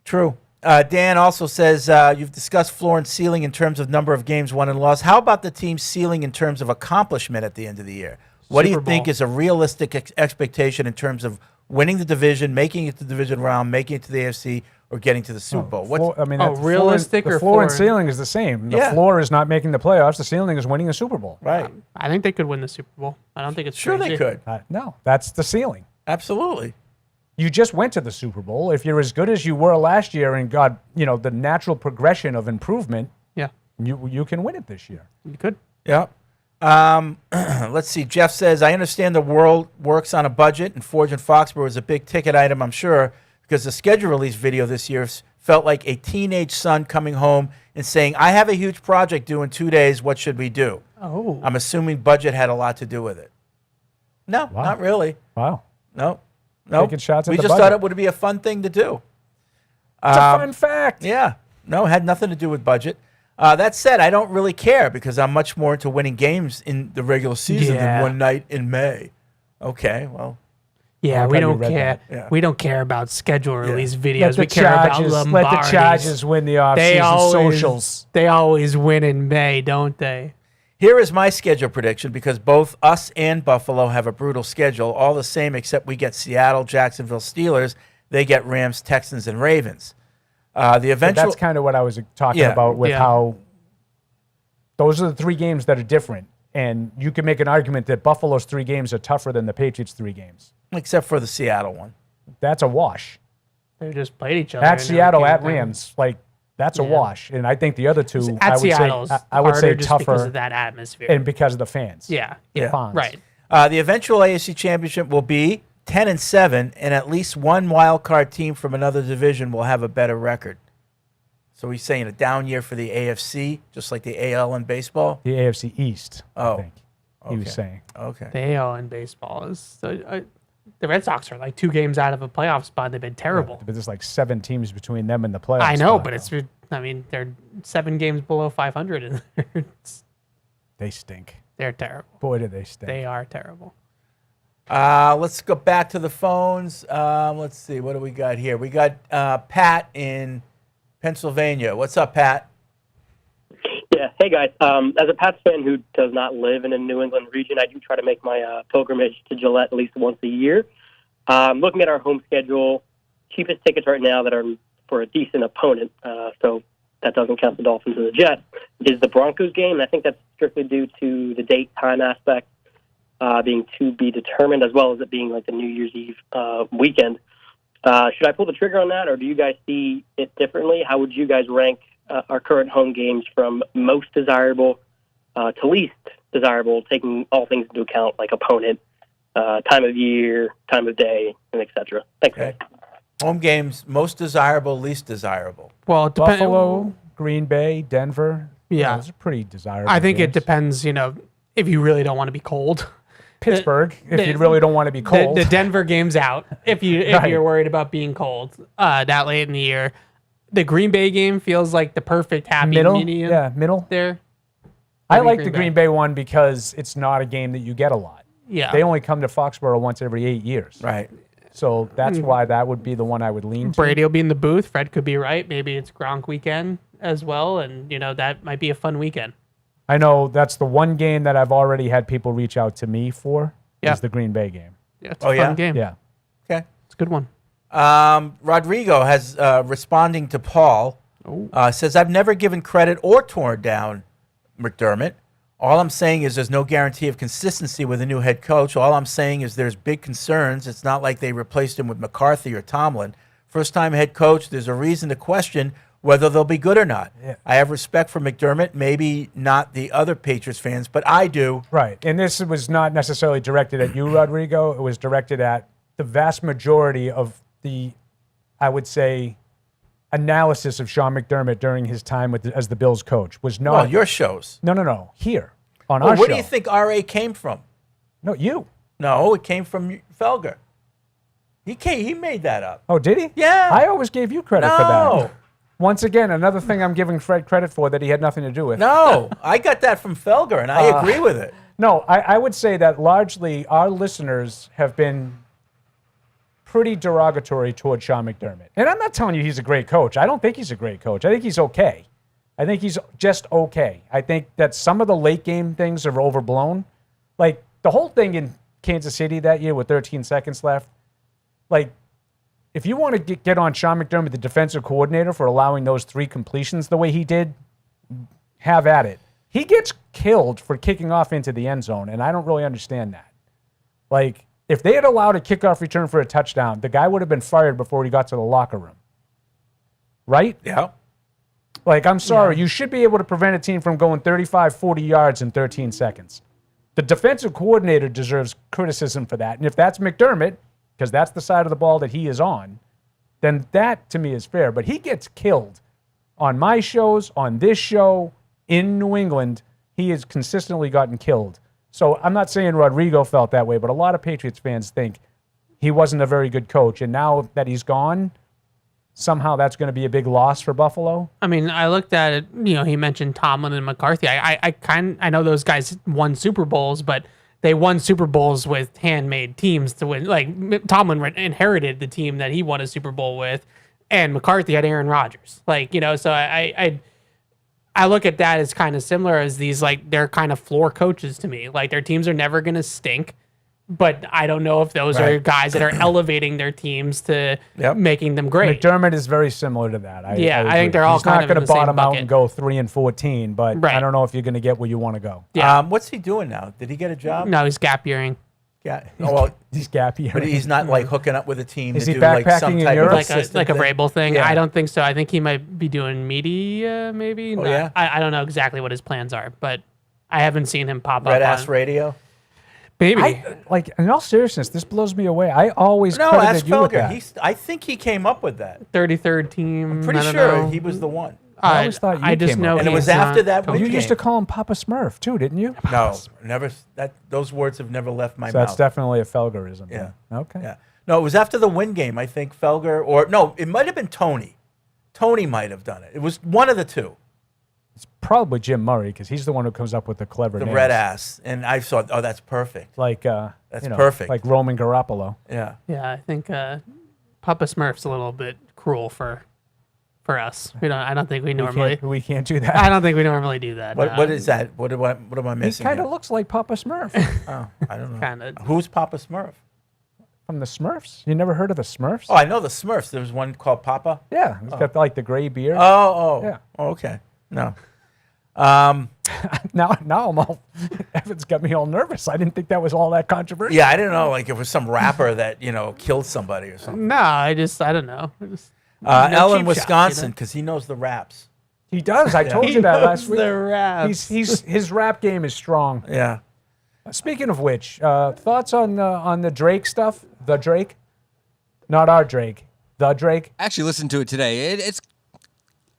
True. Dan also says you've discussed floor and ceiling in terms of number of games won and lost. How about the team's ceiling in terms of accomplishment at the end of the year? What do you Super think Bowl. is a realistic expectation in terms of winning the division, making it to the division round, making it to the AFC, or getting to the Super Bowl? That's realistic the or floor and floor? ceiling is the same. The Yeah. floor is not making the playoffs. The ceiling is winning the Super Bowl. Right. I think they could win the Super Bowl. I don't think it's Sure they crazy. could. No, that's the ceiling. Absolutely. You just went to the Super Bowl. If you're as good as you were last year and got the natural progression of improvement, Yeah. you can win it this year. You could. Yeah. Let's see. Jeff says, I understand the world works on a budget, and Forge and Foxborough is a big ticket item, I'm sure, because the schedule release video this year felt like a teenage son coming home and saying, I have a huge project due in 2 days. What should we do? Oh. I'm assuming budget had a lot to do with it. No, not really. Wow. No. Taking shots at We the just budget. thought it would be a fun thing to do. It's a fun fact. Yeah. No, it had nothing to do with budget. That said, I don't really care because I'm much more into winning games in the regular season than one night in May. Okay, well. Yeah, Like we how you don't read care. that. Yeah. We don't care about schedule release Let videos. the We care about Chargers- Lombardi. let the Chargers win the They offseason always- socials. They always win in May, don't they? Here is my schedule prediction because both us and Buffalo have a brutal schedule, all the same except we get Seattle, Jacksonville, Steelers. They get Rams, Texans, and Ravens. The eventual. That's kind of what I was talking about with how those are the three games that are different. And you can make an argument that Buffalo's 3 games are tougher than the Patriots' 3 games. Except for the Seattle one. That's a wash. They just played each other. At and Seattle, never at came together. Rams, that's a wash. And I think the other two, At I would Seattle's say, I would say harder just tougher because of that atmosphere. and because of the fans. Yeah. The fans. Right. The eventual AFC Championship will be 10-7, and at least one wild card team from another division will have a better record. So he's saying a down year for the AFC, just like the AL in baseball? The AFC East, Oh, I think he was saying. Okay. The AL in baseball is the Red Sox are like 2 games out of a playoff spot. They've been terrible. But there's like 7 teams between them and the playoffs. I know, but they're 7 games below 500. And they stink. they're terrible. Boy, do they stink. They are terrible. Let's go back to the phones. Let's see. What do we got here? We got Pat in Pennsylvania. What's up, Pat? Yeah. Hey, guys. As a Pats fan who does not live in a New England region, I do try to make my pilgrimage to Gillette at least once a year. Looking at our home schedule, cheapest tickets right now that are for a decent opponent, so that doesn't count the Dolphins and the Jets, is the Broncos game. I think that's strictly due to the date time aspect being to be determined, as well as it being like the New Year's Eve weekend. Should I pull the trigger on that, or do you guys see it differently? How would you guys rank our current home games from most desirable to least desirable, taking all things into account, like opponent, time of year, time of day, and et cetera? Thanks, guys. Home games, most desirable, least desirable. Well, Buffalo, Green Bay, Denver. Yeah. Those are pretty desirable. I think it games. depends, if you really don't want to be cold. Pittsburgh, if you really don't want to be cold. The Denver game's out. If Right. you're worried about being cold that late in the year. The Green Bay game feels like the perfect happy middle, medium. yeah, middle. There. I Maybe like the Green Bay one because it's not a game that you get a lot. Yeah. They only come to Foxborough once every 8 years. Right. So that's why that would be the one I would lean to. Brady will be in the booth. Fred could be right. Maybe it's Gronk weekend as well, and that might be a fun weekend. I know that's the one game that I've already had people reach out to me for. Yeah. Is the Green Bay game. Yeah, it's a fun game. Yeah. Okay. It's a good one. Rodrigo has responding to Paul. Says, I've never given credit or torn down McDermott. All I'm saying is there's no guarantee of consistency with a new head coach. All I'm saying is there's big concerns. It's not like they replaced him with McCarthy or Tomlin. First-time head coach, there's a reason to question whether they'll be good or not. Yeah. I have respect for McDermott, maybe not the other Patriots fans, but I do. Right. And this was not necessarily directed at you, Rodrigo. It was directed at the vast majority of the, I would say, analysis of Sean McDermott during his time as the Bills coach was not. Well, your shows. No. Here on Well, our where show. do you think RA came from? No, you. No, it came from Felger. He made that up. Oh, did he? Yeah. I always gave you credit for No. that. Once again, another thing I'm giving Fred credit for that he had nothing to do with. No, I got that from Felger, and I agree with it. No, I would say that largely our listeners have been pretty derogatory toward Sean McDermott. And I'm not telling you he's a great coach. I don't think he's a great coach. I think he's okay. I think he's just okay. I think that some of the late game things are overblown. Like the whole thing in Kansas City that year with 13 seconds left, like, if you want to get on Sean McDermott, the defensive coordinator, for allowing those 3 completions the way he did, have at it. He gets killed for kicking off into the end zone, and I don't really understand that. Like, if they had allowed a kickoff return for a touchdown, the guy would have been fired before he got to the locker room. Right? Yeah. Like, I'm sorry. You should be able to prevent a team from going 35, 40 yards in 13 seconds. The defensive coordinator deserves criticism for that. And if that's McDermott, because that's the side of the ball that he is on, then that to me is fair. But he gets killed on my shows, on this show, in New England. He has consistently gotten killed. So I'm not saying Rodrigo felt that way, but a lot of Patriots fans think he wasn't a very good coach. And now that he's gone, somehow that's going to be a big loss for Buffalo. I mean, I looked at it, he mentioned Tomlin and McCarthy. I know those guys won Super Bowls, but they won Super Bowls with handmade teams to win. Like, Tomlin inherited the team that he won a Super Bowl with, and McCarthy had Aaron Rodgers. So I look at that as kind of similar as these, they're kind of floor coaches to me. Like, their teams are never going to stink, but I don't know if those are guys that are elevating their teams to making them great. McDermott is very similar to that. I think they're all He's kind not of going in to the same bottom out bucket. and go 3-14, but I don't know if you're going to get where you want to go. Yeah. What's he doing now? Did he get a job? No, he's gap yearing. Yeah. Oh, well, he's gap yearing. But he's not hooking up with a team. Is to he do backpacking some in type Europe? of Like a Vrabel thing? Yeah. I don't think so. I think he might be doing media, maybe. Oh, yeah? I don't know exactly what his plans are, but I haven't seen him pop Red up Ass on Radio. Maybe. In all seriousness, this blows me away. I always No, credited ask you with Felger. that. I think he came up with that. 33rd team. I'm pretty I don't sure know. he was the one. I always thought you I just came know up And it with was he's after not that coaching. win You used to game. call him Papa Smurf too, didn't you? No, never. Those words have never left my So mouth. that's definitely a Felgerism. Yeah. then. Okay. Yeah. No, it was after the win game. I think Felger, or no, it might have been Tony. Tony might have done it. It was one of the two. It's probably Jim Murray because he's the one who comes up with the clever The names. Red Ass, and I thought, oh, that's perfect. Like That's perfect. Like Roman Garoppolo. Yeah. Yeah, I think Papa Smurf's a little bit cruel for us. I don't think we normally. We can't do that. I don't think we normally do that. What is that? What am I He missing? kind of here? looks like Papa Smurf. Oh, I don't know. Kinda. Who's Papa Smurf? From the Smurfs? You never heard of the Smurfs? Oh, I know the Smurfs. There was one called Papa. Yeah, he's got like the gray beard. Yeah. Yeah. Oh, okay. No. Now I'm all. Evan's got me all nervous. I didn't think that was all that controversial. Yeah, I didn't know. Like it was some rapper that killed somebody or something. No, I don't know. Ellen, cheap Wisconsin, shots, because he knows the raps. He does. I told you that last week. The raps. His rap game is strong. Yeah. Speaking of which, thoughts on the Drake stuff? The Drake, not our Drake. The Drake. I actually listened to it today.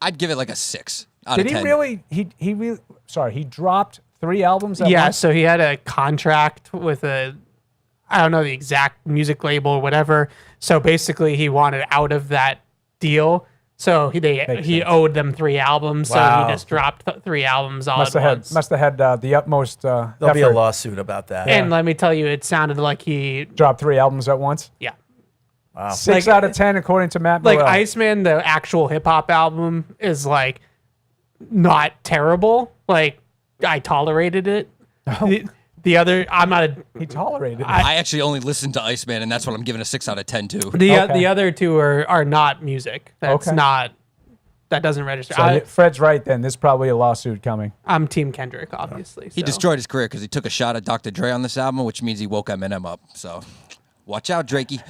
I'd give it like a 6 out Did of 10. he really? He really? Sorry, he dropped 3 albums. At Yeah, once? so he had a contract with I don't know the exact music label or whatever. So basically, he wanted out of that deal. So he owed them 3 albums. Wow. So he just dropped 3 albums all Must at have once. must have had the utmost. There'll be a effort. lawsuit about that. And let me tell you, it sounded like he Dropped 3 albums at once. Yeah. Wow. 6 out of 10 according to Matt. Like Morrell. Iceman, the actual hip hop album is like not terrible. Like I tolerated it. The other, I'm not a. He tolerated it. I actually only listened to Iceman, and that's what I'm giving a 6 out of 10 to. The other two are not music. That's Okay. not That doesn't register. So Fred's right then. There's probably a lawsuit coming. I'm Team Kendrick, obviously. He destroyed his career because he took a shot at Dr. Dre on this album, which means he woke Eminem up. So watch out, Drakey.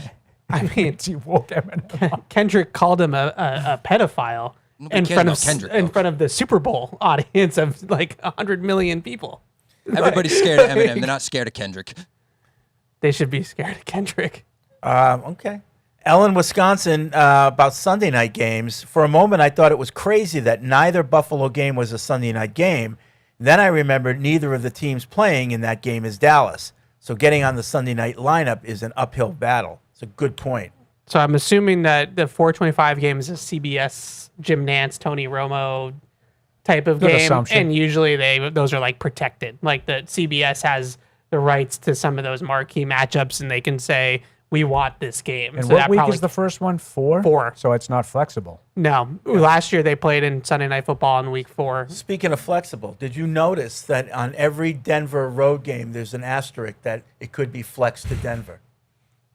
I mean, he woke Eminem up. Kendrick called him a pedophile in front of the Super Bowl audience of like 100 million people. Everybody's scared of Eminem. They're not scared of Kendrick. They should be scared of Kendrick. Okay. Ellen, Wisconsin, about Sunday night games. For a moment, I thought it was crazy that neither Buffalo game was a Sunday night game. Then I remembered neither of the teams playing in that game is Dallas. So getting on the Sunday night lineup is an uphill battle. It's a good point. So I'm assuming that the 425 game is a CBS, Jim Nantz, Tony Romo type of Good game. assumption. And usually those are like protected. Like the CBS has the rights to some of those marquee matchups and they can say, we want this game. And so what week is the first one? 4? 4. So it's not flexible. No. Last year they played in Sunday Night Football in week 4. Speaking of flexible, did you notice that on every Denver road game, there's an asterisk that it could be flexed to Denver?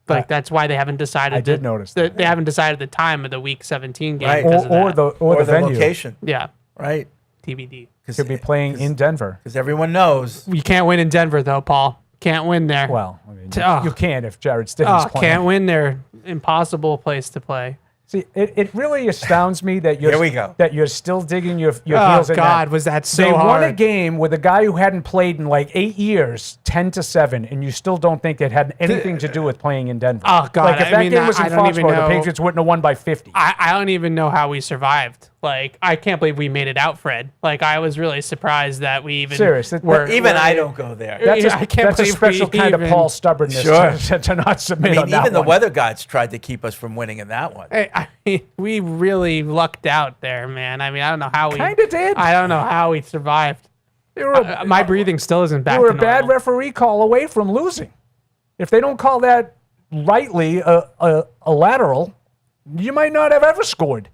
Like that's why they haven't decided. I did notice that. They haven't decided the time of the week 17 game. Right. because of Or that. the venue. location. Yeah. Right. TBD. Could be playing in Denver. Because everyone knows. You can't win in Denver though, Paul. Can't win there. Well, I mean, Oh. you can if Jared Stidham's playing. Can't win there. Impossible place to play. See, it really astounds me that you're Here we go. that you're still digging your Oh, heels in God, that. was that so They won a hard. game with a guy who hadn't played in like 8 years, 10-7, and you still don't think it had anything to do with playing in Denver. Oh, God, Like if I that mean, game was in I don't even Foxborough, the know. Patriots wouldn't have won by 50. I don't even know how we survived. Like, I can't believe we made it out, Fred. Like, I was really surprised that we even Serious. I don't go there. That's I can't that's a believe special we kind of even- Paul stubbornness Sure. to not I submit mean, on that even the one. weather gods tried to keep us from winning in that one. Hey, I mean, we really lucked out there, man. I mean, I don't know how we Kinda did. I don't know how we survived. My breathing still isn't back You were to a bad normal. referee call away from losing. If they don't call that rightly a lateral, you might not have ever scored.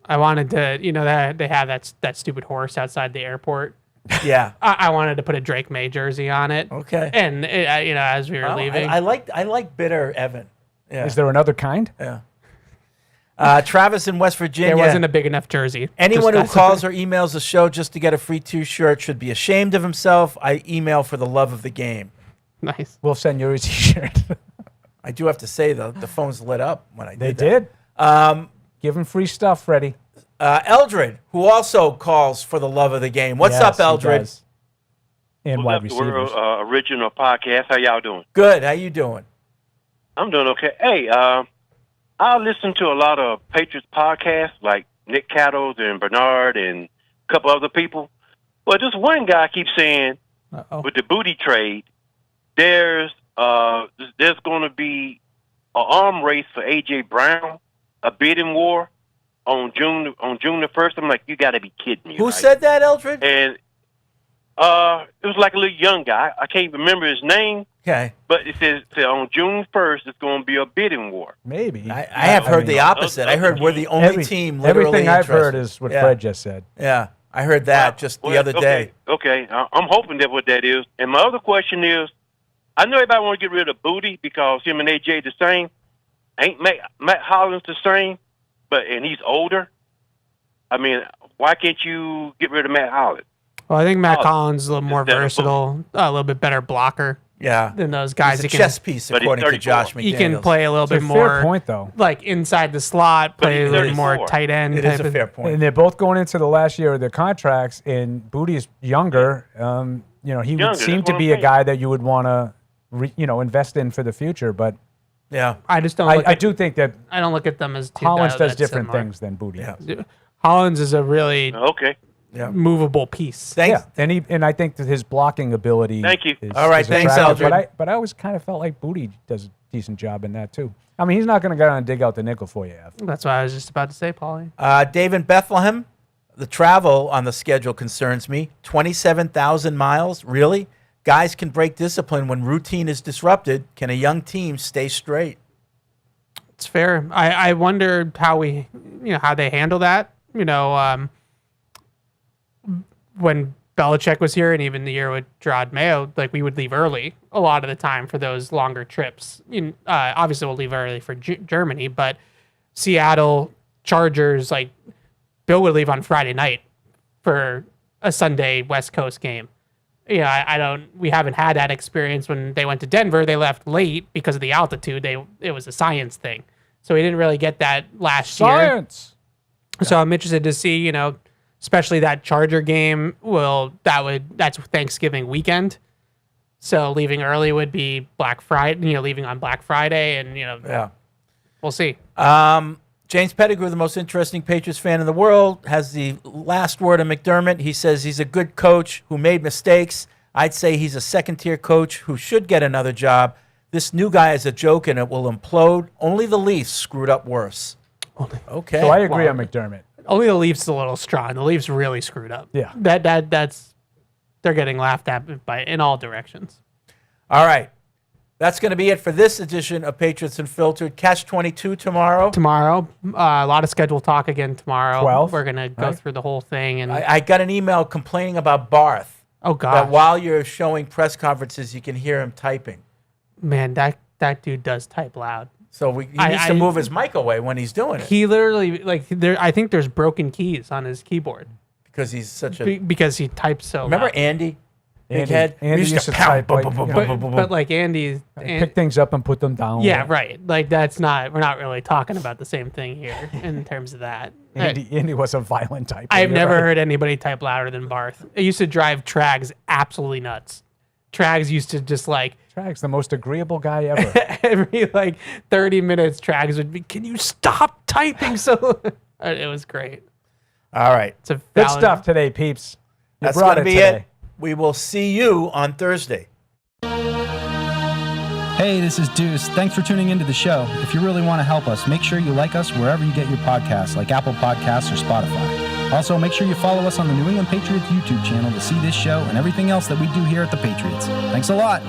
I wanted to, they have that stupid horse outside the airport. Yeah. I wanted to put a Drake May jersey on it. Okay. And as we were leaving, I like bitter Evan. Yeah. Is there another kind? Yeah. Travis in West Virginia. there wasn't a big enough jersey. Anyone who Just- calls or emails the show just to get a free T-shirt should be ashamed of himself. I email for the love of the game. Nice. We'll send you a T-shirt. I do have to say, though, the phones lit up when I They did. did. Give him free stuff, Freddie. Eldred, who also calls for the love of the game. What's Yes, up, he Eldred? does. And wide What's up, the receivers. World Original Podcast? How y'all doing? Good. How you doing? I'm doing okay. Hey, I listen to a lot of Patriots podcasts like Nick Cattles and Bernard and a couple other people. Well, this one guy keeps saying with the booty trade, there's going to be an arm race for A.J. Brown, a bidding war on June the 1st. I'm like, you got to be kidding me. Who right? said that, Eldred? And it was like a little young guy. I can't remember his name. Okay. But it says on June 1st, it's going to be a bidding war. Maybe. I have heard the opposite. I heard we're the only team literally Everything I've interested. heard is what Yeah. Fred just said. Yeah. I heard that just the other day. Okay. I'm hoping that's what that is. And my other question is, I know everybody want to get rid of Booty because him and AJ the same. Ain't Matt Hollins the same? And he's older. I mean, why can't you get rid of Matt Hollins? Well, I think Matt Collins is a little more Instead of versatile, a little bit better blocker. Yeah. Than those guys. He's a chess piece, But he's according to 34. Josh McDaniels. He can play a little It's bit a more. fair point, though. Like inside the slot, But play he's a little more 34. tight end. It type is a of- fair point. And they're both going into the last year of their contracts, and Booty's younger. He would Younger, seem that's to what be I'm a guy that you would want to, invest in for the future. But Yeah. I just don't. I do think that I don't look at them as two Hollins does that different similar. things than Booty. Yeah. Hollins is a really Okay. Yeah. movable piece. Thanks. Yeah, and I think that his blocking ability. Thank you. Is, All right, is thanks, attractive, Eldred. But I always kind of felt like Booty does a decent job in that too. I mean, he's not going to go down and dig out the nickel for you, Ev. That's what I was just about to say, Paulie. Dave in Bethlehem, the travel on the schedule concerns me. 27,000 miles? Really? Guys can break discipline when routine is disrupted. Can a young team stay straight? It's fair. I wonder how how they handle that. When Belichick was here, and even the year with Gerard Mayo, like we would leave early a lot of the time for those longer trips. Obviously, we'll leave early for Germany, but Seattle Chargers, like Bill would leave on Friday night for a Sunday West Coast game. We haven't had that experience when they went to Denver. They left late because of the altitude. It was a science thing. So we didn't really get that last year. Science. So I'm interested to see, especially that Charger game. That's Thanksgiving weekend. So leaving early would be Black Friday, leaving on Black Friday, and we'll see. James Pettigrew, the most interesting Patriots fan in the world, has the last word on McDermott. He says he's a good coach who made mistakes. I'd say he's a second-tier coach who should get another job. This new guy is a joke, and it will implode. Only the Leafs screwed up worse. Okay. So I agree on McDermott. Only the Leafs a little strong. The Leafs really screwed up. Yeah. They're getting laughed at in all directions. All right. That's going to be it for this edition of Patriots Unfiltered. Catch 22 tomorrow. A lot of schedule talk again tomorrow. 12. We're going to go through the whole thing. And I got an email complaining about Barth. Oh, God. That while you're showing press conferences, you can hear him typing. Man, that dude does type loud. So he needs to move his mic away when he's doing it. He literally, I think there's broken keys on his keyboard. Because he's such a... Because he types so Remember loud. Andy? Big head? Andy used to pound. type But like Andy... pick things up and put them down. Yeah, right. Like we're not really talking about the same thing here in terms of that. Andy was a violent typer. I've never heard anybody type louder than Barth. It used to drive Trags absolutely nuts. Trags used to just Trags, the most agreeable guy ever. every 30 minutes, Trags would be, can you stop typing so... It was great. All right. It's a Good stuff today, peeps. You That's brought going to be today. it. We will see you on Thursday. Hey, this is Deuce. Thanks for tuning into the show. If you really want to help us, make sure you like us wherever you get your podcasts, like Apple Podcasts or Spotify. Also, make sure you follow us on the New England Patriots YouTube channel to see this show and everything else that we do here at the Patriots. Thanks a lot.